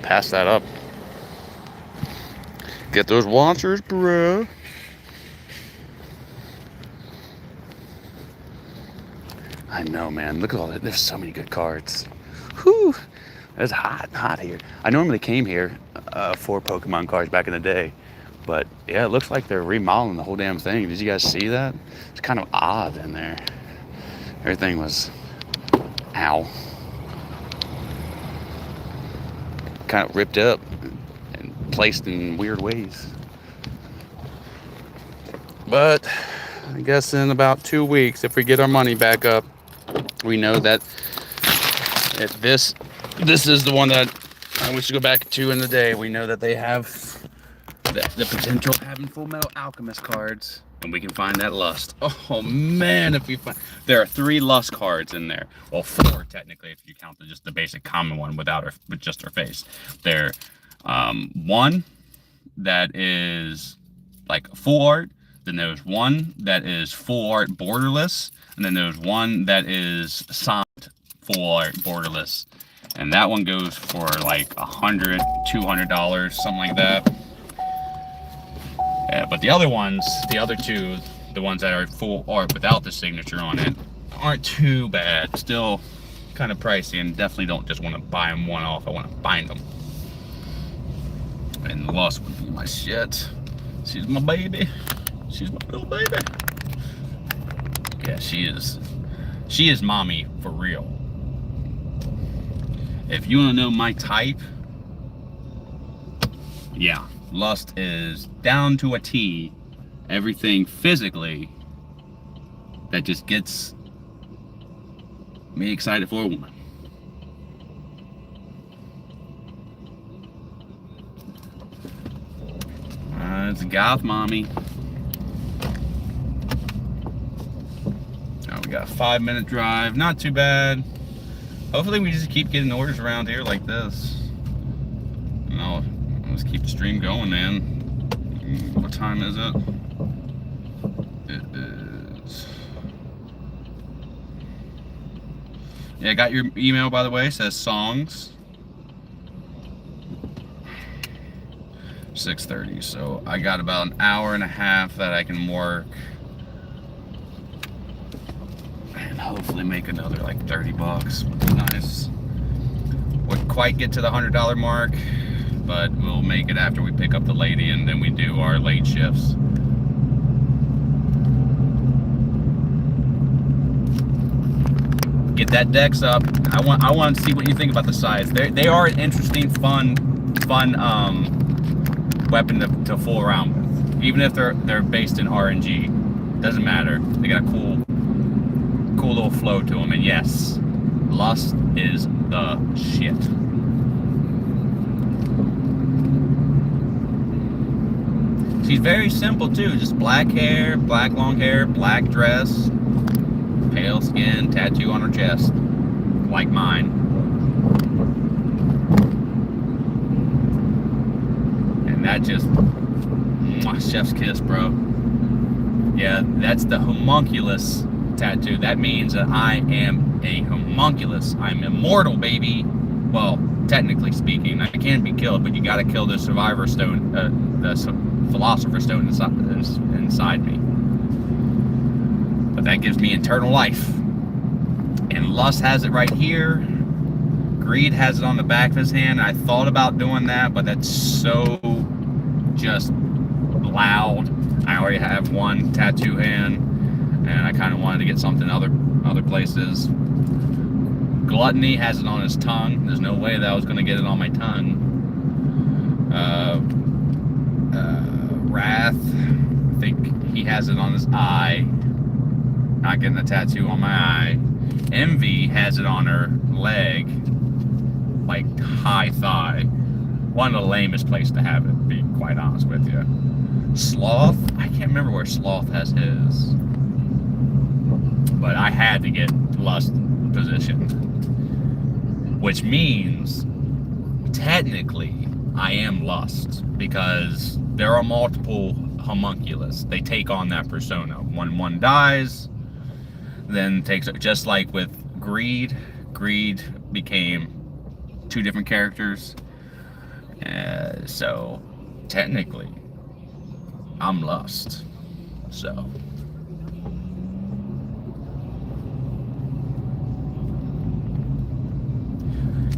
passed that up. Get those watchers, bro. I know, man. Look at all that. There's so many good cards. Whew. It's hot here. I normally came here for Pokemon cards back in the day. But, yeah, it looks like they're remodeling the whole damn thing. Did you guys see that? It's kind of odd in there. Everything was... Ow. Kind of ripped up and placed in weird ways. But I guess in about 2 weeks, if we get our money back up, we know that if this is the one that we should go back to in the day. We know that they have the potential of having Full Metal Alchemist cards, and we can find that Lust. Oh man, if we find, there are 3 Lust cards in there. Well, 4 technically, if you count just the basic common one with just her face. There, one that is like full art. Then there's one that is full art borderless, and then there's one that is signed full art borderless, and that one goes for like $100, $200, something like that. But the other ones, the other 2, the ones that are full art without the signature on it, aren't too bad. Still kind of pricey, and definitely don't just want to buy them one off. I want to bind them. And Lust would be my shit. She's my baby. She's my little baby. Yeah, she is mommy for real. If you want to know my type, yeah, Lust is down to a T. Everything physically that just gets me excited for a woman. It's a goth mommy. Oh, we got a 5-minute drive. Not too bad. Hopefully we just keep getting orders around here like this. No, let's keep the stream going, man. What time is it? It is... Yeah, I got your email, by the way. It says songs. 6:30, so I got about an hour and a half that I can work and hopefully make another like 30 bucks. Nice. Wouldn't quite get to the $100 mark, but we'll make it after we pick up the lady and then we do our late shifts. Get that Dex up. I want to see what you think about the size. They are an interesting, fun weapon to fool around with. Even if they're based in RNG, doesn't matter. They got a cool little flow to them. And yes, Lust is the shit. She's very simple too. Just black hair, black long hair, black dress, pale skin, tattoo on her chest, like mine. That just, chef's kiss, bro. Yeah, that's the homunculus tattoo. That means that I am a homunculus. I'm immortal, baby. Well, technically speaking, I can be killed, but you gotta kill the survivor stone, the philosopher stone inside me. But that gives me eternal life. And Lust has it right here. Greed has it on the back of his hand. I thought about doing that, but that's so just loud. I already have one tattoo in, and I kind of wanted to get something other places. Gluttony has it on his tongue. There's no way that I was going to get it on my tongue. Wrath, I think he has it on his eye. Not getting a tattoo on my eye. Envy has it on her leg, like high thigh. One of the lamest places to have it, being quite honest with you. Sloth, I can't remember where Sloth has his, but I had to get Lust positioned, which means technically I am lust, because there are multiple homunculus. They take on that persona. When one dies, then takes, just like with Greed became 2 different characters. So technically I'm lust. So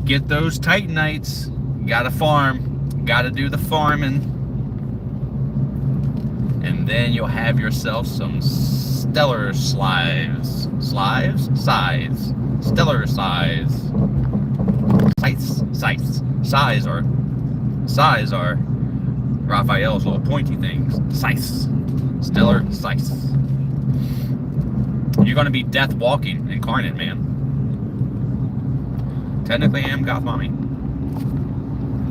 get those Titanites. Gotta farm. Gotta do the farming. And then you'll have yourself some stellar size. Size are Raphael's little pointy things. Stellar size. You're gonna be death walking incarnate, man. Technically, I am goth mommy.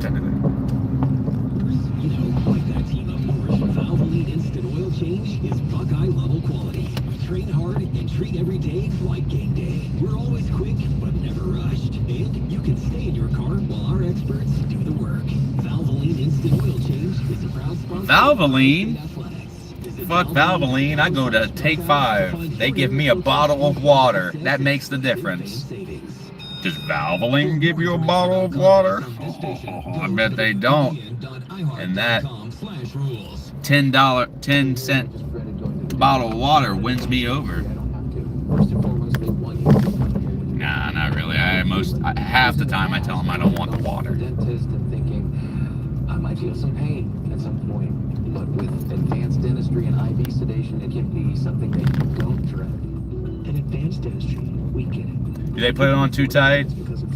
Technically. You know, like that team of yours, Valvoline Instant Oil Change is Buckeye level quality. Train hard and treat every day like game day. We're always quick, but never rushed. And you can stay in your car while our experts do the work. Valvoline Instant Oil Change is a proud sponsor. Valvoline? Fuck Valvoline. I go to Take 5. They give me a bottle of water. That makes the difference. Does Valvoline give you a bottle of water? Oh, I bet they don't. And that $10 bottle of water wins me over. Nah, not really. Half the time I tell them I don't want the water. Dentist and thinking I might feel some pain at some point, but with advanced dentistry and IV sedation, it can be something that you don't dread. In advanced dentistry, we get it. Do they put it on too tight?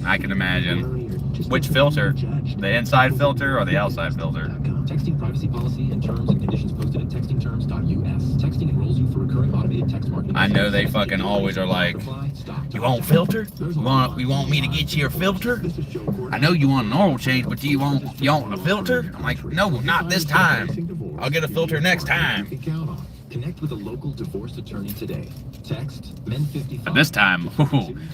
I can imagine. Which filter? The inside filter or the outside filter? Texting privacy policy and terms and conditions posted at textingterms.us. Texting enrolls you for recurring automated text marketing. I know they fucking always are like, you want filter? You want me to get you a filter? I know you want an oil change, but you want a filter? I'm like, no, not this time. I'll get a filter next time. Connect with a local divorce attorney today. Text men55. But this time,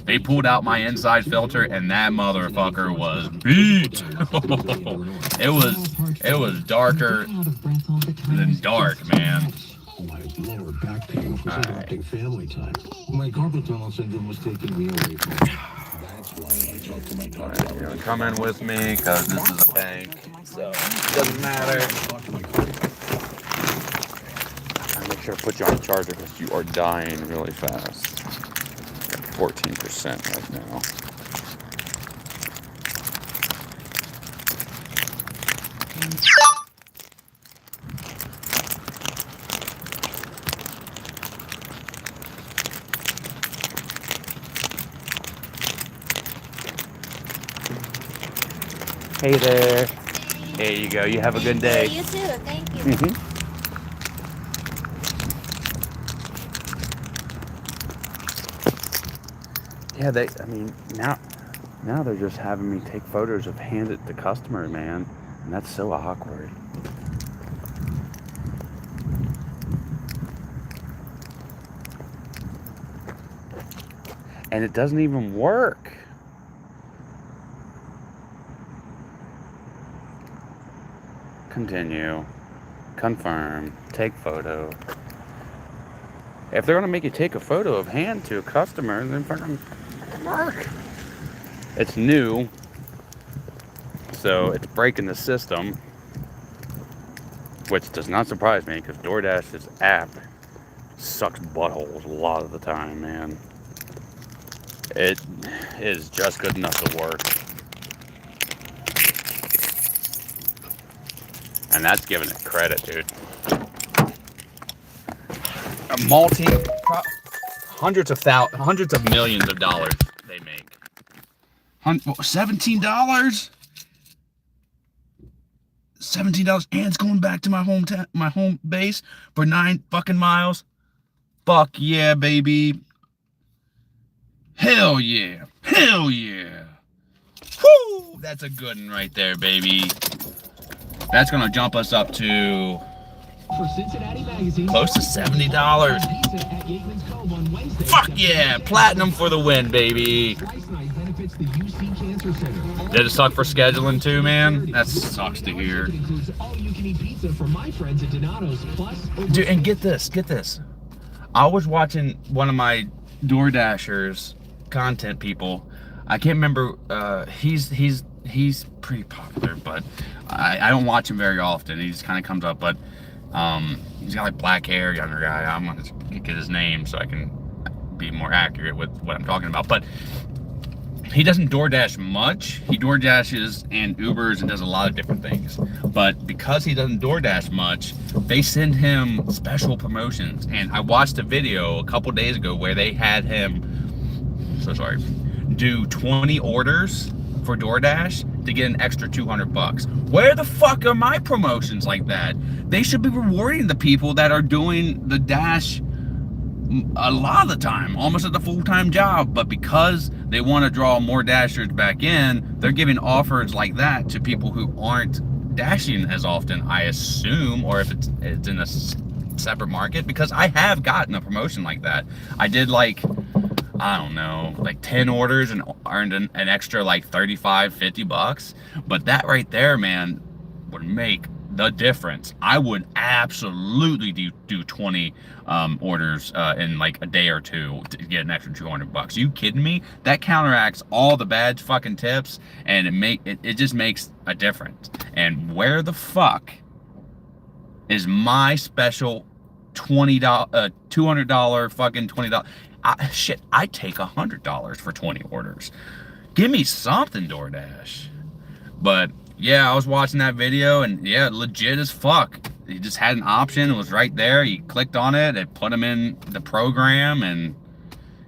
they pulled out my inside filter and that motherfucker was beat. It was darker than dark, man. My lower back pain was interrupting family time. My carpal tunnel syndrome was taking me away from it. That's why I talked to my doctor. You're gonna come in with me because this is a bank, so it doesn't matter. Make sure I put you on the charger because you are dying really fast. 14% right now. Hey there. There you go. You have a good day. You too. Thank you. Yeah, now they're just having me take photos of hand it to customer, man. And that's so awkward. And it doesn't even work. Continue. Confirm. Take photo. If they're gonna make you take a photo of hand to a customer, then fucking work. It's new, so it's breaking the system, which does not surprise me because DoorDash's app sucks buttholes a lot of the time, man. It is just good enough to work. And that's giving it credit, dude. Hundreds of millions of dollars they make. $17? $17, and it's going back to my home base for 9 fucking miles. Fuck yeah, baby. Hell yeah. Hell yeah. Woo! That's a good one right there, baby. That's gonna jump us up to close to $70. Fuck yeah, platinum for the win, baby. benefits the UC Cancer Center. Did it suck for scheduling too, man? That sucks to hear. It includes all-you-can-eat pizza for my friends at Donato's, plus... Dude, and get this. I was watching one of my Doordashers content people. I can't remember. He's pretty popular, but I don't watch him very often. He just kind of comes up, but he's got like black hair, younger guy. I'm gonna get his name so I can be more accurate with what I'm talking about. But he doesn't DoorDash much. He DoorDashes and Ubers and does a lot of different things. But because he doesn't DoorDash much, they send him special promotions. And I watched a video a couple days ago where they had him, do 20 orders for DoorDash to get an extra $200. Where the fuck are my promotions like that? They should be rewarding the people that are doing the Dash a lot of the time, almost at the full-time job, but because they want to draw more Dashers back in, they're giving offers like that to people who aren't dashing as often, I assume, or if it's in a separate market, because I have gotten a promotion like that. I did like, I don't know, like 10 orders and earned an extra like $35-50, but that right there, man, would make the difference. I would absolutely do 20 orders in like a day or two to get an extra $200. You kidding me? That counteracts all the bad fucking tips, and it just makes a difference. And where the fuck is my special $200 fucking $20? Shit, I take $100 for 20 orders. Give me something, DoorDash. But yeah, I was watching that video, and yeah, legit as fuck. He just had an option. It was right there. He clicked on it. It put him in the program, and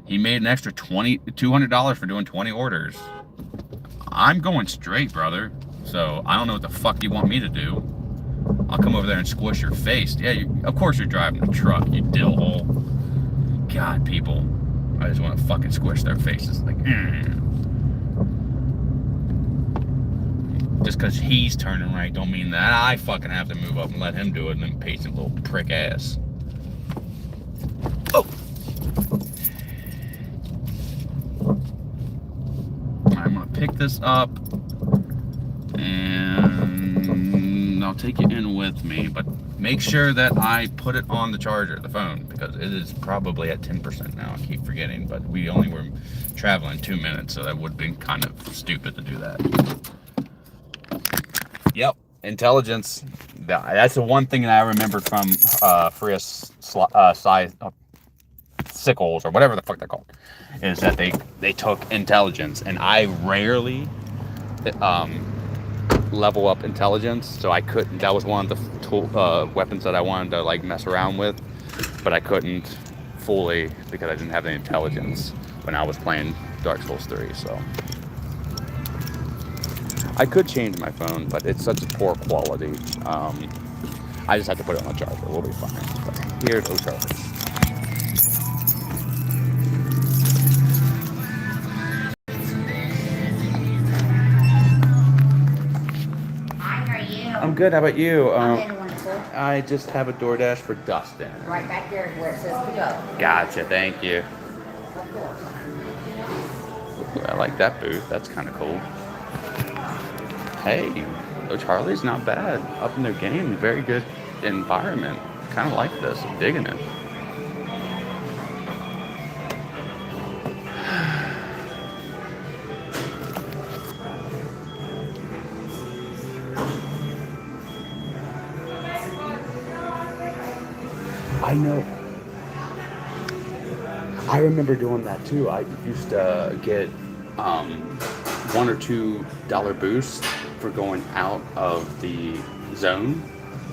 he made an extra $200 for doing 20 orders. I'm going straight, brother. So I don't know what the fuck you want me to do. I'll come over there and squish your face. Yeah, of course you're driving a truck, you dillhole. God, people. I just want to fucking squish their faces. Like, Just because he's turning right don't mean that I fucking have to move up and let him do it and then patient little prick ass. Oh! I'm gonna pick this up and I'll take it in with me, but make sure that I put it on the charger, the phone, because it is probably at 10% now. I keep forgetting, but we only were traveling 2 minutes, so that would have been kind of stupid to do that. Yep, intelligence. That's the one thing that I remembered from Fria's sickles, or whatever the fuck they're called, is that they took intelligence, and I rarely level up intelligence, so I couldn't. That was one of the weapons that I wanted to like mess around with, but I couldn't fully because I didn't have the intelligence when I was playing Dark Souls 3. So I could change my phone, but it's such a poor quality. I just have to put it on the charger. We'll be fine. But here's the charger. I'm good. How about you? I just have a DoorDash for Dustin. Right back there where it says to go. Gotcha. Thank you. Of course. Ooh, I like that booth. That's kind of cool. Hey, Charlie's not bad. Up in their game. Very good environment. Kind of like this. I'm digging it. I know. I remember doing that too. I used to get $1 or $2 boosts for going out of the zone,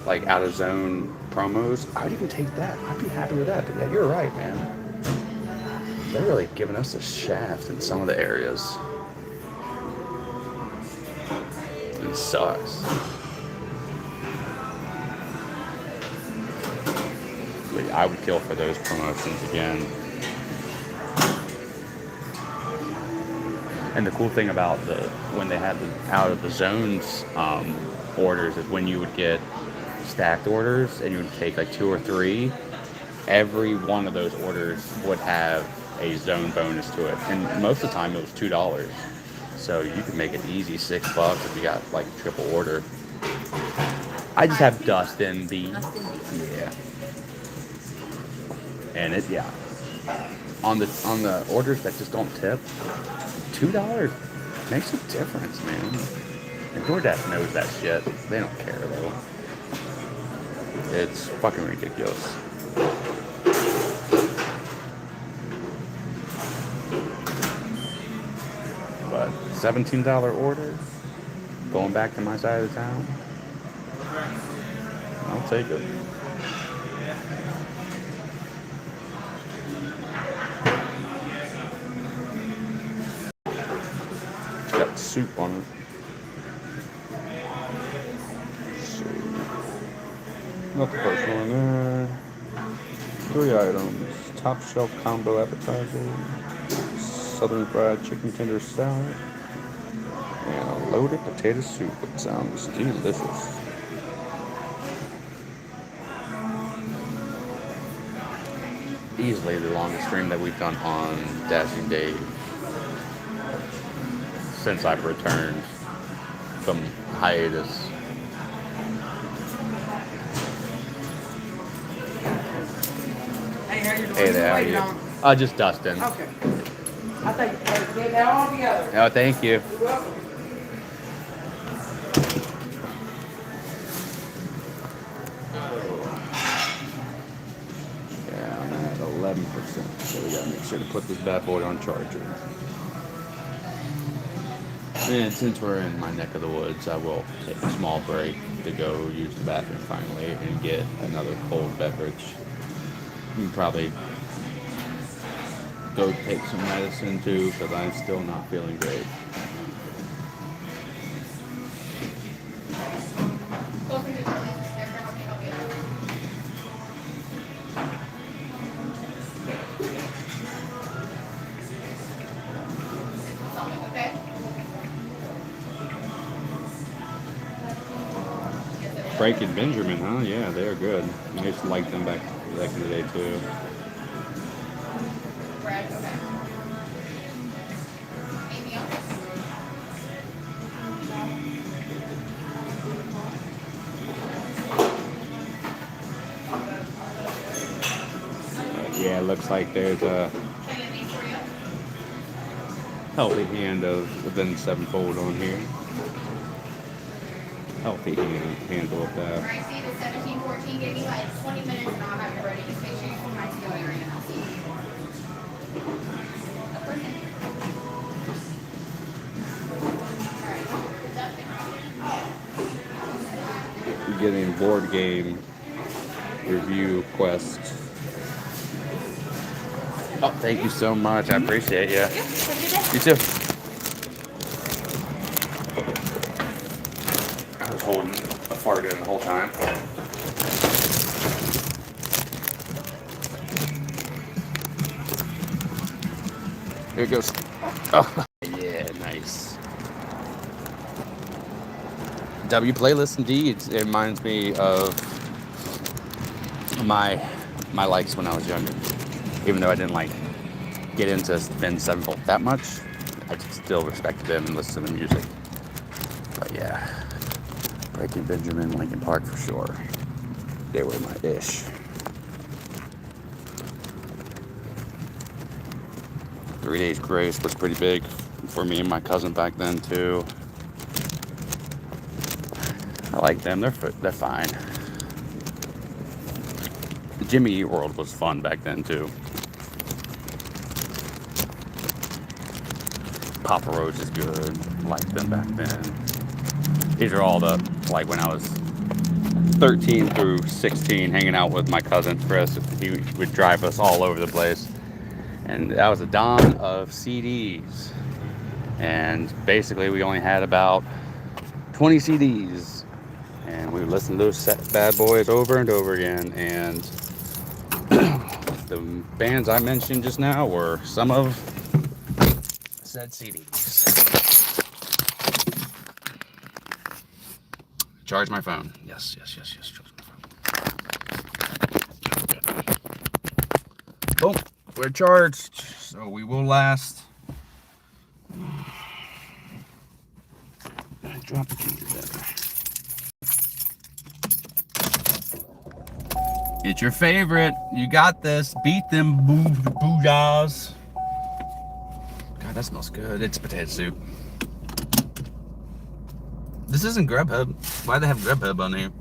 like out of zone promos. I'd even take that. I'd be happy with that. But yeah, you're right, man. They're really giving us a shaft in some of the areas. It sucks. I would kill for those promotions again. And the cool thing about when they had the out of the zones orders is when you would get stacked orders and you would take like 2 or 3, every one of those orders would have a zone bonus to it. And most of the time it was $2. So you could make it easy $6 if you got like a triple order. I just have Dustin B. Yeah. And it, yeah. On the orders that just don't tip, $2 makes a difference, man. And Doordash knows that shit. They don't care though. It's fucking ridiculous. But $17 order, going back to my side of the town, I'll take it. Got soup on it. So, not the first one there. 3 items. Top shelf combo appetizer. Southern fried chicken tender salad. And a loaded potato soup. It sounds delicious. Easily the longest stream that we've done on Dashing Dave since I've returned from hiatus. Hey, how you doing? Hey there, how are you? Just Dustin. Okay. I think get that all together. Oh, thank you. You're welcome. Yeah, I'm at 11%, so we gotta make sure to put this bad boy on charger. And since we're in my neck of the woods, I will take a small break to go use the bathroom finally and get another cold beverage. And probably go take some medicine too, because I'm still not feeling great. Breaking Benjamin, huh? Yeah, they're good. I used to like them back in the day too. Yeah, it looks like there's a healthy hand of within sevenfold on here. Healthy handle of that. Alright, see the 1714, give me like 20 minutes and I'll have it ready. Just make sure you come right to go area and I'll see you. You're getting board game review quest. Oh, thank you so much. I appreciate you. You too. I was holding a fart in the whole time. Here it goes. Oh, yeah, nice. W playlist indeed. It reminds me of my likes when I was younger. Even though I didn't like get into Ben Sevenfold that much, I still respected them and listened to the music. But yeah, Breaking Benjamin, Linkin Park for sure. They were my ish. 3 Days Grace was pretty big for me and my cousin back then too. I like them. They're fine. Jimmy Eat World was fun back then too. Papa Roach is good. Liked them back then. These are all the, like when I was 13 through 16, hanging out with my cousin Chris. He would drive us all over the place. And that was the dawn of CDs. And basically we only had about 20 CDs. And we would listen to those bad boys over and over again. And the bands I mentioned just now were some of said CDs. Charge my phone. Yes. Charge my phone. Boom. we're charged, so we will last. Drop the keys there. It's your favorite. You got this. Beat them booyahs. God, that smells good. It's potato soup. This isn't Grubhub. Why do they have Grubhub on here?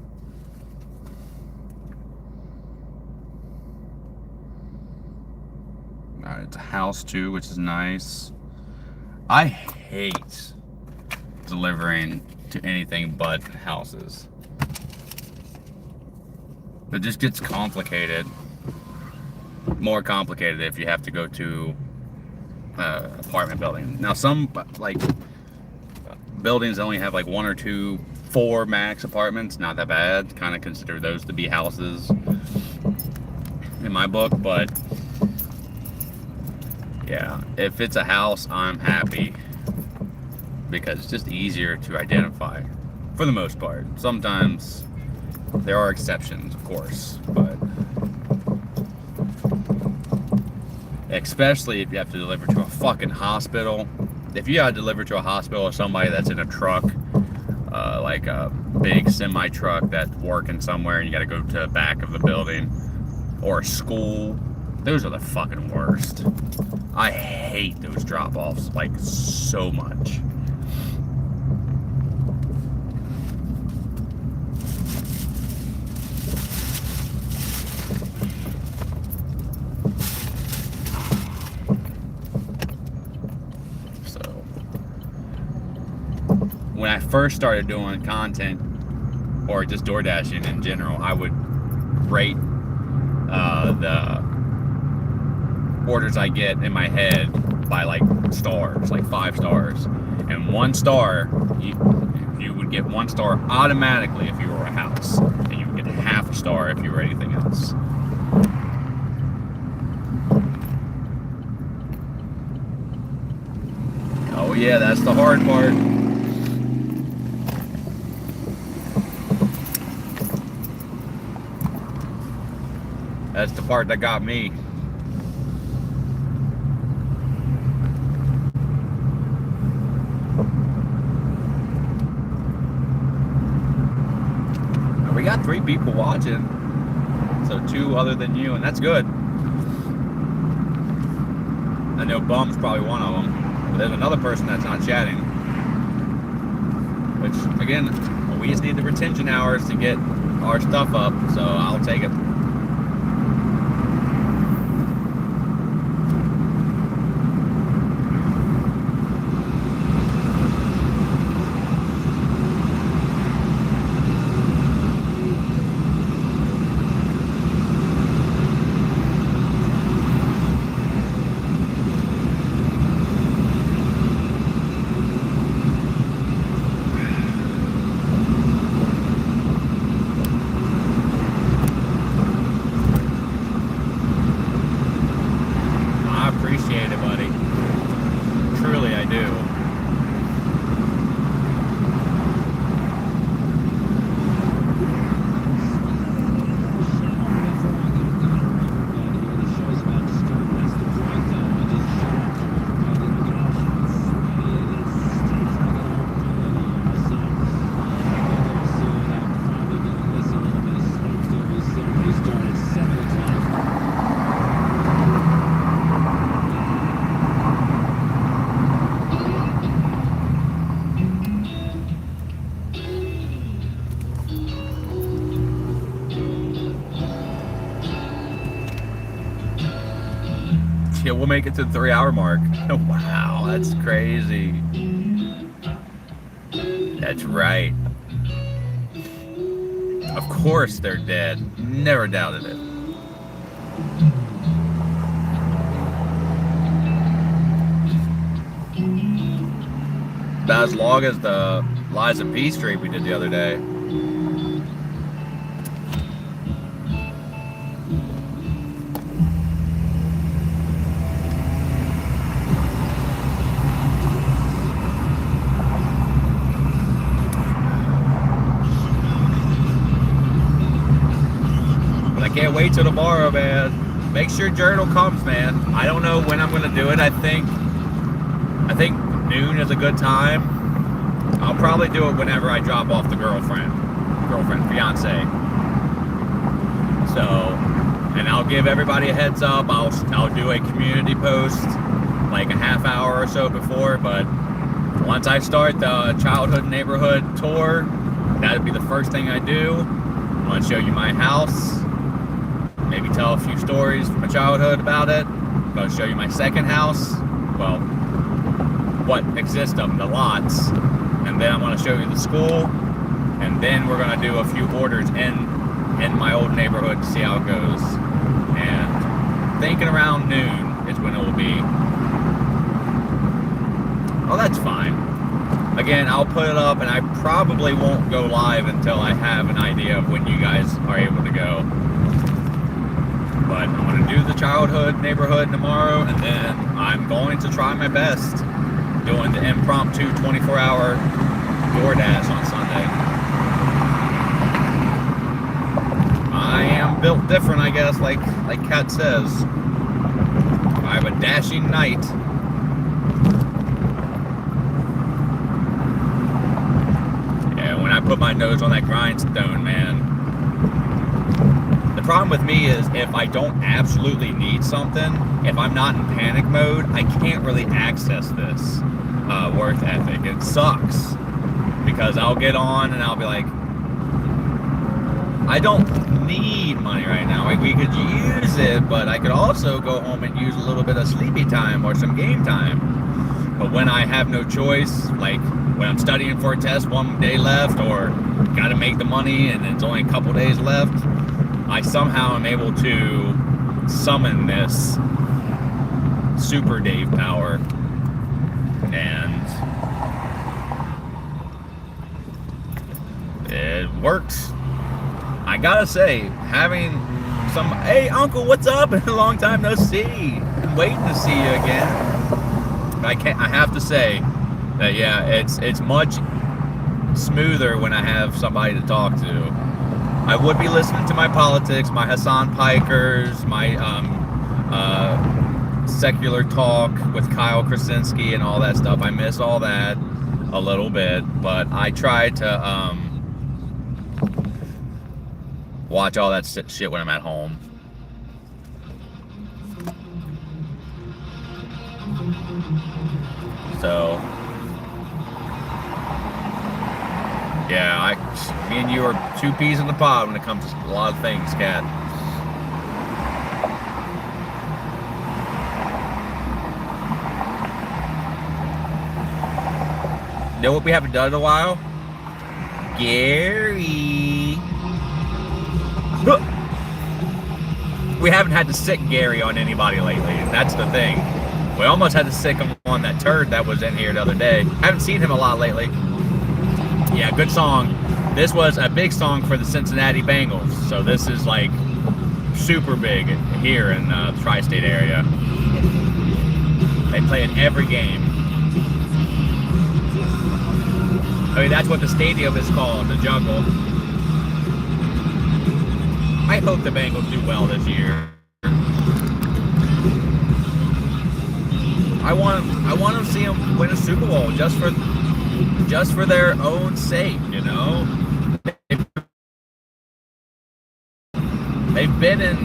Alright, it's a house too, which is nice. I hate delivering to anything but houses. It just gets complicated. More complicated if you have to go to apartment building. Now some like buildings only have like 1 or 2, 4 max apartments. Not that bad. Kind of consider those to be houses in my book, but yeah, if it's a house, I'm happy because it's just easier to identify for the most part. Sometimes there are exceptions, of course, but especially if you have to deliver to a fucking hospital. If you gotta deliver to a hospital or somebody that's in a truck, like a big semi truck that's working somewhere and you gotta go to the back of the building, or a school, those are the fucking worst. I hate those drop-offs like so much. When I first started doing content, or just DoorDashing in general, I would rate the orders I get in my head by like stars, like 5 stars. And 1 star, you would get 1 star automatically if you were a house, and you would get half a star if you were anything else. Oh yeah, that's the hard part. That's the part that got me. We got 3 people watching, so 2 other than you, and that's good. I know Bum's probably one of them, but there's another person that's not chatting. Which, again, we just need the retention hours to get our stuff up, so I'll take it. Yeah, we'll make it to the 3-hour mark. Wow, that's crazy. That's right. Of course they're dead. Never doubted it. About as long as the Lies of P stream we did the other day. Can't wait till tomorrow, man. make sure journal comes, man. I don't know when I'm gonna do it. I think noon is a good time. I'll probably do it whenever I drop off the girlfriend, fiance. So, and I'll give everybody a heads up. I'll do a community post like a half hour or so before, but once I start the childhood neighborhood tour, that'll be the first thing I do. I'm gonna show you my house, maybe tell a few stories from my childhood about it. I'm gonna show you my second house, well, what exists of them, the lots, and then I'm gonna show you the school, and then we're gonna do a few orders in my old neighborhood to see how it goes. And thinking around noon is when it will be. Oh, that's fine. Again, I'll put it up, and I probably won't go live until I have an idea of when you guys are able to go. But I'm going to do the childhood neighborhood tomorrow, and then I'm going to try my best doing the impromptu 24-hour Doordash on Sunday. I am built different, I guess, like Kat says. I have a dashing night. I put my nose on that grindstone, man. The problem with me is if I don't absolutely need something, if I'm not in panic mode, I can't really access this worth ethic. It sucks because I'll get on and I'll be like, I don't need money right now. Like, we could use it, but I could also go home and use a little bit of sleepy time or some game time. But when I have no choice, like when I'm studying for a test, one day left, or got to make the money and it's only a couple days left, I somehow am able to summon this Super Dave power. And it works. I gotta say, having some, hey uncle, what's up? A long time no see. I'm waiting to see you again. I have to say that, yeah, it's much smoother when I have somebody to talk to. I would be listening to my politics, my Hassan Pikers, my secular talk with Kyle Krasinski and all that stuff. I miss all that a little bit, but I try to watch all that shit when I'm at home. So, yeah, me and you are two peas in the pod when it comes to a lot of things, Kat. You know what we haven't done in a while? Gary. We haven't had to sick Gary on anybody lately. That's the thing. We almost had to sick him on that turd that was in here the other day. Haven't seen him a lot lately. Yeah, good song. This was a big song for the Cincinnati Bengals. So this is like super big here in the tri-state area. They play in every game. I mean, that's what the stadium is called, the Jungle. I hope the Bengals do well this year. I want to see them win a Super Bowl just for their own sake, you know. They've been in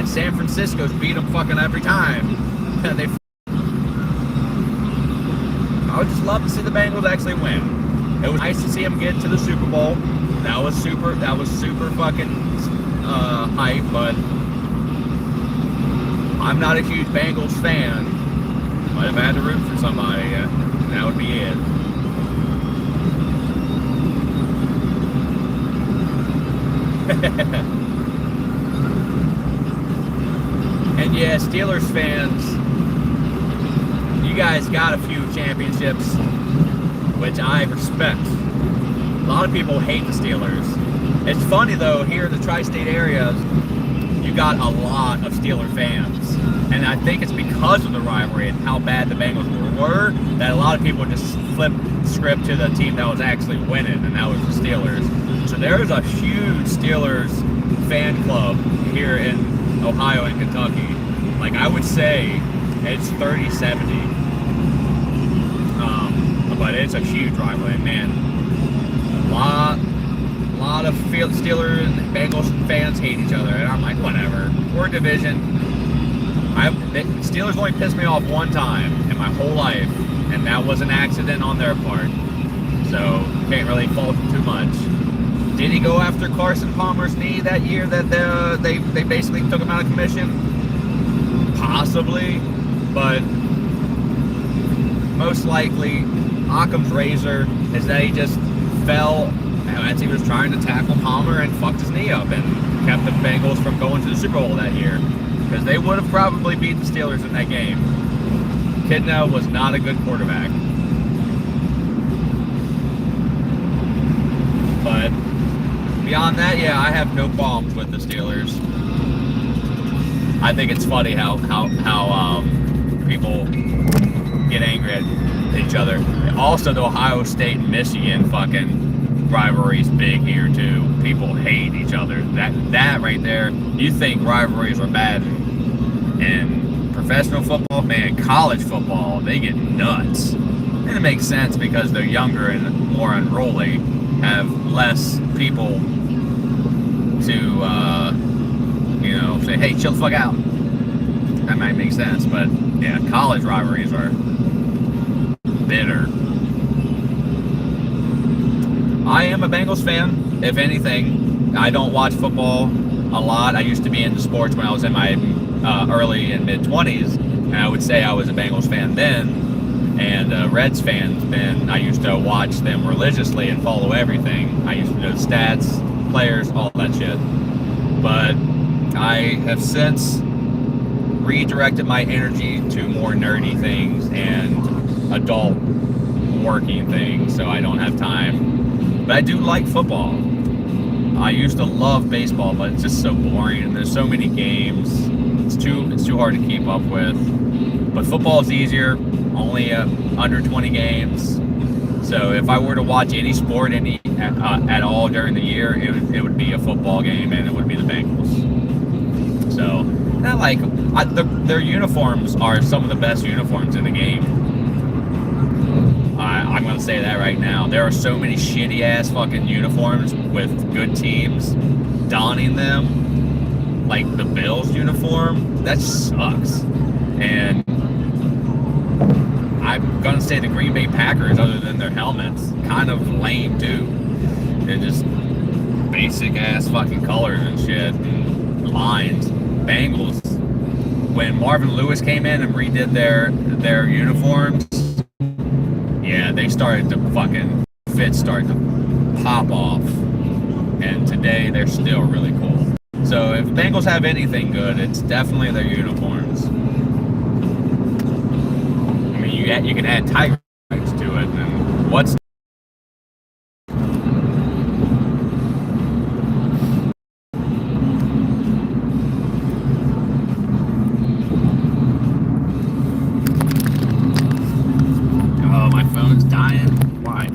San Francisco's beat them fucking every time. I would just love to see the Bengals actually win. It was nice to see them get to the Super Bowl. That was super fucking hype, but I'm not a huge Bengals fan. But if I had to root for somebody, that would be it. And yeah, Steelers fans, you guys got a few championships, which I respect. A lot of people hate the Steelers. It's funny though, here in the tri-state area, you got a lot of Steeler fans. And I think it's because of the rivalry and how bad the Bengals were that a lot of people just flipped script to the team that was actually winning, and that was the Steelers. So there's a huge Steelers fan club here in Ohio and Kentucky, like I would say it's 30-70. But it's a huge rivalry, man. A lot of Steelers and Bengals fans hate each other, and I'm like, whatever. We're a division. The Steelers only pissed me off one time in my whole life, and that was an accident on their part. So can't really fault them too much. Did he go after Carson Palmer's knee that year that they basically took him out of commission? Possibly, but most likely Occam's razor is that he just fell as he was trying to tackle Palmer and fucked his knee up and kept the Bengals from going to the Super Bowl that year, because they would have probably beat the Steelers in that game. Kidna was not a good quarterback. But beyond that, yeah, I have no problems with the Steelers. I think it's funny how people get angry at each other. Also, the Ohio State and Michigan fucking rivalry's big here too. People hate each other. That right there, you think rivalries are bad in professional football? Man, college football, they get nuts. And it makes sense because they're younger and more unruly, have less people to say, hey, chill the fuck out. That might make sense, but yeah, college rivalries are bitter. I am a Bengals fan, if anything. I don't watch football a lot. I used to be into sports when I was in my early and mid-20s, and I would say I was a Bengals fan then, and Reds fans then. I used to watch them religiously and follow everything. I used to know stats, players, all that shit. But I have since redirected my energy to more nerdy things and adult working things, so I don't have time. But I do like football. I used to love baseball, but it's just so boring and there's so many games. It's too hard to keep up with. But football is easier, only under 20 games. So if I were to watch any sport at all during the year, it would be a football game, and it would be the Bengals. So, not like their uniforms are some of the best uniforms in the game. I'm gonna say that right now. There are so many shitty ass fucking uniforms with good teams donning them, like the Bills uniform. That sucks. And I'm gonna say the Green Bay Packers, other than their helmets, kind of lame too. They're just basic ass fucking colors and shit and lines. Bengals, when Marvin Lewis came in and redid their uniforms, yeah, they started to fucking start to pop off. And today they're still really cool. So if Bengals have anything good, it's definitely their uniforms. I mean, you can add tiger stripes to it, and what's dying? Why?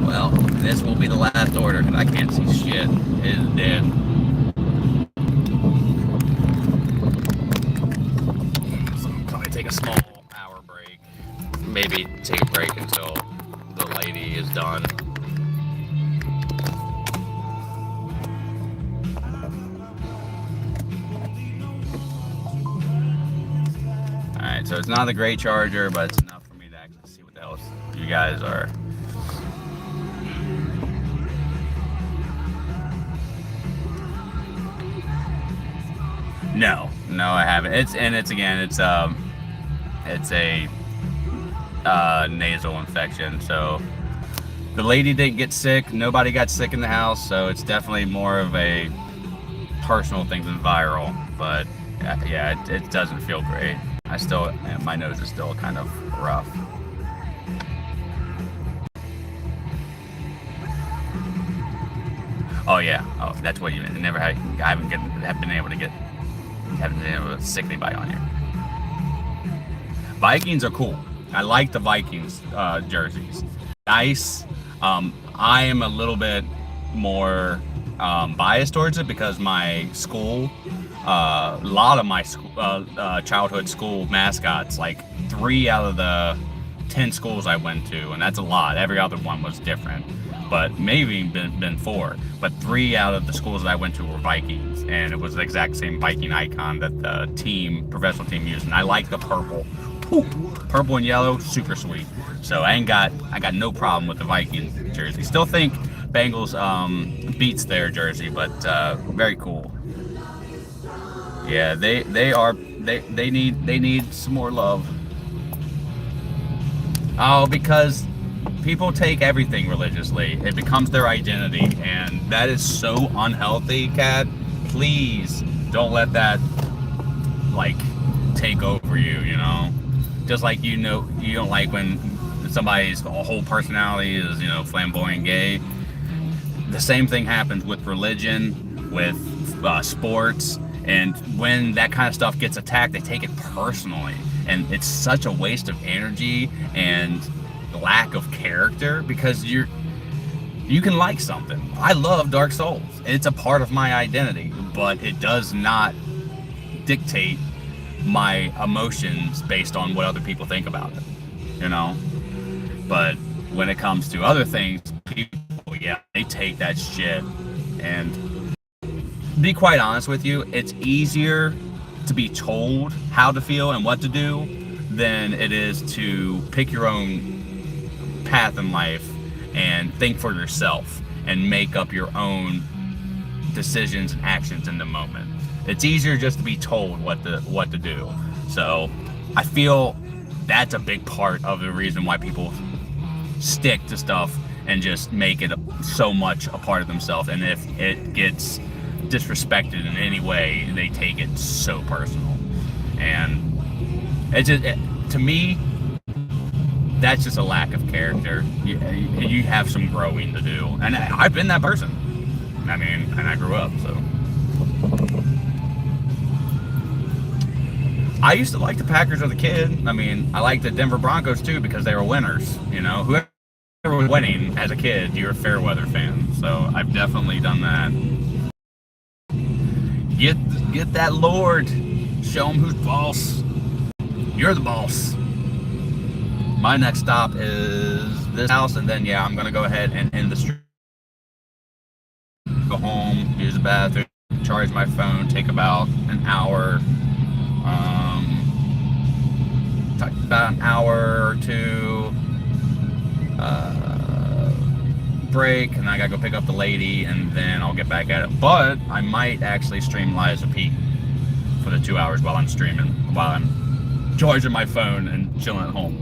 Well, this will be the last order because I can't see shit. It is dead. So I'll probably take a small hour break. Maybe take a break until the lady is done. So it's not a great charger, but it's enough for me to actually see what the hell you guys are. No, I haven't. It's a nasal infection. So the lady didn't get sick. Nobody got sick in the house. So it's definitely more of a personal thing than viral. But yeah, it doesn't feel great. My nose is still kind of rough. Oh yeah. Oh, that's what you never had. I haven't been able to get haven't been able to stick anybody on here. Vikings are cool. I like the Vikings jerseys. Nice. I am a little bit more biased towards it because my school, a lot of my school, childhood school mascots, like 3 out of the 10 schools I went to, and that's a lot. Every other one was different, but maybe been 4. But 3 out of the schools that I went to were Vikings, and it was the exact same Viking icon that the professional team used. And I like the purple. Purple and yellow, super sweet. So I got no problem with the Vikings jersey. Still think Bengals beats their jersey, but very cool. Yeah, they need some more love. Oh, because people take everything religiously. It becomes their identity, and that is so unhealthy, Kat. Please don't let that like take over you, you know? Just like you don't like when somebody's whole personality is, flamboyant gay. The same thing happens with religion, with sports, and when that kind of stuff gets attacked, they take it personally. And it's such a waste of energy and lack of character, because you can like something. I love Dark Souls. It's a part of my identity, but it does not dictate my emotions based on what other people think about it, But when it comes to other things, people, they take that shit. And to be quite honest with you, it's easier to be told how to feel and what to do than it is to pick your own path in life and think for yourself and make up your own decisions and actions in the moment. It's easier just to be told what to do. So I feel that's a big part of the reason why people stick to stuff and just make it so much a part of themselves. And if it gets disrespected in any way, they take it so personal. And to me, that's just a lack of character. You have some growing to do. And I've been that person. And I grew up, so. I used to like the Packers as a kid. I liked the Denver Broncos too because they were winners. Whoever was winning as a kid, you're a fair weather fan. So I've definitely done that. Get that Lord. Show him who's boss. You're the boss. My next stop is this house, and then I'm gonna go ahead and end the stream. Go home, use the bathroom, charge my phone, take about an hour. About an hour or two break, and I gotta go pick up the lady, and then I'll get back at it. But I might actually stream Liza P for the 2 hours while I'm streaming, while I'm charging my phone and chilling at home.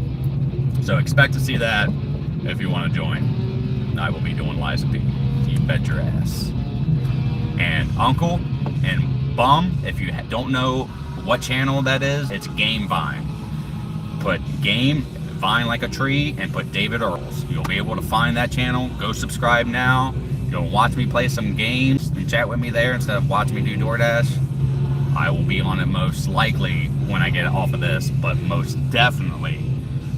So expect to see that if you want to join. I will be doing Liza P. You bet your ass. And Uncle and Bum, if you don't know what channel that is, it's Game Vine. Put Game Vine like a tree and put David Earls. You'll be able to find that channel. Go subscribe now. You'll watch me play some games and chat with me there instead of watching me do Doordash. I will be on it most likely when I get off of this, but most definitely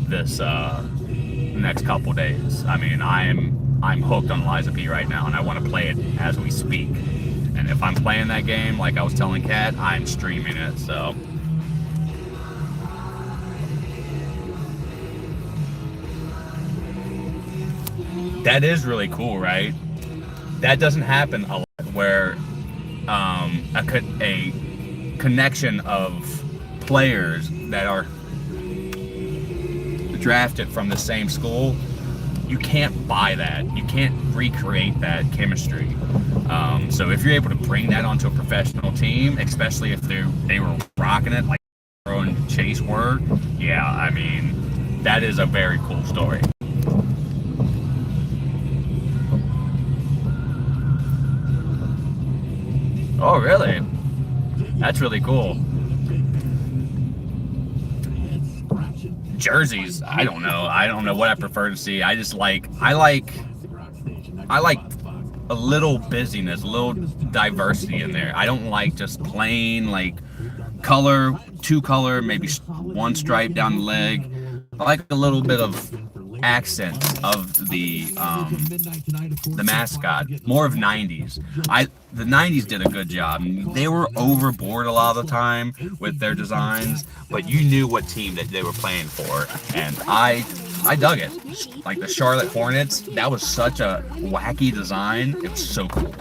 this next couple days. I'm hooked on Liza P right now, and I want to play it as we speak. And if I'm playing that game, like I was telling Kat, I'm streaming it, so. That is really cool, right? That doesn't happen a lot, where a connection of players that are drafted from the same school, you can't buy that. You can't recreate that chemistry. So if you're able to bring that onto a professional team, especially if they were rocking it like and Chase were, that is a very cool story. Oh, really? That's really cool. Jerseys, I don't know what I prefer to see. I like a little busyness, a little diversity in there. I don't like just plain like color, two color, maybe one stripe down the leg. I like a little bit of accents of the mascot, more of 90s. The 90s did a good job. They were overboard a lot of the time with their designs, but you knew what team that they were playing for, and I dug it. Like the Charlotte Hornets, that was such a wacky design. It was so cool.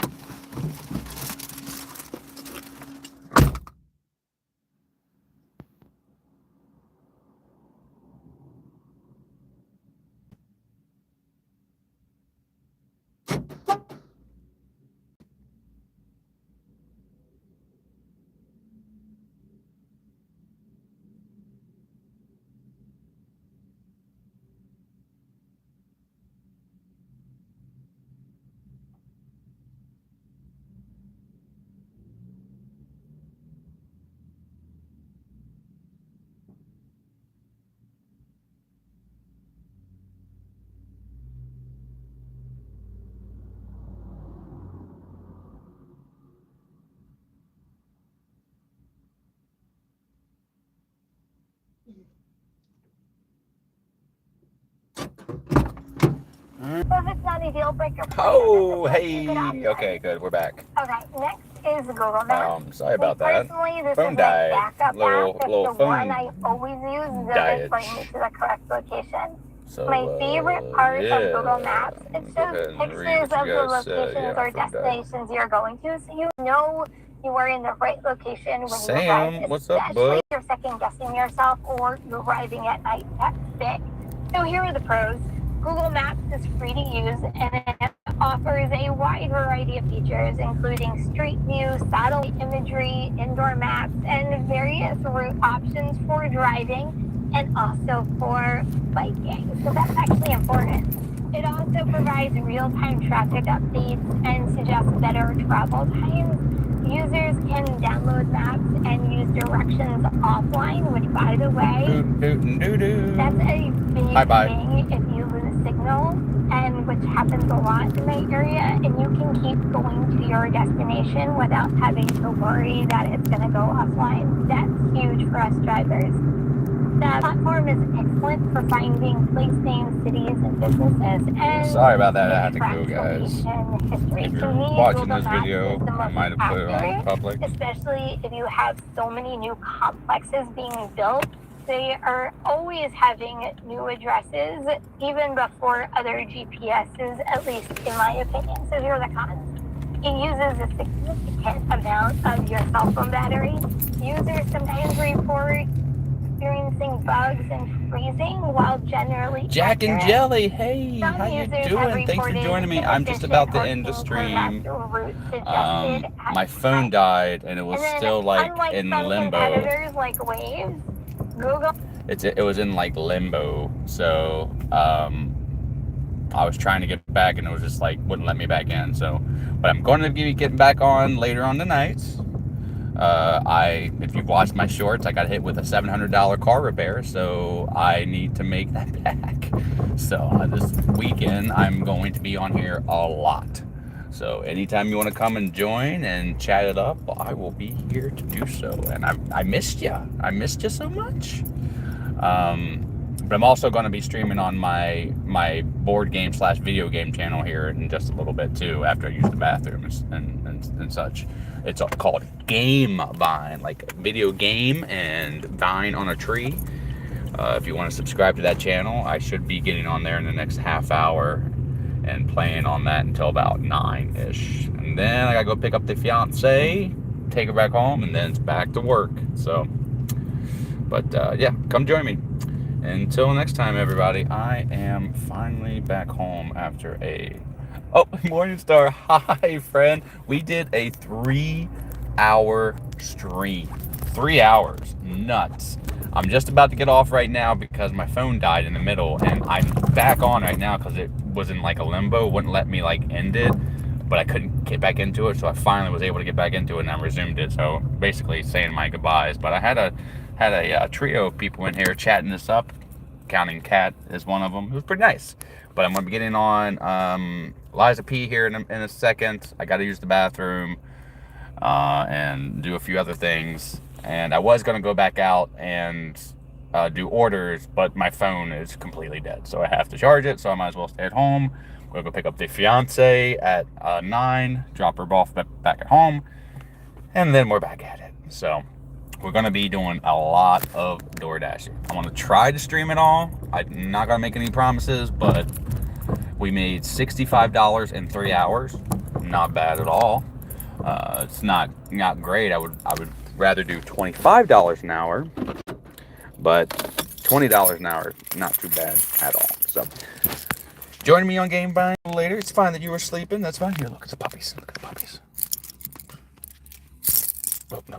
So if it's not a deal breaker for you, Oh, this is a good option. hey. Okay, good. We're back. Okay, next is Google Maps. Sorry about that. Personally, this Phone is died. my backup Little app. It's the phone one I always use diet. doesn't bring me to the correct location. So, My favorite part yeah. of Google Maps, it Go shows ahead and read pictures what of you the guys said. locations Yeah, or phone died. destinations you're going to, so you know you are in the right location when you Sam, arrive, what's up, especially bud? if you're second guessing yourself or you're arriving at night. That's big. So here are the pros. Google Maps is free to use and it offers a wide variety of features, including street view, satellite imagery, indoor maps, and various route options for driving and also for biking. So that's actually important. It also provides real-time traffic updates and suggests better travel times. Users can download maps and use directions offline, which, by the way, that's a big thing if you lose signal, and which happens a lot in my area, and you can keep going to your destination without having to worry that it's going to go offline. That's huge for us drivers. The platform is excellent for finding place names, cities, and businesses. And sorry about that. I had to go, guys. History. If To you're me, watching Google this Maps video, is the I most might have put it on accurate, public. especially if you have so many new complexes being built. They are always having new addresses, even before other GPSs, at least in my opinion. So here are the cons. It uses a significant amount of your cell phone battery. Users sometimes report experiencing bugs and freezing while generally Jack and accurate. Jelly, hey, Some how you users have doing? Thanks for reported joining me. I'm just about to end the inefficient stream. or route suggested at My phone died and it was And then, still like unlike in some limbo. competitors like Waves, Google It was in like limbo. So I was trying to get back and it was just like wouldn't let me back in. So, but I'm going to be getting back on later on tonight. If you've watched my shorts, I got hit with a $700 car repair, so I need to make that back. So this weekend, I'm going to be on here a lot. So anytime you want to come and join and chat it up, I will be here to do so. And I missed you. I missed you so much. But I'm also going to be streaming on my board game / video game channel here in just a little bit too, after I use the bathroom and such. It's called Game Vine, like video game and vine on a tree. If you want to subscribe to that channel, I should be getting on there in the next half hour and playing on that until about 9-ish. And then I gotta go pick up the fiance, take her back home, and then it's back to work. So, but yeah, come join me. Until next time, everybody, I am finally back home after a... Oh, Morningstar, hi, friend. We did a 3-hour stream. 3 hours. Nuts. I'm just about to get off right now because my phone died in the middle, and I'm back on right now because it was in like a limbo. Wouldn't let me like end it, but I couldn't get back into it, so I finally was able to get back into it, and I resumed it. So basically saying my goodbyes. But I had a trio of people in here chatting this up, counting Kat as one of them. It was pretty nice. But I'm going to be getting on Liza P here in a second. I got to use the bathroom and do a few other things. And I was going to go back out and do orders, but my phone is completely dead. So I have to charge it, so I might as well stay at home. We'll go pick up the fiance at 9, drop her off back at home, and then we're back at it. So we're going to be doing a lot of DoorDash. I'm going to try to stream it all. I'm not going to make any promises, but we made $65 in 3 hours. Not bad at all. It's not great. I would rather do $25 an hour, but $20 an hour, not too bad at all. So join me on Game Vine later. It's fine that you were sleeping. That's fine. Here, look at the puppies. Look at the puppies. Oh, no.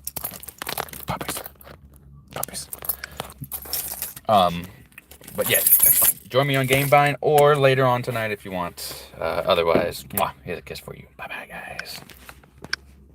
Puppies. But yeah, join me on Game Vine or later on tonight if you want. Otherwise, here's a kiss for you. Bye-bye, guys.